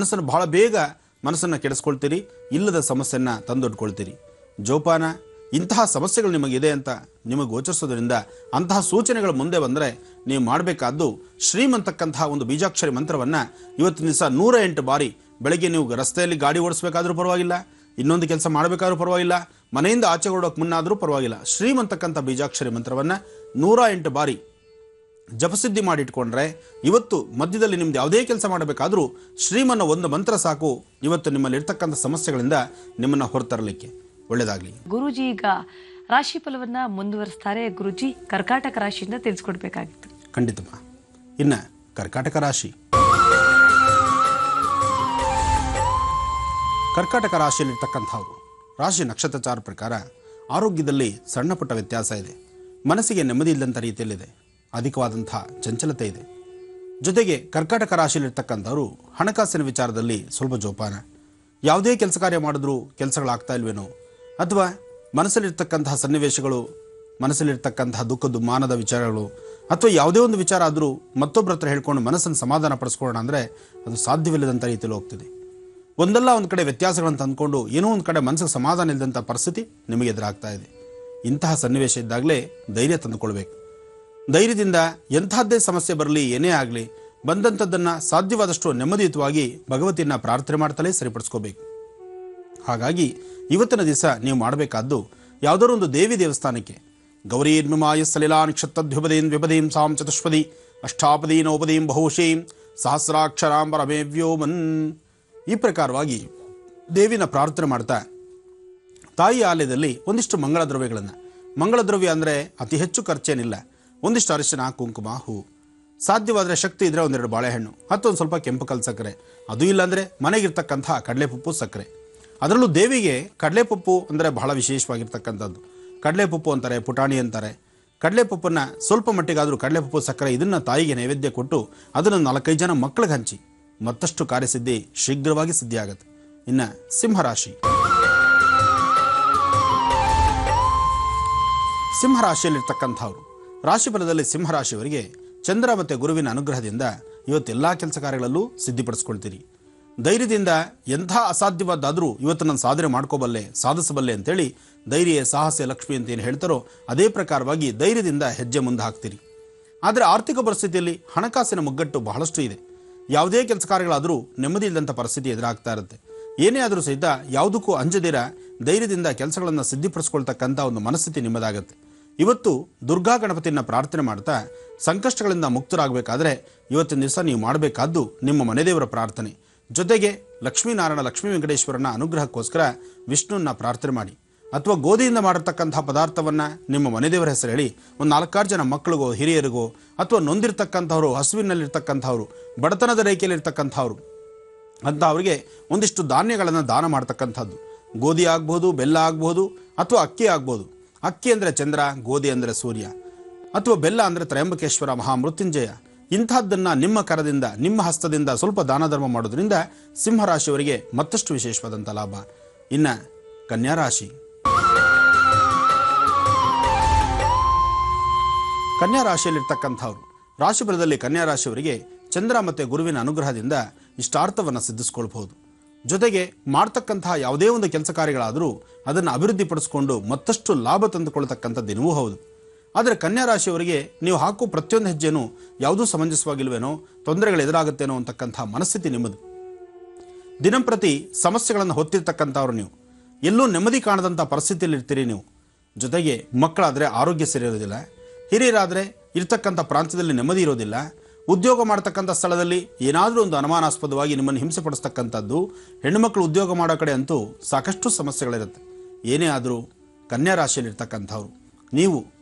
ಬಹಳ ಬೇಗ ಮನಸ್ಸನ್ನು ಕೆಡಿಸ್ಕೊಳ್ತೀರಿ, ಇಲ್ಲದ ಸಮಸ್ಯೆಯನ್ನು ತಂದೊಡ್ಕೊಳ್ತೀರಿ. ಜೋಪಾನ. ಇಂತಹ ಸಮಸ್ಯೆಗಳು ನಿಮಗಿದೆ ಅಂತ ನಿಮಗೆ ಗೋಚರಿಸೋದ್ರಿಂದ ಅಂತಹ ಸೂಚನೆಗಳು ಮುಂದೆ ಬಂದರೆ ನೀವು ಮಾಡಬೇಕಾದ್ದು ಶ್ರೀಮಂತಕ್ಕಂತಹ ಒಂದು ಬೀಜಾಕ್ಷರಿ ಮಂತ್ರವನ್ನು ಇವತ್ತಿನ ದಿವಸ 108 ಬಾರಿ ಬೆಳಗ್ಗೆ ನೀವು ರಸ್ತೆಯಲ್ಲಿ ಗಾಡಿ ಓಡಿಸ್ಬೇಕಾದ್ರೂ ಪರವಾಗಿಲ್ಲ, ಇನ್ನೊಂದು ಕೆಲಸ ಮಾಡಬೇಕಾದ್ರೂ ಪರವಾಗಿಲ್ಲ, ಮನೆಯಿಂದ ಆಚೆ ಹೊರಡೋಕೆ ಮುನ್ನಾದರೂ ಪರವಾಗಿಲ್ಲ, ಶ್ರೀಮಂತಕ್ಕಂಥ ಬೀಜಾಕ್ಷರಿ ಮಂತ್ರವನ್ನು 108 ಬಾರಿ ಜಪಸಿದ್ಧಿ ಮಾಡಿಟ್ಕೊಂಡ್ರೆ ಇವತ್ತು ಮಧ್ಯದಲ್ಲಿ ನಿಮ್ದು ಯಾವುದೇ ಕೆಲಸ ಮಾಡಬೇಕಾದ್ರೂ ಶ್ರೀಮನ್ನ ಒಂದು ಮಂತ್ರ ಸಾಕು ಇವತ್ತು ನಿಮ್ಮಲ್ಲಿ ಇರ್ತಕ್ಕಂಥ ಸಮಸ್ಯೆಗಳಿಂದ ನಿಮ್ಮನ್ನು ಹೊರತರಲಿಕ್ಕೆ. ಒಳ್ಳೆಯದಾಗಲಿ. ಗುರೂಜಿ ಈಗ ರಾಶಿ ಫಲವನ್ನ ಮುಂದುವರಿಸ್ತಾರೆ. ಗುರೂಜಿ ಕರ್ಕಾಟಕ ರಾಶಿಯಿಂದ ತಿಳಿಸ್ಕೊಡ್ಬೇಕಾಗಿತ್ತು. ಖಂಡಿತಮ್ಮ. ಇನ್ನು ಕರ್ಕಾಟಕ ರಾಶಿ. ಕರ್ಕಾಟಕ ರಾಶಿಯಲ್ಲಿರ್ತಕ್ಕಂಥವ್ರು ರಾಶಿ ನಕ್ಷತ್ರಚಾರ ಪ್ರಕಾರ ಆರೋಗ್ಯದಲ್ಲಿ ಸಣ್ಣ ಪುಟ್ಟ ವ್ಯತ್ಯಾಸ ಇದೆ, ಮನಸ್ಸಿಗೆ ನೆಮ್ಮದಿ ಇಲ್ಲದಂಥ ರೀತಿಯಲ್ಲಿದೆ, ಅಧಿಕವಾದಂಥ ಚಂಚಲತೆ ಇದೆ. ಜೊತೆಗೆ ಕರ್ಕಾಟಕ ರಾಶಿಯಲ್ಲಿರ್ತಕ್ಕಂಥವ್ರು ಹಣಕಾಸಿನ ವಿಚಾರದಲ್ಲಿ ಸ್ವಲ್ಪ ಜೋಪಾನ. ಯಾವುದೇ ಕೆಲಸ ಕಾರ್ಯ ಮಾಡಿದ್ರೂ ಕೆಲಸಗಳಾಗ್ತಾ ಇಲ್ವೇನೋ, ಅಥವಾ ಮನಸ್ಸಲ್ಲಿರ್ತಕ್ಕಂತಹ ಸನ್ನಿವೇಶಗಳು, ಮನಸ್ಸಲ್ಲಿರ್ತಕ್ಕಂತಹ ದುಃಖ ದುಮ್ಮಾನದ ವಿಚಾರಗಳು, ಅಥವಾ ಯಾವುದೇ ಒಂದು ವಿಚಾರ ಆದರೂ ಮತ್ತೊಬ್ಬರ ಹತ್ರ ಹೇಳ್ಕೊಂಡು ಮನಸ್ಸನ್ನು ಸಮಾಧಾನ ಪಡಿಸ್ಕೊಳ್ಳೋಣ ಅಂದರೆ ಅದು ಸಾಧ್ಯವಿಲ್ಲದಂಥ ರೀತಿಯಲ್ಲಿ ಹೋಗ್ತದೆ. ಒಂದಲ್ಲ ಒಂದು ಕಡೆ ವ್ಯತ್ಯಾಸಗಳನ್ನು ತಂದುಕೊಂಡು ಏನೋ ಒಂದು ಕಡೆ ಮನಸ್ಸಿಗೆ ಸಮಾಧಾನ ಇಲ್ಲದಂಥ ಪರಿಸ್ಥಿತಿ ನಿಮಗೆ ಎದುರಾಗ್ತಾ ಇದೆ. ಇಂತಹ ಸನ್ನಿವೇಶ ಇದ್ದಾಗಲೇ ಧೈರ್ಯ ತಂದುಕೊಳ್ಬೇಕು. ಧೈರ್ಯದಿಂದ ಎಂತಹದ್ದೇ ಸಮಸ್ಯೆ ಬರಲಿ, ಏನೇ ಆಗಲಿ, ಬಂದಂಥದ್ದನ್ನು ಸಾಧ್ಯವಾದಷ್ಟು ನೆಮ್ಮದಿಯುತವಾಗಿ ಭಗವತಿಯನ್ನು ಪ್ರಾರ್ಥನೆ ಮಾಡ್ತಲೇ ಸರಿಪಡಿಸ್ಕೋಬೇಕು. ಹಾಗಾಗಿ ಇವತ್ತಿನ ದಿವಸ ನೀವು ಮಾಡಬೇಕಾದ್ದು ಯಾವುದಾದ್ರು ಒಂದು ದೇವಿ ದೇವಸ್ಥಾನಕ್ಕೆ ಗೌರೀರ್ಮಿಮಾಯ ಸಲಿಲಾ ನಿಕ್ಷತ್ತದ್ವಿಪದೀಂ ವಿಪದೀಂ ಸಾಂ ಚತುಷ್ಪದಿ ಅಷ್ಟಾಪದೀ ನೌಪದೀಂ ಬಹುಶೀಂ ಸಹಸ್ರಾಕ್ಷರಾಂ ಪರಮೇವ್ಯೋಮನ್ ಈ ಪ್ರಕಾರವಾಗಿ ದೇವಿನ ಪ್ರಾರ್ಥನೆ ಮಾಡ್ತಾ ತಾಯಿ ಆಲಯದಲ್ಲಿ ಒಂದಿಷ್ಟು ಮಂಗಳ ದ್ರವ್ಯಗಳನ್ನು, ಮಂಗಳ ದ್ರವ್ಯ ಅಂದರೆ ಅತಿ ಹೆಚ್ಚು ಖರ್ಚೇನಿಲ್ಲ, ಒಂದಿಷ್ಟು ಅರಿಶಿನ, ಕುಂಕುಮ, ಹೂ, ಸಾಧ್ಯವಾದರೆ ಶಕ್ತಿ ಇದ್ದರೆ ಒಂದೆರಡು ಬಾಳೆಹಣ್ಣು, ಒಂದು ಸ್ವಲ್ಪ ಕೆಂಪು ಕಲ್ ಸಕ್ಕರೆ, ಅದು ಇಲ್ಲಾಂದರೆ ಮನೆಗಿರ್ತಕ್ಕಂಥ ಕಡಲೆಪಪ್ಪು ಸಕ್ಕರೆ. ಅದರಲ್ಲೂ ದೇವಿಗೆ ಕಡಲೆಪಪ್ಪು ಅಂದರೆ ಬಹಳ ವಿಶೇಷವಾಗಿರ್ತಕ್ಕಂಥದ್ದು. ಕಡಲೆಪಪ್ಪು ಅಂತಾರೆ, ಪುಟಾಣಿ ಅಂತಾರೆ. ಕಡಲೆಪಪ್ಪನ್ನು ಸ್ವಲ್ಪ ಮಟ್ಟಿಗಾದರೂ ಕಡಲೆಪಪ್ಪು ಸಕ್ಕರೆ ಇದನ್ನು ತಾಯಿಗೆ ನೈವೇದ್ಯ ಕೊಟ್ಟು ಅದನ್ನು 4-5 ಜನ ಮಕ್ಕಳಿಗೆ ಹಂಚಿ ಮತ್ತಷ್ಟು ಕಾರ್ಯಸಿದ್ಧಿ ಶೀಘ್ರವಾಗಿ ಸಿದ್ಧಿಯಾಗುತ್ತೆ. ಇನ್ನು ಸಿಂಹರಾಶಿ, ಸಿಂಹರಾಶಿಯಲ್ಲಿರ್ತಕ್ಕಂಥವ್ರು, ರಾಶಿಫಲದಲ್ಲಿ ಸಿಂಹರಾಶಿಯವರಿಗೆ ಚಂದ್ರ ಮತ್ತು ಗುರುವಿನ ಅನುಗ್ರಹದಿಂದ ಇವತ್ತೆಲ್ಲ ಕೆಲಸ ಕಾರ್ಯಗಳಲ್ಲೂ ಸಿದ್ಧಿಪಡಿಸ್ಕೊಳ್ತೀರಿ. ಧೈರ್ಯದಿಂದ ಎಂಥ ಅಸಾಧ್ಯವಾದಾದರೂ ಇವತ್ತು ನಾನು ಸಾಧನೆ ಮಾಡ್ಕೋಬಲ್ಲೆ, ಸಾಧಿಸಬಲ್ಲೆ ಅಂತೇಳಿ ಧೈರ್ಯ ಸಾಹಸ ಲಕ್ಷ್ಮಿ ಅಂತ ಏನು ಹೇಳ್ತಾರೋ ಅದೇ ಪ್ರಕಾರವಾಗಿ ಧೈರ್ಯದಿಂದ ಹೆಜ್ಜೆ ಮುಂದೆ ಹಾಕ್ತೀರಿ. ಆದರೆ ಆರ್ಥಿಕ ಪರಿಸ್ಥಿತಿಯಲ್ಲಿ ಹಣಕಾಸಿನ ಮುಗ್ಗಟ್ಟು ಬಹಳಷ್ಟು ಇದೆ. ಯಾವುದೇ ಕೆಲಸ ಕಾರ್ಯಗಳಾದರೂ ನೆಮ್ಮದಿ ಇಲ್ಲದಂಥ ಪರಿಸ್ಥಿತಿ ಎದುರಾಗ್ತಾ ಇರುತ್ತೆ. ಏನೇ ಆದರೂ ಸಹಿತ ಯಾವುದಕ್ಕೂ ಅಂಜದಿರ ಧೈರ್ಯದಿಂದ ಕೆಲಸಗಳನ್ನು ಸಿದ್ಧಿಪಡಿಸ್ಕೊಳ್ತಕ್ಕಂಥ ಒಂದು ಮನಸ್ಥಿತಿ ನಿಮ್ಮದಾಗುತ್ತೆ. ಇವತ್ತು ದುರ್ಗಾ ಗಣಪತಿಯನ್ನು ಪ್ರಾರ್ಥನೆ ಮಾಡ್ತಾ ಸಂಕಷ್ಟಗಳಿಂದ ಮುಕ್ತರಾಗಬೇಕಾದ್ರೆ ಇವತ್ತಿನ ದಿವಸ ನೀವು ಮಾಡಬೇಕಾದ್ದು ನಿಮ್ಮ ಮನೆದೇವರ ಪ್ರಾರ್ಥನೆ ಜೊತೆಗೆ ಲಕ್ಷ್ಮೀನಾರಾಯಣ, ಲಕ್ಷ್ಮೀ ವೆಂಕಟೇಶ್ವರನ ಅನುಗ್ರಹಕ್ಕೋಸ್ಕರ ವಿಷ್ಣುವನ್ನ ಪ್ರಾರ್ಥನೆ ಮಾಡಿ. ಅಥವಾ ಗೋಧಿಯಿಂದ ಮಾಡಿರ್ತಕ್ಕಂಥ ಪದಾರ್ಥವನ್ನು ನಿಮ್ಮ ಮನೆದೇವರ ಹೆಸರು ಹೇಳಿ ಒಂದು 4-6 ಜನ ಮಕ್ಕಳಿಗೋ, ಹಿರಿಯರಿಗೋ, ಅಥವಾ ನೊಂದಿರ್ತಕ್ಕಂಥವ್ರು, ಹಸುವಿನಲ್ಲಿರ್ತಕ್ಕಂಥವ್ರು, ಬಡತನದ ರೇಖೆಯಲ್ಲಿರ್ತಕ್ಕಂಥವ್ರು ಅಂತ ಅವರಿಗೆ ಒಂದಿಷ್ಟು ಧಾನ್ಯಗಳನ್ನು ದಾನ ಮಾಡ್ತಕ್ಕಂಥದ್ದು. ಗೋಧಿ ಆಗ್ಬೋದು, ಬೆಲ್ಲ ಆಗ್ಬೋದು, ಅಥವಾ ಅಕ್ಕಿ ಆಗ್ಬೋದು. ಅಕ್ಕಿ ಅಂದರೆ ಚಂದ್ರ, ಗೋಧಿ ಅಂದರೆ ಸೂರ್ಯ, ಅಥವಾ ಬೆಲ್ಲ ಅಂದರೆ ತ್ರಯಂಬಕೇಶ್ವರ ಮಹಾಮೃತ್ಯುಂಜಯ. ಇಂಥದ್ದನ್ನು ನಿಮ್ಮ ಕರದಿಂದ, ನಿಮ್ಮ ಹಸ್ತದಿಂದ ಸ್ವಲ್ಪ ದಾನ ಧರ್ಮ ಮಾಡೋದ್ರಿಂದ ಸಿಂಹರಾಶಿಯವರಿಗೆ ಮತ್ತಷ್ಟು ವಿಶೇಷವಾದಂಥ ಲಾಭ. ಇನ್ನು ಕನ್ಯಾರಾಶಿ, ಕನ್ಯಾರಾಶಿಯಲ್ಲಿರ್ತಕ್ಕಂಥವ್ರು, ರಾಶಿಫಲದಲ್ಲಿ ಕನ್ಯಾರಾಶಿಯವರಿಗೆ ಚಂದ್ರ ಮತ್ತು ಗುರುವಿನ ಅನುಗ್ರಹದಿಂದ ಇಷ್ಟಾರ್ಥವನ್ನು ಸಿದ್ಧಿಸ್ಕೊಳ್ಬಹುದು. ಜೊತೆಗೆ ಮಾಡ್ತಕ್ಕಂತಹ ಯಾವುದೇ ಒಂದು ಕೆಲಸ ಕಾರ್ಯಗಳಾದರೂ ಅದನ್ನು ಅಭಿವೃದ್ಧಿಪಡಿಸ್ಕೊಂಡು ಮತ್ತಷ್ಟು ಲಾಭ ತಂದುಕೊಳ್ತಕ್ಕಂಥ ದಿನವೂ ಹೌದು. ಆದರೆ ಕನ್ಯಾರಾಶಿಯವರಿಗೆ ನೀವು ಹಾಕೋ ಪ್ರತಿಯೊಂದು ಹೆಜ್ಜೆನೂ ಯಾವುದೂ ಸಮಂಜಸವಾಗಿಲ್ವೇನೋ, ತೊಂದರೆಗಳು ಎದುರಾಗುತ್ತೇನೋ ಅಂತಕ್ಕಂಥ ಮನಸ್ಥಿತಿ ನಿಮ್ಮದು. ದಿನಂಪ್ರತಿ ಸಮಸ್ಯೆಗಳನ್ನು ಹೊತ್ತಿರ್ತಕ್ಕಂಥವ್ರು ನೀವು. ಎಲ್ಲೂ ನೆಮ್ಮದಿ ಕಾಣದಂಥ ಪರಿಸ್ಥಿತಿಯಲ್ಲಿ ಇರ್ತೀರಿ ನೀವು. ಜೊತೆಗೆ ಮಕ್ಕಳಾದರೆ ಆರೋಗ್ಯ ಸರಿ ಇರೋದಿಲ್ಲ, ಹಿರಿಯರಾದರೆ ಇರ್ತಕ್ಕಂಥ ಪ್ರಾಂತ್ಯದಲ್ಲಿ ನೆಮ್ಮದಿ ಇರೋದಿಲ್ಲ, ಉದ್ಯೋಗ ಮಾಡ್ತಕ್ಕಂಥ ಸ್ಥಳದಲ್ಲಿ ಏನಾದರೂ ಒಂದು ಅನುಮಾನಾಸ್ಪದವಾಗಿ ನಿಮ್ಮನ್ನು ಹಿಂಸೆ ಪಡಿಸ್ತಕ್ಕಂಥದ್ದು. ಹೆಣ್ಣುಮಕ್ಕಳು ಉದ್ಯೋಗ ಮಾಡೋ ಕಡೆ ಅಂತೂ ಸಾಕಷ್ಟು ಸಮಸ್ಯೆಗಳಿರುತ್ತೆ. ಏನೇ ಆದರೂ ಕನ್ಯಾರಾಶಿಯಲ್ಲಿರ್ತಕ್ಕಂಥವ್ರು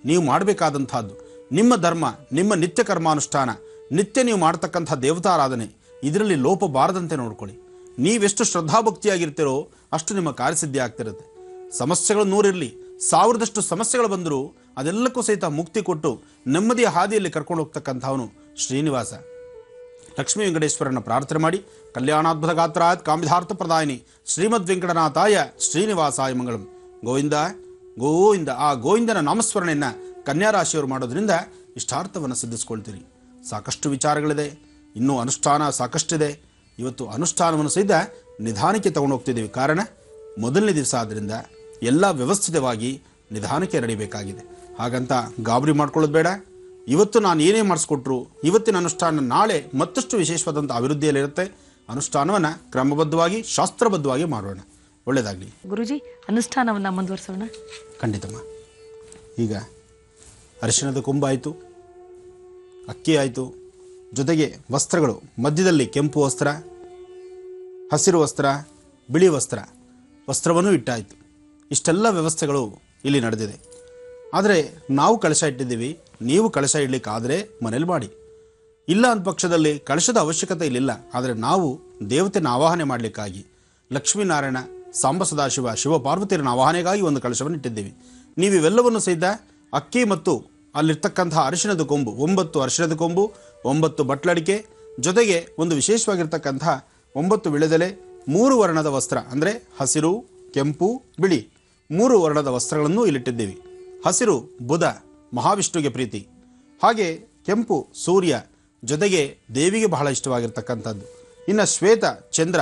ನೀವು ಮಾಡಬೇಕಾದಂಥದ್ದು ನಿಮ್ಮ ಧರ್ಮ, ನಿಮ್ಮ ನಿತ್ಯ ಕರ್ಮಾನುಷ್ಠಾನ, ನಿತ್ಯ ನೀವು ಮಾಡ್ತಕ್ಕಂಥ ದೇವತಾರಾಧನೆ, ಇದರಲ್ಲಿ ಲೋಪ ಬಾರದಂತೆ ನೋಡ್ಕೊಳ್ಳಿ. ನೀವೆಷ್ಟು ಶ್ರದ್ಧಾಭಕ್ತಿಯಾಗಿರ್ತೀರೋ ಅಷ್ಟು ನಿಮ್ಮ ಕಾರ್ಯಸಿದ್ಧಿ ಆಗ್ತಿರುತ್ತೆ. ಸಮಸ್ಯೆಗಳು 100 ಇರಲಿ, 1000ದಷ್ಟು ಸಮಸ್ಯೆಗಳು ಬಂದರೂ ಅದೆಲ್ಲಕ್ಕೂ ಸಹಿತ ಮುಕ್ತಿ ಕೊಟ್ಟು ನೆಮ್ಮದಿಯ ಹಾದಿಯಲ್ಲಿ ಕರ್ಕೊಂಡು ಹೋಗ್ತಕ್ಕಂಥವನು ಶ್ರೀನಿವಾಸ. ಲಕ್ಷ್ಮೀ ವೆಂಕಟೇಶ್ವರನ ಪ್ರಾರ್ಥನೆ ಮಾಡಿ ಕಲ್ಯಾಣಾದ್ಭುತ ಗಾತ್ರಾತ್ ಕಾಮಿಧಾರ್ಥ ಪ್ರದಾಯಿನಿ ಶ್ರೀಮದ್ ವೆಂಕಟನಾಥಾಯ ಶ್ರೀನಿವಾಸಾಯ ಮಂಗಳಂ. ಗೋವಿಂದ ಗೋವಿಂದ. ಆ ಗೋವಿಂದನ ನಾಮಸ್ಮರಣೆಯನ್ನು ಕನ್ಯಾರಾಶಿಯವರು ಮಾಡೋದ್ರಿಂದ ಇಷ್ಟಾರ್ಥವನ್ನು ಸಿದ್ಧಿಸ್ಕೊಳ್ತೀರಿ. ಸಾಕಷ್ಟು ವಿಚಾರಗಳಿದೆ, ಇನ್ನೂ ಅನುಷ್ಠಾನ ಸಾಕಷ್ಟಿದೆ. ಇವತ್ತು ಅನುಷ್ಠಾನವನ್ನು ಸಹಿತ ನಿಧಾನಕ್ಕೆ ತಗೊಂಡು ಹೋಗ್ತಿದ್ದೀವಿ. ಕಾರಣ ಮೊದಲನೇ ದಿವಸ ಆದ್ದರಿಂದ ಎಲ್ಲ ವ್ಯವಸ್ಥಿತವಾಗಿ ನಿಧಾನಕ್ಕೆ ನಡಿಬೇಕಾಗಿದೆ. ಹಾಗಂತ ಗಾಬರಿ ಮಾಡ್ಕೊಳ್ಳೋದು ಬೇಡ. ಇವತ್ತು ನಾನು ಏನೇ ಮಾಡಿಸ್ಕೊಟ್ರು ಇವತ್ತಿನ ಅನುಷ್ಠಾನ ನಾಳೆ ಮತ್ತಷ್ಟು ವಿಶೇಷವಾದಂಥ ಅಭಿವೃದ್ಧಿಯಲ್ಲಿರುತ್ತೆ. ಅನುಷ್ಠಾನವನ್ನು ಕ್ರಮಬದ್ಧವಾಗಿ ಶಾಸ್ತ್ರಬದ್ಧವಾಗಿ ಮಾಡೋಣ. ಒಳ್ಳೆಯದಾಗಲಿ ಗುರುಜಿ. ಅನುಷ್ಠಾನವನ್ನು ಮುಂದುವರಿಸೋಣ. ಖಂಡಿತಮ್ಮ. ಈಗ ಅರಿಶಿಣದ ಕೊಂಬು ಆಯಿತು, ಅಕ್ಕಿ ಆಯಿತು, ಜೊತೆಗೆ ವಸ್ತ್ರಗಳು ಮಧ್ಯದಲ್ಲಿ ಕೆಂಪು ವಸ್ತ್ರ, ಹಸಿರು ವಸ್ತ್ರ, ಬಿಳಿ ವಸ್ತ್ರವನ್ನು ಇಟ್ಟಾಯಿತು. ಇಷ್ಟೆಲ್ಲ ವ್ಯವಸ್ಥೆಗಳು ಇಲ್ಲಿ ನಡೆದಿದೆ. ಆದರೆ ನಾವು ಕಳಶ ಇಟ್ಟಿದ್ದೀವಿ, ನೀವು ಕಳಶ ಇಡಲಿಕ್ಕಾದರೆ ಮನೇಲಿ ಮಾಡಿ. ಇಲ್ಲ ಅಂದ ಪಕ್ಷದಲ್ಲಿ ಕಳಶದ ಅವಶ್ಯಕತೆ ಇಲ್ಲಿಲ್ಲ. ಆದರೆ ನಾವು ದೇವತೆನ ಆವಾಹನೆ ಮಾಡಲಿಕ್ಕಾಗಿ ಲಕ್ಷ್ಮೀನಾರಾಯಣ, ಸಾಂಬ ಸದಾಶಿವ, ಶಿವಪಾರ್ವತಿಯರನ್ನ ಆವಾಹನೆಗಾಗಿ ಒಂದು ಕಳಶವನ್ನು ಇಟ್ಟಿದ್ದೀವಿ. ನೀವು ಇವೆಲ್ಲವನ್ನು ಸಹಿತ ಅಕ್ಕಿ ಮತ್ತು ಅಲ್ಲಿರ್ತಕ್ಕಂತಹ ಅರಿಶಿಣದ ಕೊಂಬು, 9 ಅರಿಶಿಣದ ಕೊಂಬು, 9 ಬಟ್ಲಡಿಕೆ, ಜೊತೆಗೆ ಒಂದು ವಿಶೇಷವಾಗಿರ್ತಕ್ಕಂತಹ 9 ವಿಳೆದೆಲೆ, 3 ವರ್ಣದ ವಸ್ತ್ರ ಅಂದರೆ ಹಸಿರು, ಕೆಂಪು, ಬಿಳಿ 3 ವರ್ಣದ ವಸ್ತ್ರಗಳನ್ನು ಇಲ್ಲಿಟ್ಟಿದ್ದೀವಿ. ಹಸಿರು ಬುಧ, ಮಹಾವಿಷ್ಣುವಿಗೆ ಪ್ರೀತಿ. ಹಾಗೆ ಕೆಂಪು ಸೂರ್ಯ, ಜೊತೆಗೆ ದೇವಿಗೆ ಬಹಳ ಇಷ್ಟವಾಗಿರ್ತಕ್ಕಂಥದ್ದು. ಇನ್ನು ಶ್ವೇತ ಚಂದ್ರ,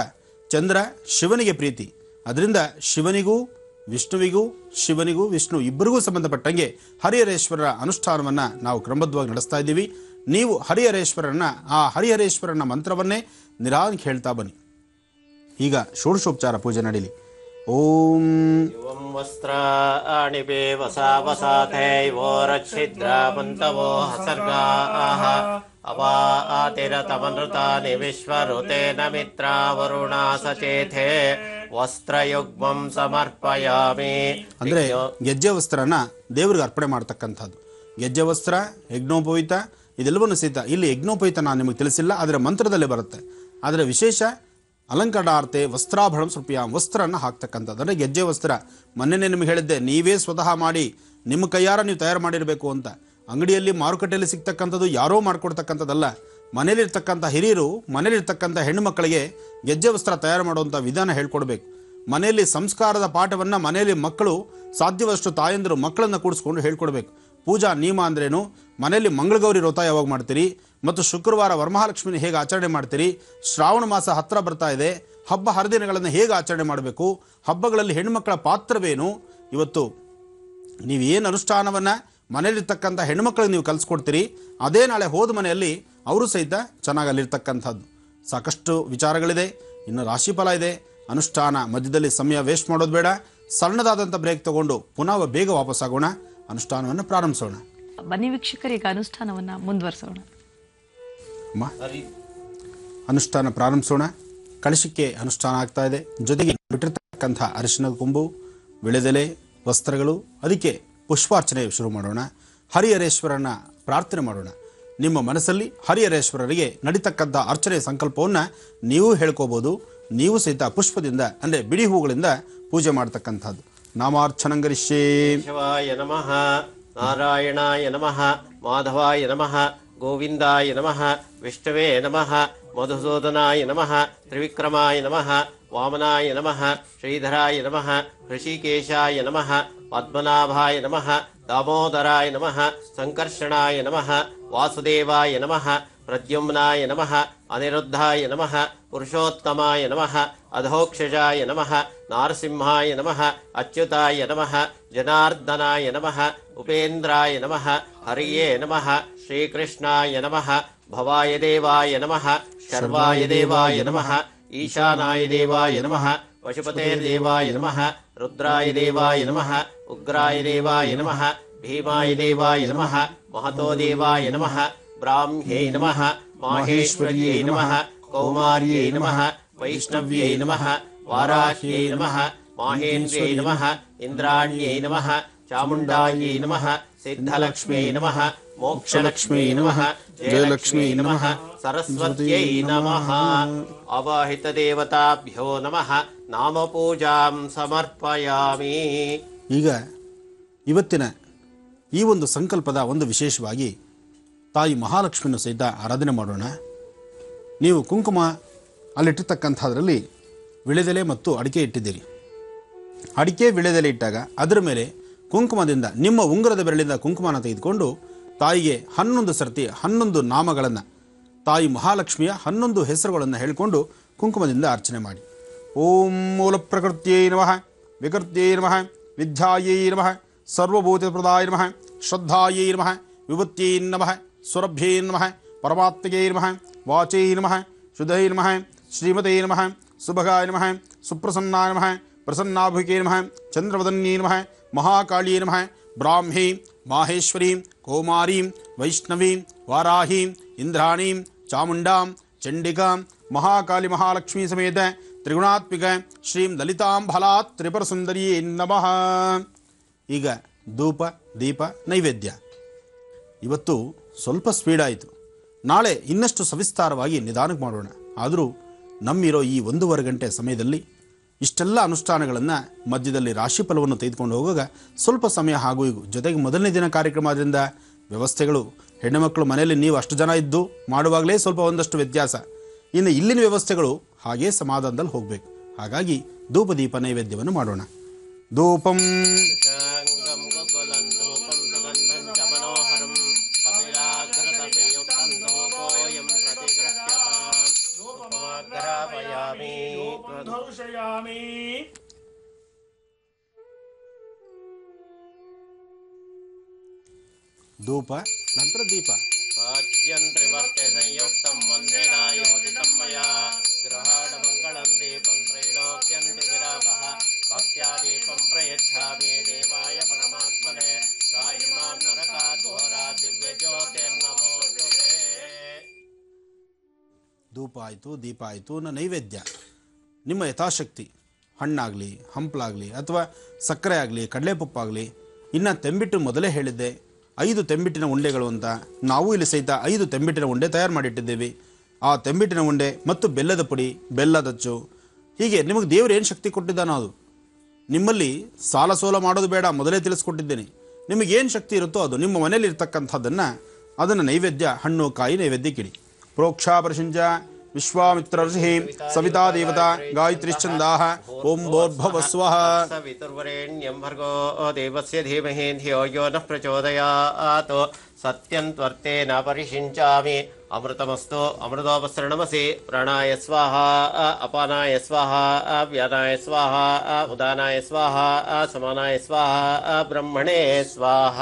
ಚಂದ್ರ ಶಿವನಿಗೆ ಪ್ರೀತಿ. ಅದರಿಂದ ಶಿವನಿಗೂ ವಿಷ್ಣು ಇಬ್ಬರಿಗೂ ಸಂಬಂಧಪಟ್ಟಂಗೆ ಹರಿಹರೇಶ್ವರರ ಅನುಷ್ಠಾನವನ್ನು ನಾವು ಕ್ರಮಬದ್ಧವಾಗಿ ನಡೆಸ್ತಾ ಇದ್ದೀವಿ. ನೀವು ಹರಿಹರೇಶ್ವರನ ಮಂತ್ರವನ್ನೇ ನಿರಾಂಕ್ ಹೇಳ್ತಾ ಬನ್ನಿ. ಈಗ ಷೋಡಶೋಪಚಾರ ಪೂಜೆ ನಡೀಲಿ. ಓಂ ವಸ್ತ್ರಾಣಿ ವಸಾವಸಾಥೈವೋರಚ್ಛಿದ್ರಾಮಂತವೋ ಹಸರ್ಗಾಃ ಅಪಾತಿರತಮನೃತಾನಿ ವಿಶ್ವಋತೇನ ಮಿತ್ರಾ ವರುಣಾ ಸಚೇಥೆ ವಸ್ತ್ರಯುಗ್ಮಂ ಸಮರ್ಪಯಾಮಿ. ಅಂದರೆ ಗೆಜ್ಜೆ ವಸ್ತ್ರನ ದೇವರಿಗೆ ಅರ್ಪಣೆ ಮಾಡ್ತಕ್ಕಂಥದ್ದು. ಗೆಜ್ಜೆ ವಸ್ತ್ರ, ಯಜ್ಞೋಪವೀತ ಇದೆಲ್ಲವನ್ನು ಸಹಿತ ಇಲ್ಲಿ ಯಜ್ಞೋಪವೀತ ನಾನು ನಿಮಗೆ ತಿಳಿಸಿಲ್ಲ, ಆದರೆ ಮಂತ್ರದಲ್ಲೇ ಬರುತ್ತೆ. ಆದರೆ ವಿಶೇಷ ಅಲಂಕರಣಾರ್ತೆ ವಸ್ತ್ರಾಭರಣ ಸ್ವಲ್ಪಿಯಾಂ, ವಸ್ತ್ರನ ಹಾಕ್ತಕ್ಕಂಥದ್ದು. ಅಂದರೆ ಗೆಜ್ಜೆ ವಸ್ತ್ರ ಮೊನ್ನೆನೇ ನಿಮಗೆ ಹೇಳಿದ್ದೆ, ನೀವೇ ಸ್ವತಃ ಮಾಡಿ ನಿಮ್ಮ ಕೈಯಾರ ನೀವು ತಯಾರು ಮಾಡಿರಬೇಕು ಅಂತ. ಅಂಗಡಿಯಲ್ಲಿ ಮಾರುಕಟ್ಟೆಯಲ್ಲಿ ಸಿಗ್ತಕ್ಕಂಥದ್ದು ಯಾರೋ ಮಾಡ್ಕೊಡ್ತಕ್ಕಂಥದ್ದಲ್ಲ. ಮನೇಲಿರ್ತಕ್ಕಂಥ ಹಿರಿಯರು ಮನೇಲಿರ್ತಕ್ಕಂಥ ಹೆಣ್ಣು ಮಕ್ಕಳಿಗೆ ಗೆಜ್ಜೆ ವಸ್ತ್ರ ತಯಾರು ಮಾಡುವಂಥ ವಿಧಾನ ಹೇಳ್ಕೊಡ್ಬೇಕು. ಮನೆಯಲ್ಲಿ ಸಂಸ್ಕಾರದ ಪಾಠವನ್ನು ಮನೆಯಲ್ಲಿ ಮಕ್ಕಳು ಸಾಧ್ಯವಷ್ಟು ತಾಯಂದಿರು ಮಕ್ಕಳನ್ನು ಕೂಡಿಸ್ಕೊಂಡು ಹೇಳ್ಕೊಡ್ಬೇಕು. ಪೂಜಾ ನಿಯಮ ಅಂದ್ರೇನು, ಮನೆಯಲ್ಲಿ ಮಂಗಳಗೌರಿ ವ್ರತ ಯಾವಾಗ ಮಾಡ್ತೀರಿ, ಮತ್ತು ಶುಕ್ರವಾರ ವರಮಹಾಲಕ್ಷ್ಮಿನ ಹೇಗೆ ಆಚರಣೆ ಮಾಡ್ತೀರಿ, ಶ್ರಾವಣ ಮಾಸ ಹತ್ತಿರ ಬರ್ತಾ ಇದೆ, ಹಬ್ಬ ಹರಿದಿನಗಳನ್ನು ಹೇಗೆ ಆಚರಣೆ ಮಾಡಬೇಕು, ಹಬ್ಬಗಳಲ್ಲಿ ಹೆಣ್ಣುಮಕ್ಕಳ ಪಾತ್ರವೇನು, ಇವತ್ತು ನೀವೇನು ಅನುಷ್ಠಾನವನ್ನು ಮನೆಯಲ್ಲಿರ್ತಕ್ಕಂಥ ಹೆಣ್ಣುಮಕ್ಕಳಿಗೆ ನೀವು ಕಲಿಸ್ಕೊಡ್ತೀರಿ, ಅದೇ ನಾಳೆ ಹೋದ ಮನೆಯಲ್ಲಿ ಅವರು ಸಹಿತ ಚೆನ್ನಾಗಿ ಅಲ್ಲಿರ್ತಕ್ಕಂಥದ್ದು. ಸಾಕಷ್ಟು ವಿಚಾರಗಳಿದೆ, ಇನ್ನು ರಾಶಿಫಲ ಇದೆ. ಅನುಷ್ಠಾನ ಮಧ್ಯದಲ್ಲಿ ಸಮಯ ವೇಸ್ಟ್ ಮಾಡೋದು ಬೇಡ. ಸಣ್ಣದಾದಂಥ ಬ್ರೇಕ್ ತಗೊಂಡು ಪುನಃ ಬೇಗ ವಾಪಸ್ಸಾಗೋಣ, ಅನುಷ್ಠಾನವನ್ನು ಪ್ರಾರಂಭಿಸೋಣ. ಬನ್ನಿ ವೀಕ್ಷಕರಿಗೆ ಅನುಷ್ಠಾನವನ್ನು ಮುಂದುವರಿಸೋಣ. ಅನುಷ್ಠಾನ ಪ್ರಾರಂಭಿಸೋಣ. ಕಳಶಕ್ಕೆ ಅನುಷ್ಠಾನ ಆಗ್ತಾ ಇದೆ. ಜೊತೆಗೆ ಬಿಟ್ಟಿರ್ತಕ್ಕಂಥ ಅರಿಶಿಣದ ಕೊಂಬು, ವಿಳೆದೆಲೆ, ವಸ್ತ್ರಗಳು, ಅದಕ್ಕೆ ಪುಷ್ಪಾರ್ಚನೆ ಶುರು ಮಾಡೋಣ. ಹರಿಹರೇಶ್ವರನ ಪ್ರಾರ್ಥನೆ ಮಾಡೋಣ. ನಿಮ್ಮ ಮನಸ್ಸಲ್ಲಿ ಹರಿಹರೇಶ್ವರರಿಗೆ ನಡೀತಕ್ಕಂಥ ಅರ್ಚನೆ ಸಂಕಲ್ಪವನ್ನು ನೀವು ಹೇಳ್ಕೋಬೋದು. ನೀವು ಸಹಿತ ಪುಷ್ಪದಿಂದ ಅಂದರೆ ಬಿಡಿ ಹೂಗಳಿಂದ ಪೂಜೆ ಮಾಡ್ತಕ್ಕಂಥದ್ದು. ನಾಮಾರ್ಚನಂಗರಿಷ್ಯೇ. ಶಿವಾಯ ನಮಃ, ನಾರಾಯಣಾಯ ನಮಃ, ಮಾಧವಾಯ ನಮಃ, ಗೋವಿಂದಾಯ ನಮಃ, ವಿಷ್ಣುವೇ ನಮಃ, ಮಧುಸೂದನಾಯ ನಮಃ, ತ್ರಿವಿಕ್ರಮಾಯ ನಮಃ, ವಾಮನಾಯ ನಮಃ, ಶ್ರೀಧರಾಯ ನಮಃ, ಋಷಿಕೇಶಾಯ ನಮಃ, ಪದ್ಮನಾಭಾಯ ನಮಃ, ದಾಮೋದರಾಯ ನಮಃ, ಸಂಕರ್ಷಣಾಯ ನಮಃ, ವಾಸುದೇವಾಯ ನಮಃ, ಪ್ರದ್ಯುಮ್ನಾಯ ನಮಃ, ಅನಿರುದ್ಧಾಯ ನಮಃ, ಪುರುಷೋತ್ತಮಾಯ ನಮಃ, ಅಧೋಕ್ಷಜಾಯ ನಮಃ, ನಾರಸಿಂಹಾಯ ನಮಃ, ಅಚ್ಯುತಾಯ ನಮಃ, ಜನಾರ್ದನಾಯ ನಮಃ, ಉಪೇಂದ್ರಾಯ ನಮಃ, ಹರಿಯೇ ನಮಃ, ಶ್ರೀಕೃಷ್ಣಾಯ ನಮಃ, ಭವಾಯ ದೇವಾಯ ನಮಃ, ಶರ್ವಾಯ ದೇವಾಯ ನಮಃ, ಈಶಾನಾಯ ದೇವಾಯ ನಮಃ, ಪಶುಪತೇರ್ದೇವಾಯ ನಮಃ, ರುದ್ರಾಯ ದೇವಾಯ ನಮಃ, ಉಗ್ರಾಯ ದೇವಾಯ ನಮಃ, ಭೀಮಾಯ ದೇವಾಯ ನಮಃ, ಮಹತೋ ದೇವಾಯ ನಮಃ, ಬ್ರಾಹ್ಮ್ಯೈ ನಮಃ, ಮಾಹೇಶ್ವರ್ಯೈ ನಮಃ, ಕೌಮಾರ್ಯೈ ನಮಃ, ವೈಷ್ಣವ್ಯೈ ನಮಃ, ವಾರಾಹ್ಯೈ ನಮಃ, ಮಾಹೇಂದ್ರ್ಯೈ ನಮಃ, ಇಂದ್ರಾಣ್ಯೈ ನಮಃ, ಚಾಮುಂಡಾಯೈ ನಮಃ, ಸಿದ್ಧಲಕ್ಷ್ಮ್ಯೈ ನಮಃ, ಮೋಕ್ಷಲಕ್ಷ್ಮ್ಯೈ ನಮಃ, ಜಯಲಕ್ಷ್ಮೀ ನಮಃ, ಸರಸ್ವತ್ಯೈ ನಮಃ. ಅವಾಹಿತ ದೇವತಾಭ್ಯೋ ನಮಃ. ನಾಮ ಪೂಜಾಂ ಸಮರ್ಪಯಾಮಿ. ಈಗ ಇವತ್ತಿನ ಈ ಒಂದು ಸಂಕಲ್ಪದ ಒಂದು ವಿಶೇಷವಾಗಿ ತಾಯಿ ಮಹಾಲಕ್ಷ್ಮಿಯನ್ನು ಸಹಿತ ಆರಾಧನೆ ಮಾಡೋಣ. ನೀವು ಕುಂಕುಮ ಅಲ್ಲಿಟ್ಟಿರ್ತಕ್ಕಂಥದ್ರಲ್ಲಿ ವಿಳೆದೆಲೆ ಮತ್ತು ಅಡಿಕೆ ಇಟ್ಟಿದ್ದೀರಿ. ಅಡಿಕೆ ವಿಳೆದೆಲೆ ಇಟ್ಟಾಗ ಅದರ ಮೇಲೆ ಕುಂಕುಮದಿಂದ ನಿಮ್ಮ ಉಂಗುರದ ಬೆರಳಿಂದ ಕುಂಕುಮನ ತೆಗೆದುಕೊಂಡು ತಾಯಿಗೆ 11 ಸರ್ತಿ 11 ನಾಮಗಳನ್ನು, ತಾಯಿ ಮಹಾಲಕ್ಷ್ಮಿಯ 11 ಹೆಸರುಗಳನ್ನು ಹೇಳಿಕೊಂಡು ಕುಂಕುಮದಿಂದ ಅರ್ಚನೆ ಮಾಡಿ. ಓಂ ಮೂಲ ಪ್ರಕೃತ್ಯೈ ನಮಃ, ವಿಕೃತ್ಯೈ ನಮಃ, ವಿದ್ಯಾಯೈ ನಮಃ, ಸರ್ವಭೂತಪ್ರದಾಯ ನಮಃ, ಶ್ರದ್ಧಾಯೈ ನಮಃ, ವಿಭೂತ್ಯೈ ನಮಃ, ಸುರಭ್ಯೈ ನಮಃ, ಪರಮಾತ್ಮಗೈ ನಮಃ, ವಾಚೈ ನಮಃ, ಶುದ್ಧೈ ನಮಃ, ಶ್ರೀಮತೈ ನಮಃ, ಸುಭಗಾಯ ನಮಃ, ಸುಪ್ರಸನ್ನಾಯ ನಮಃ, ಪ್ರಸನ್ನಾಭಿಕೆ ನಮಃ, ಚಂದ್ರವದನ್ಯೈ ನಮಃ, ಮಹಾಕಾಳಿಯೈ ನಮಃ, ಬ್ರಾಹ್ಮೀಂ, ಮಾಹೇಶ್ವರೀಂ, ಕೌಮಾರೀಂ, ವೈಷ್ಣವೀಂ, ವಾರಾಹೀಂ, ಇಂದ್ರಾಣೀಂ, ಚಾಮುಂಡಾಂ, ಚಂಡಿಕಾಂ, ಮಹಾಕಾಳಿ ಮಹಾಲಕ್ಷ್ಮೀ ಸಮೇತ ತ್ರಿಗುಣಾತ್ಮಿಕ ಶ್ರೀಂ ಲಲಿತಾಂಬಲಾತ್ ತ್ರಿಪುರ ಸುಂದರಿಯೇ ನಮಃ. ಈಗ ಧೂಪ ದೀಪ ನೈವೇದ್ಯ. ಇವತ್ತು ಸ್ವಲ್ಪ ಸ್ಪೀಡ್ ಆಯಿತು, ನಾಳೆ ಇನ್ನಷ್ಟು ಸವಿಸ್ತಾರವಾಗಿ ನಿಧಾನಕ್ಕೆ ಮಾಡೋಣ. ಆದರೂ ನಮ್ಮಿರೋ ಈ 1.5 ಗಂಟೆ ಸಮಯದಲ್ಲಿ ಇಷ್ಟೆಲ್ಲ ಅನುಷ್ಠಾನಗಳನ್ನು ಮಧ್ಯದಲ್ಲಿ ರಾಶಿಫಲವನ್ನು ತೆಗೆದುಕೊಂಡು ಹೋಗುವಾಗ ಸ್ವಲ್ಪ ಸಮಯ ಹಾಗೂ ಈಗ ಜೊತೆಗೆ ಮೊದಲನೇ ದಿನ ಕಾರ್ಯಕ್ರಮ ಆದ್ದರಿಂದ ವ್ಯವಸ್ಥೆಗಳು ಹೆಣ್ಣುಮಕ್ಕಳು ಮನೆಯಲ್ಲಿ ನೀವು ಅಷ್ಟು ಜನ ಇದ್ದು ಮಾಡುವಾಗಲೇ ಸ್ವಲ್ಪ ಒಂದಷ್ಟು ವ್ಯತ್ಯಾಸ. ಇನ್ನು ಇಲ್ಲಿನ ವ್ಯವಸ್ಥೆಗಳು ಹಾಗೇ ಸಮಾಧಾನದಲ್ಲಿ ಹೋಗಬೇಕು. ಹಾಗಾಗಿ ಧೂಪ ದೀಪ ನೈವೇದ್ಯವನ್ನು ಮಾಡೋಣ. ಧೂಪಂ ಧೂಪಂ ಸುಗಂಧಂ ಚ ಮನೋಹರಂ ಕಪಿಲಾಗ್ರತಪೇ ಧೂಪ ನಂತರ ದೀಪ. ಸಾಜ್ಯಂ ತ್ರಿವರ್ತೆ ಸಂಯುಕ್ತಂ ವಂದೇನ ಯೋಜಿತಂ ಮಯಾ ಗೃಹಾಣ ಮಂಗಳಂ ದೀಪಂ ತ್ರೈಲೋಕ್ಯಂ ವಿರಾಪಃ ಭಕ್ತ್ಯಾ ದೀಪಂ ಪ್ರಯಚ್ಛಾಮಿ ದೇವಾಯ ಪರಮಾತ್ಮನೆ ಸಾಯಿಮಾಂ ನರಕಾತ್ ಘೋರಾ ದಿವ್ಯ ಜ್ಯೋತಿರ್ನಮೋಸ್ತುತೇ. ಧೂಪ ಆಯಿತು, ದೀಪ ಆಯಿತು, ನೈವೇದ್ಯ ನಿಮ್ಮ ಯಥಾಶಕ್ತಿ ಹಣ್ಣಾಗಲಿ, ಹಂಪಲಾಗಲಿ, ಅಥವಾ ಸಕ್ಕರೆ ಆಗಲಿ, ಕಡಲೆಪಪ್ಪಾಗಲಿ. ಇನ್ನು ತೆಂಬಿಟ್ಟು ಮೊದಲೇ ಹೇಳಿದ್ದೆ 5 ತೆಂಬಿಟ್ಟಿನ ಉಂಡೆಗಳು ಅಂತ. ನಾವು ಇಲ್ಲಿ ಸಹಿತ 5 ತೆಂಬಿಟ್ಟಿನ ಉಂಡೆ ತಯಾರು ಮಾಡಿಟ್ಟಿದ್ದೇವೆ. ಆ ತೆಂಬಿಟ್ಟಿನ ಉಂಡೆ ಮತ್ತು ಬೆಲ್ಲದ ಪುಡಿ, ಬೆಲ್ಲದಚ್ಚು, ಹೀಗೆ ನಿಮಗೆ ದೇವರು ಏನು ಶಕ್ತಿ ಕೊಟ್ಟಿದ್ದಾನೋ ಅದು. ನಿಮ್ಮಲ್ಲಿ ಸಾಲ ಸೋಲ ಮಾಡೋದು ಬೇಡ, ಮೊದಲೇ ತಿಳಿಸ್ಕೊಟ್ಟಿದ್ದೇನೆ. ನಿಮಗೇನು ಶಕ್ತಿ ಇರುತ್ತೋ ಅದು ನಿಮ್ಮ ಮನೇಲಿ ಇರ್ತಕ್ಕಂಥದ್ದನ್ನು ಅದನ್ನು ನೈವೇದ್ಯ, ಹಣ್ಣು ಕಾಯಿ ನೈವೇದ್ಯಕ್ಕಿಡಿ. ಪ್ರೋಕ್ಷಾ ಪರಿಶುಂಜ ವಿಶ್ವಾಮಿತ್ರ ಋಷಿ ಸವಿತಾ ದೇವತಾ ಗಾಯತ್ರಿಶ್ಚಂದಾಹ ಓಂ ಭೋರ್ಭವಸ್ವಃ ಸವಿತುರ್ವರೆಣ್ಯಂ ಭರ್ಗೋ ದೇವಸ್ಯ ಧೀಮಹಿ ಧಿಯೋ ಯೋ ನಃ ಪ್ರಚೋದಯಾತ್. ಸತ್ಯಂ ತ್ವರ್ತೇನ ಪರಿಶಿಂಚಾಮಿ ಅಮೃತಮಸ್ತು ಅಮೃತೋಪಸರಣಮಸಿ. ಪ್ರಾಣಾಯ ಸ್ವಾಹ ಅಪಾನಾಯ ಸ್ವಾಹ ವ್ಯಾನಾಯ ಸ್ವಾಹ ಉದಾನಾಯ ಸ್ವಾಹ ಸಮಾನಾಯ ಸ್ವಾಹ ಬ್ರಹ್ಮಣೇ ಸ್ವಾಹ.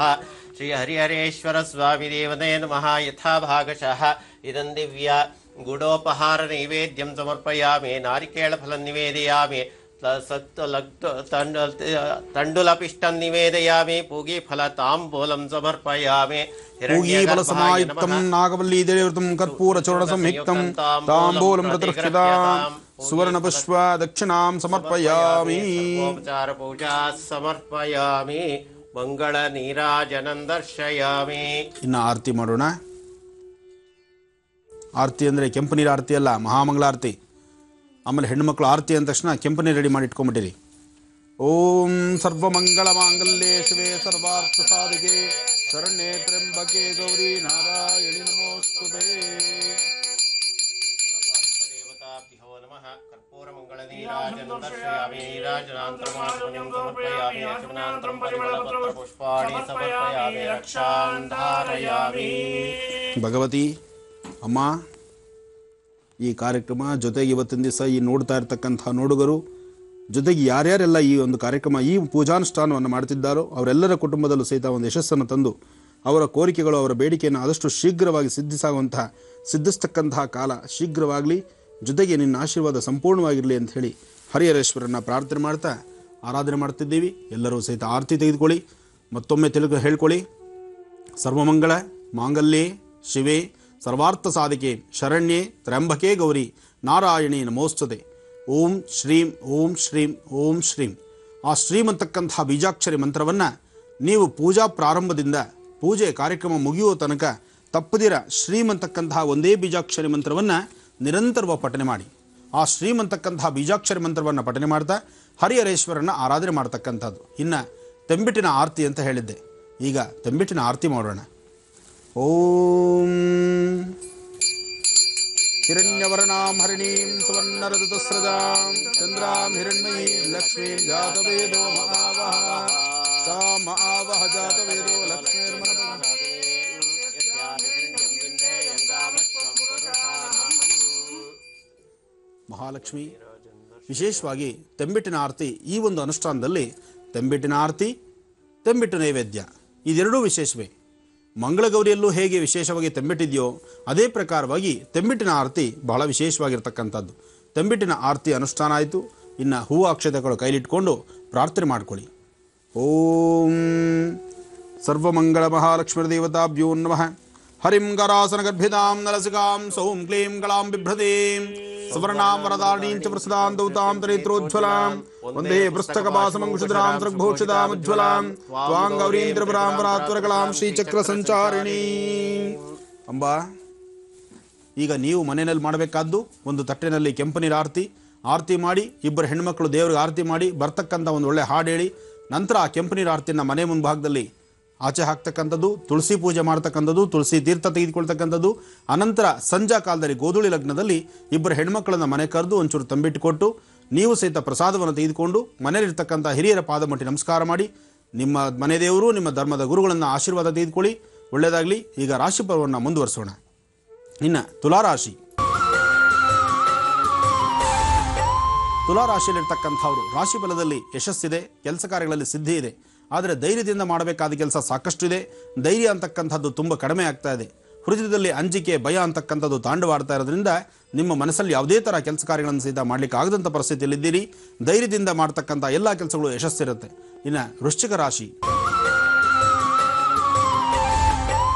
ಶ್ರೀ ಹರಿಹರೇಶ್ವರ ಸ್ವಾಮಿ ದೇವತೆ ನಮಃ. ಯಥಾ ಭಾಗಶಃ ಇದಂ ದಿವ್ಯ ಗುಡೋಪಹಾರ ನೈವೇದ್ಯಂ ಸಮರ್ಪಯಾಮಿ. ನಾರಿಕೇಳಫಲಂ ನಿವೇದಯಾಮಿ. ತಂಡುಲಪಿಷ್ಟಂ ನಿವೇದಯಾಮಿ. ಪೂಗೀಫಲ ತಾಂಬೂಲಂ ಸಮರ್ಪಯಾಮಿ. पूगीफलसमायुक्तं नागवल्लीदेवृतं कर्पूरचूर्णसंयुक्तं ताम्बूलं प्रदक्षिणां सुवर्णपुष्प दक्षिणां समर्पयामि. पूजा समर्पयामि. ಮಂಗಳ ನೀರಾಜನಂ ದರ್ಶಯಾಮಿ. ಇನ್ನು ಆರತಿ ಮಾಡೋಣ. ಆರತಿ ಅಂದರೆ ಕೆಂಪು ನೀರು ಆರತಿ ಅಲ್ಲ, ಮಹಾಮಂಗಳಾರತಿ. ಆಮೇಲೆ ಹೆಣ್ಣುಮಕ್ಕಳು ಆರತಿ ಅಂದ ತಕ್ಷಣ ಕೆಂಪು ನೀರು ರೆಡಿ ಮಾಡಿ ಇಟ್ಕೊಂಡ್ಬಿಟ್ಟಿರಿ. ಓಂ ಸರ್ವಮಂಗಳ ಮಾಂಗಲ್ಯೆ ಶಿವೆ ಸರ್ವಾರ್ಥ ಸಾಧಿಕೆ ಶರಣ್ಯೆ ತ್ರ್ಯಂಬಕೆ ಗೌರಿ ನಾರಾಯಣಿ ನಮೋಸ್ತುತೇ. ದೇವತಾಭ್ಯೋ ನಮಃ. ಕರ್ಪೂರ ಮಂಗಳ ನೀರಾಜನಂ ದರ್ಶಯಾಮಿ. ನೀರಾಜನಾಂತರಮಾತ್ಮನಿಂ ಸಮರ್ಪಯಾಮಿ. ಅಶಮನಾಂತರಂ ಪರಿಮಳಪತ್ರ ಪುಷ್ಪಾಣಿ ಸಮರ್ಪಯಾಮಿ. ರಕ್ಷಾಂ ಧಾರಯಾಮಿ. ಭಗವತಿ ಅಮ್ಮ, ಈ ಕಾರ್ಯಕ್ರಮ ಜೊತೆಗೆ ಇವತ್ತಿನ ದಿವಸ ಈ ನೋಡ್ತಾ ಇರ್ತಕ್ಕಂಥ ನೋಡುಗರು ಜೊತೆಗೆ ಯಾರ್ಯಾರೆಲ್ಲ ಈ ಒಂದು ಕಾರ್ಯಕ್ರಮ, ಈ ಪೂಜಾನುಷ್ಠಾನವನ್ನು ಮಾಡ್ತಿದ್ದಾರೋ ಅವರೆಲ್ಲರ ಕುಟುಂಬದಲ್ಲೂ ಸಹಿತ ಒಂದು ಯಶಸ್ಸನ್ನು ತಂದು ಅವರ ಕೋರಿಕೆಗಳು, ಅವರ ಬೇಡಿಕೆಯನ್ನು ಆದಷ್ಟು ಶೀಘ್ರವಾಗಿ ಸಿದ್ಧಿಸ್ತಕ್ಕಂತಹ ಕಾಲ ಶೀಘ್ರವಾಗಲಿ. ಜೊತೆಗೆ ನಿನ್ನ ಆಶೀರ್ವಾದ ಸಂಪೂರ್ಣವಾಗಿರಲಿ ಅಂತ ಹೇಳಿ ಹರಿಹರೇಶ್ವರನ ಪ್ರಾರ್ಥನೆ ಮಾಡ್ತಾ ಆರಾಧನೆ ಮಾಡ್ತಿದ್ದೀವಿ. ಎಲ್ಲರೂ ಸಹಿತ ಆರತಿ ತೆಗೆದುಕೊಳ್ಳಿ. ಮತ್ತೊಮ್ಮೆ ಹೇಳ್ಕೊಳ್ಳಿ. ಸರ್ವಮಂಗಳ ಮಾಂಗಲ್ಯೆ ಶಿವೆ ಸರ್ವಾರ್ಥ ಸಾಧಿಕೆ ಶರಣ್ಯೆ ತ್ರ್ಯಂಬಕೆ ಗೌರಿ ನಾರಾಯಣಿ ನಮೋಸ್ತುತೆ. ಓಂ ಶ್ರೀಂ ಓಂ ಶ್ರೀಂ ಓಂ ಶ್ರೀಂ. ಆ ಶ್ರೀಂ ಅಂತಕ್ಕಂಥ ಬೀಜಾಕ್ಷರಿ ಮಂತ್ರವನ್ನು ನೀವು ಪೂಜಾ ಪ್ರಾರಂಭದಿಂದ ಪೂಜೆ ಕಾರ್ಯಕ್ರಮ ಮುಗಿಯುವ ತನಕ ತಪ್ಪದಿರ ಶ್ರೀಂ ಅಂತಕ್ಕಂತಹ ಒಂದೇ ಬೀಜಾಕ್ಷರಿ ಮಂತ್ರವನ್ನು ನಿರಂತರವಾಗಿ ಪಠನೆ ಮಾಡಿ. ಆ ಶ್ರೀಂ ಅಂತಕ್ಕಂತಹ ಬೀಜಾಕ್ಷರಿ ಮಂತ್ರವನ್ನು ಪಠನೆ ಮಾಡ್ತಾ ಹರಿಹರೇಶ್ವರನ ಆರಾಧನೆ ಮಾಡ್ತಕ್ಕಂಥದ್ದು. ಇನ್ನು ತೆಂಬಿಟ್ಟಿನ ಆರತಿ ಅಂತ ಹೇಳಿದ್ದೆ, ಈಗ ತೆಂಬಿಟ್ಟಿನ ಆರತಿ ಮಾಡೋಣ. ಓಂ ಹಿರಣ್ಯವರ್ಣಾಂ ಹರಿಣೀಂ ಸುವರ್ಣರಜತಸ್ರಜಾಂ ಚಂದ್ರಾಂ ಹಿರಣ್ಮಯೀಂ ಲಕ್ಷ್ಮೀಂ ಜಾತವೇದೋ ಮಹಾವಹ ತಾಂ ಮಹಾವಹ ಜಾತವೇದೋ ಲಕ್ಷ್ಮೀರ್ಮನಃ. ಮಹಾಲಕ್ಷ್ಮಿ ವಿಶೇಷವಾಗಿ ತೆಂಬಿಟ್ಟಿನ ಆರತಿ, ಈ ಒಂದು ಅನುಷ್ಠಾನದಲ್ಲಿ ತೆಂಬಿಟ್ಟಿನ ಆರತಿ, ತೆಂಬಿಟ್ಟು ನೈವೇದ್ಯ ಇದೆರಡೂ ವಿಶೇಷವೇ. ಮಂಗಳಗೌರಿಯಲ್ಲೂ ಹೇಗೆ ವಿಶೇಷವಾಗಿ ತೆಂಬಿಟ್ಟಿದೆಯೋ ಅದೇ ಪ್ರಕಾರವಾಗಿ ತೆಂಬಿಟ್ಟಿನ ಆರತಿ ಬಹಳ ವಿಶೇಷವಾಗಿರ್ತಕ್ಕಂಥದ್ದು. ತೆಂಬಿಟ್ಟಿನ ಆರತಿ ಅನುಷ್ಠಾನ ಆಯಿತು. ಇನ್ನು ಹೂವು ಅಕ್ಷತೆಗಳು ಕೈಲಿಟ್ಕೊಂಡು ಪ್ರಾರ್ಥನೆ ಮಾಡ್ಕೊಳ್ಳಿ. ಓಂ ಸರ್ವಮಂಗಳ ಮಹಾಲಕ್ಷ್ಮೀ ದೇವತಾಭ್ಯೋ ನಮಃ. ಹರಿಂ ಗರಾಸನ ಗರ್ಭಿತಾಂ ನರಸಿಕಾಂ ಸೌಂ ಕ್ಲೀಂ ಗಳಾಂ ಬಿಭ್ರತೀಂ ಸುವರ್ಣಾಂ ವರದಾರಣೀಂ ಚ ಪ್ರಸದಾಂ ದೌತಾಂ ತನೇತ್ರೋಜ್ವಲಾಂ ವಂದೇ ಪೃಷ್ಠಕಪಾಸಮಂಕುಶಿದ್ರಾಂ ಸೃಗ್ಭೂಷಿತಾಂ ಉಜ್ವಲಾಂ ತ್ವಾಂ ಗೌರೀಂ ತ್ರಿಪುರಾಂ ವರಾತ್ವರಕಲಾಂ ಶ್ರೀಚಕ್ರ ಸಂಚಾರಿಣೀ. ಅಂಬಾ, ಈಗ ನೀವು ಮನೆಯಲ್ಲಿ ಮಾಡಬೇಕಾದ್ದು ಒಂದು ತಟ್ಟೆನಲ್ಲಿ ಕೆಂಪು ನೀರು ಆರತಿ ಮಾಡಿ, ಇಬ್ಬರು ಹೆಣ್ಮಕ್ಳು ದೇವರಿಗೆ ಆರತಿ ಮಾಡಿ ಬರ್ತಕ್ಕಂಥ ಒಂದು ಒಳ್ಳೆ ಹಾಡು ಹೇಳಿ, ನಂತರ ಆ ಕೆಂಪು ನೀರು ಆರತಿನ ಮನೆ ಮುಂಭಾಗದಲ್ಲಿ ಆಚೆ ಹಾಕ್ತಕ್ಕಂಥದ್ದು, ತುಳಸಿ ಪೂಜೆ ಮಾಡ್ತಕ್ಕಂಥದ್ದು, ತುಳಸಿ ತೀರ್ಥ ತೆಗೆದುಕೊಳ್ತಕ್ಕಂಥದ್ದು. ಅನಂತರ ಸಂಜಾ ಕಾಲದಲ್ಲಿ ಗೋಧೂಳಿ ಲಗ್ನದಲ್ಲಿ ಇಬ್ಬರು ಹೆಣ್ಮಕ್ಳನ್ನ ಮನೆ ಕರೆದು ಒಂಚೂರು ತಂಬಿಟ್ಟು ಕೊಟ್ಟು ನೀವು ಸಹಿತ ಪ್ರಸಾದವನ್ನು ತೆಗೆದುಕೊಂಡು ಮನೆಯಲ್ಲಿರ್ತಕ್ಕಂಥ ಹಿರಿಯರ ಪಾದ ಮುಟ್ಟಿ ನಮಸ್ಕಾರ ಮಾಡಿ ನಿಮ್ಮ ಮನೆ ದೇವರು, ನಿಮ್ಮ ಧರ್ಮದ ಗುರುಗಳನ್ನು ಆಶೀರ್ವಾದ ತೆಗೆದುಕೊಳ್ಳಿ. ಒಳ್ಳೆಯದಾಗಲಿ. ಈಗ ರಾಶಿ ಪರ್ವವನ್ನು ಮುಂದುವರಿಸೋಣ. ಇನ್ನು ತುಲಾರಾಶಿ. ತುಲಾ ರಾಶಿಯಲ್ಲಿರ್ತಕ್ಕಂಥವ್ರು ರಾಶಿ ಫಲದಲ್ಲಿ ಯಶಸ್ಸಿದೆ, ಕೆಲಸ ಕಾರ್ಯಗಳಲ್ಲಿ ಸಿದ್ಧಿ ಇದೆ. ಆದರೆ ಧೈರ್ಯದಿಂದ ಮಾಡಬೇಕಾದ ಕೆಲಸ ಸಾಕಷ್ಟು ಇದೆ. ಧೈರ್ಯ ಅಂತಕ್ಕಂಥದ್ದು ತುಂಬ ಕಡಿಮೆ ಆಗ್ತಾ ಇದೆ. ಹೃದಯದಲ್ಲಿ ಅಂಜಿಕೆ, ಭಯ ಅಂತಕ್ಕಂಥದ್ದು ತಾಂಡವಾಡ್ತಾ ಇರೋದ್ರಿಂದ ನಿಮ್ಮ ಮನಸ್ಸಲ್ಲಿ ಯಾವುದೇ ಥರ ಕೆಲಸ ಕಾರ್ಯಗಳನ್ನು ಸಹಿತ ಮಾಡಲಿಕ್ಕೆ ಆಗದಂಥ ಪರಿಸ್ಥಿತಿಯಲ್ಲಿದ್ದೀರಿ. ಧೈರ್ಯದಿಂದ ಮಾಡ್ತಕ್ಕಂಥ ಎಲ್ಲ ಕೆಲಸಗಳು ಯಶಸ್ಸಿರುತ್ತೆ. ಇನ್ನು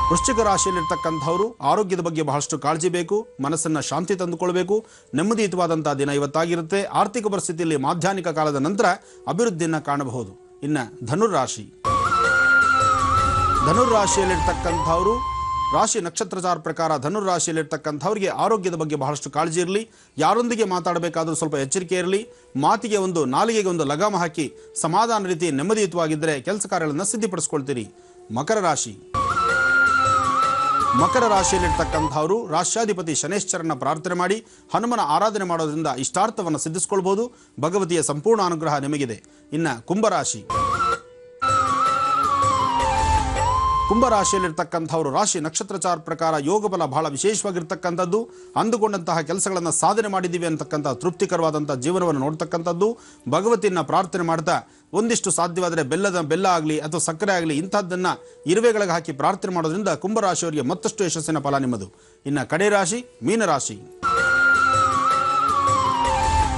ವೃಶ್ಚಿಕ ರಾಶಿಯಲ್ಲಿರ್ತಕ್ಕಂಥವರು ಆರೋಗ್ಯದ ಬಗ್ಗೆ ಬಹಳಷ್ಟು ಕಾಳಜಿ ಬೇಕು. ಮನಸ್ಸನ್ನು ಶಾಂತಿ ತಂದುಕೊಳ್ಬೇಕು. ನೆಮ್ಮದಿಯುತವಾದಂಥ ದಿನ ಇವತ್ತಾಗಿರುತ್ತೆ. ಆರ್ಥಿಕ ಪರಿಸ್ಥಿತಿಯಲ್ಲಿ ಮಾಧ್ಯಾಹ್ನಿಕ ಕಾಲದ ನಂತರ ಅಭಿವೃದ್ಧಿಯನ್ನು ಕಾಣಬಹುದು. ಇನ್ನು ಧನುರ್ರಾಶಿಯಲ್ಲಿರ್ತಕ್ಕಂಥವರು ರಾಶಿ ನಕ್ಷತ್ರಚಾರ ಪ್ರಕಾರ ಧನುರ್ರಾಶಿಯಲ್ಲಿರ್ತಕ್ಕಂಥವ್ರಿಗೆ ಆರೋಗ್ಯದ ಬಗ್ಗೆ ಬಹಳಷ್ಟು ಕಾಳಜಿ ಇರಲಿ. ಯಾರೊಂದಿಗೆ ಮಾತಾಡಬೇಕಾದ್ರೂ ಸ್ವಲ್ಪ ಎಚ್ಚರಿಕೆ ಇರಲಿ. ಮಾತಿಗೆ ನಾಲಿಗೆಗೆ ಒಂದು ಲಗಾಮ ಹಾಕಿ ಸಮಾಧಾನ ರೀತಿ ನೆಮ್ಮದಿಯುತವಾಗಿದ್ದರೆ ಕೆಲಸ ಕಾರ್ಯಗಳನ್ನು ಸಿದ್ಧಪಡಿಸ್ಕೊಳ್ತೀರಿ. ಮಕರ ರಾಶಿಯಲ್ಲಿರ್ತಕ್ಕಂಥವರು ರಾಶ್ಯಾಧಿಪತಿ ಶನೇಶ್ವರನ ಪ್ರಾರ್ಥನೆ ಮಾಡಿ ಹನುಮನ ಆರಾಧನೆ ಮಾಡೋದ್ರಿಂದ ಇಷ್ಟಾರ್ಥವನ್ನು ಸಿದ್ಧಿಸ್ಕೊಳ್ಬೋದು. ಭಗವತಿಯ ಸಂಪೂರ್ಣ ಅನುಗ್ರಹ ನಿಮಗಿದೆ. ಇನ್ನು ಕುಂಭರಾಶಿಯಲ್ಲಿರ್ತಕ್ಕಂಥವರು ರಾಶಿ ನಕ್ಷತ್ರಚಾರ ಪ್ರಕಾರ ಯೋಗ ಬಲ ಬಹಳ ವಿಶೇಷವಾಗಿರ್ತಕ್ಕಂಥದ್ದು. ಅಂದುಕೊಂಡಂತಹ ಕೆಲಸಗಳನ್ನು ಸಾಧನೆ ಮಾಡಿದ್ದೀವಿ ಅಂತಕ್ಕಂಥ ತೃಪ್ತಿಕರವಾದಂಥ ಜೀವನವನ್ನು ನೋಡ್ತಕ್ಕಂಥದ್ದು. ಭಗವತಿಯನ್ನು ಪ್ರಾರ್ಥನೆ ಮಾಡ್ತಾ ಒಂದಿಷ್ಟು ಸಾಧ್ಯವಾದರೆ ಬೆಲ್ಲ ಆಗಲಿ ಅಥವಾ ಸಕ್ಕರೆ ಆಗಲಿ ಇಂಥದ್ದನ್ನು ಇರುವೆಗಳಿಗೆ ಹಾಕಿ ಪ್ರಾರ್ಥನೆ ಮಾಡೋದ್ರಿಂದ ಕುಂಭರಾಶಿಯವರಿಗೆ ಮತ್ತಷ್ಟು ಯಶಸ್ಸಿನ ಫಲ ನಿಮ್ಮದು. ಇನ್ನು ಕಡೆ ರಾಶಿ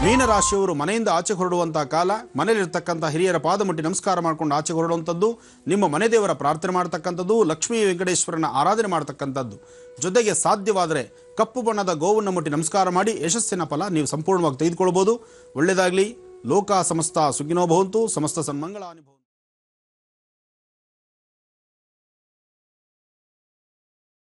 ಮೀನರಾಶಿಯವರು ಮನೆಯಿಂದ ಆಚೆ ಹೊರಡುವಂಥ ಕಾಲ. ಮನೆಯಲ್ಲಿರ್ತಕ್ಕಂಥ ಹಿರಿಯರ ಪಾದ ಮುಟ್ಟಿ ನಮಸ್ಕಾರ ಮಾಡಿಕೊಂಡು ಆಚೆ ಹೊರಡುವಂಥದ್ದು, ನಿಮ್ಮ ಮನೆ ದೇವರ ಪ್ರಾರ್ಥನೆ ಮಾಡ್ತಕ್ಕಂಥದ್ದು, ಲಕ್ಷ್ಮೀ ವೆಂಕಟೇಶ್ವರನ ಆರಾಧನೆ ಮಾಡ್ತಕ್ಕಂಥದ್ದು. ಜೊತೆಗೆ ಸಾಧ್ಯವಾದರೆ ಕಪ್ಪು ಬಣ್ಣದ ಗೋವನ್ನು ಮುಟ್ಟಿ ನಮಸ್ಕಾರ ಮಾಡಿ ಯಶಸ್ಸಿನ ಫಲ ನೀವು ಸಂಪೂರ್ಣವಾಗಿ ತೆಗೆದುಕೊಳ್ಬೋದು. ಒಳ್ಳೆಯದಾಗಲಿ. ಲೋಕ ಸಮಸ್ತ ಸುಖಿನೋ ಭವಂತು. ಸಮಸ್ತ ಸನ್ಮಂಗಳಾನಿ ಭವಂತು.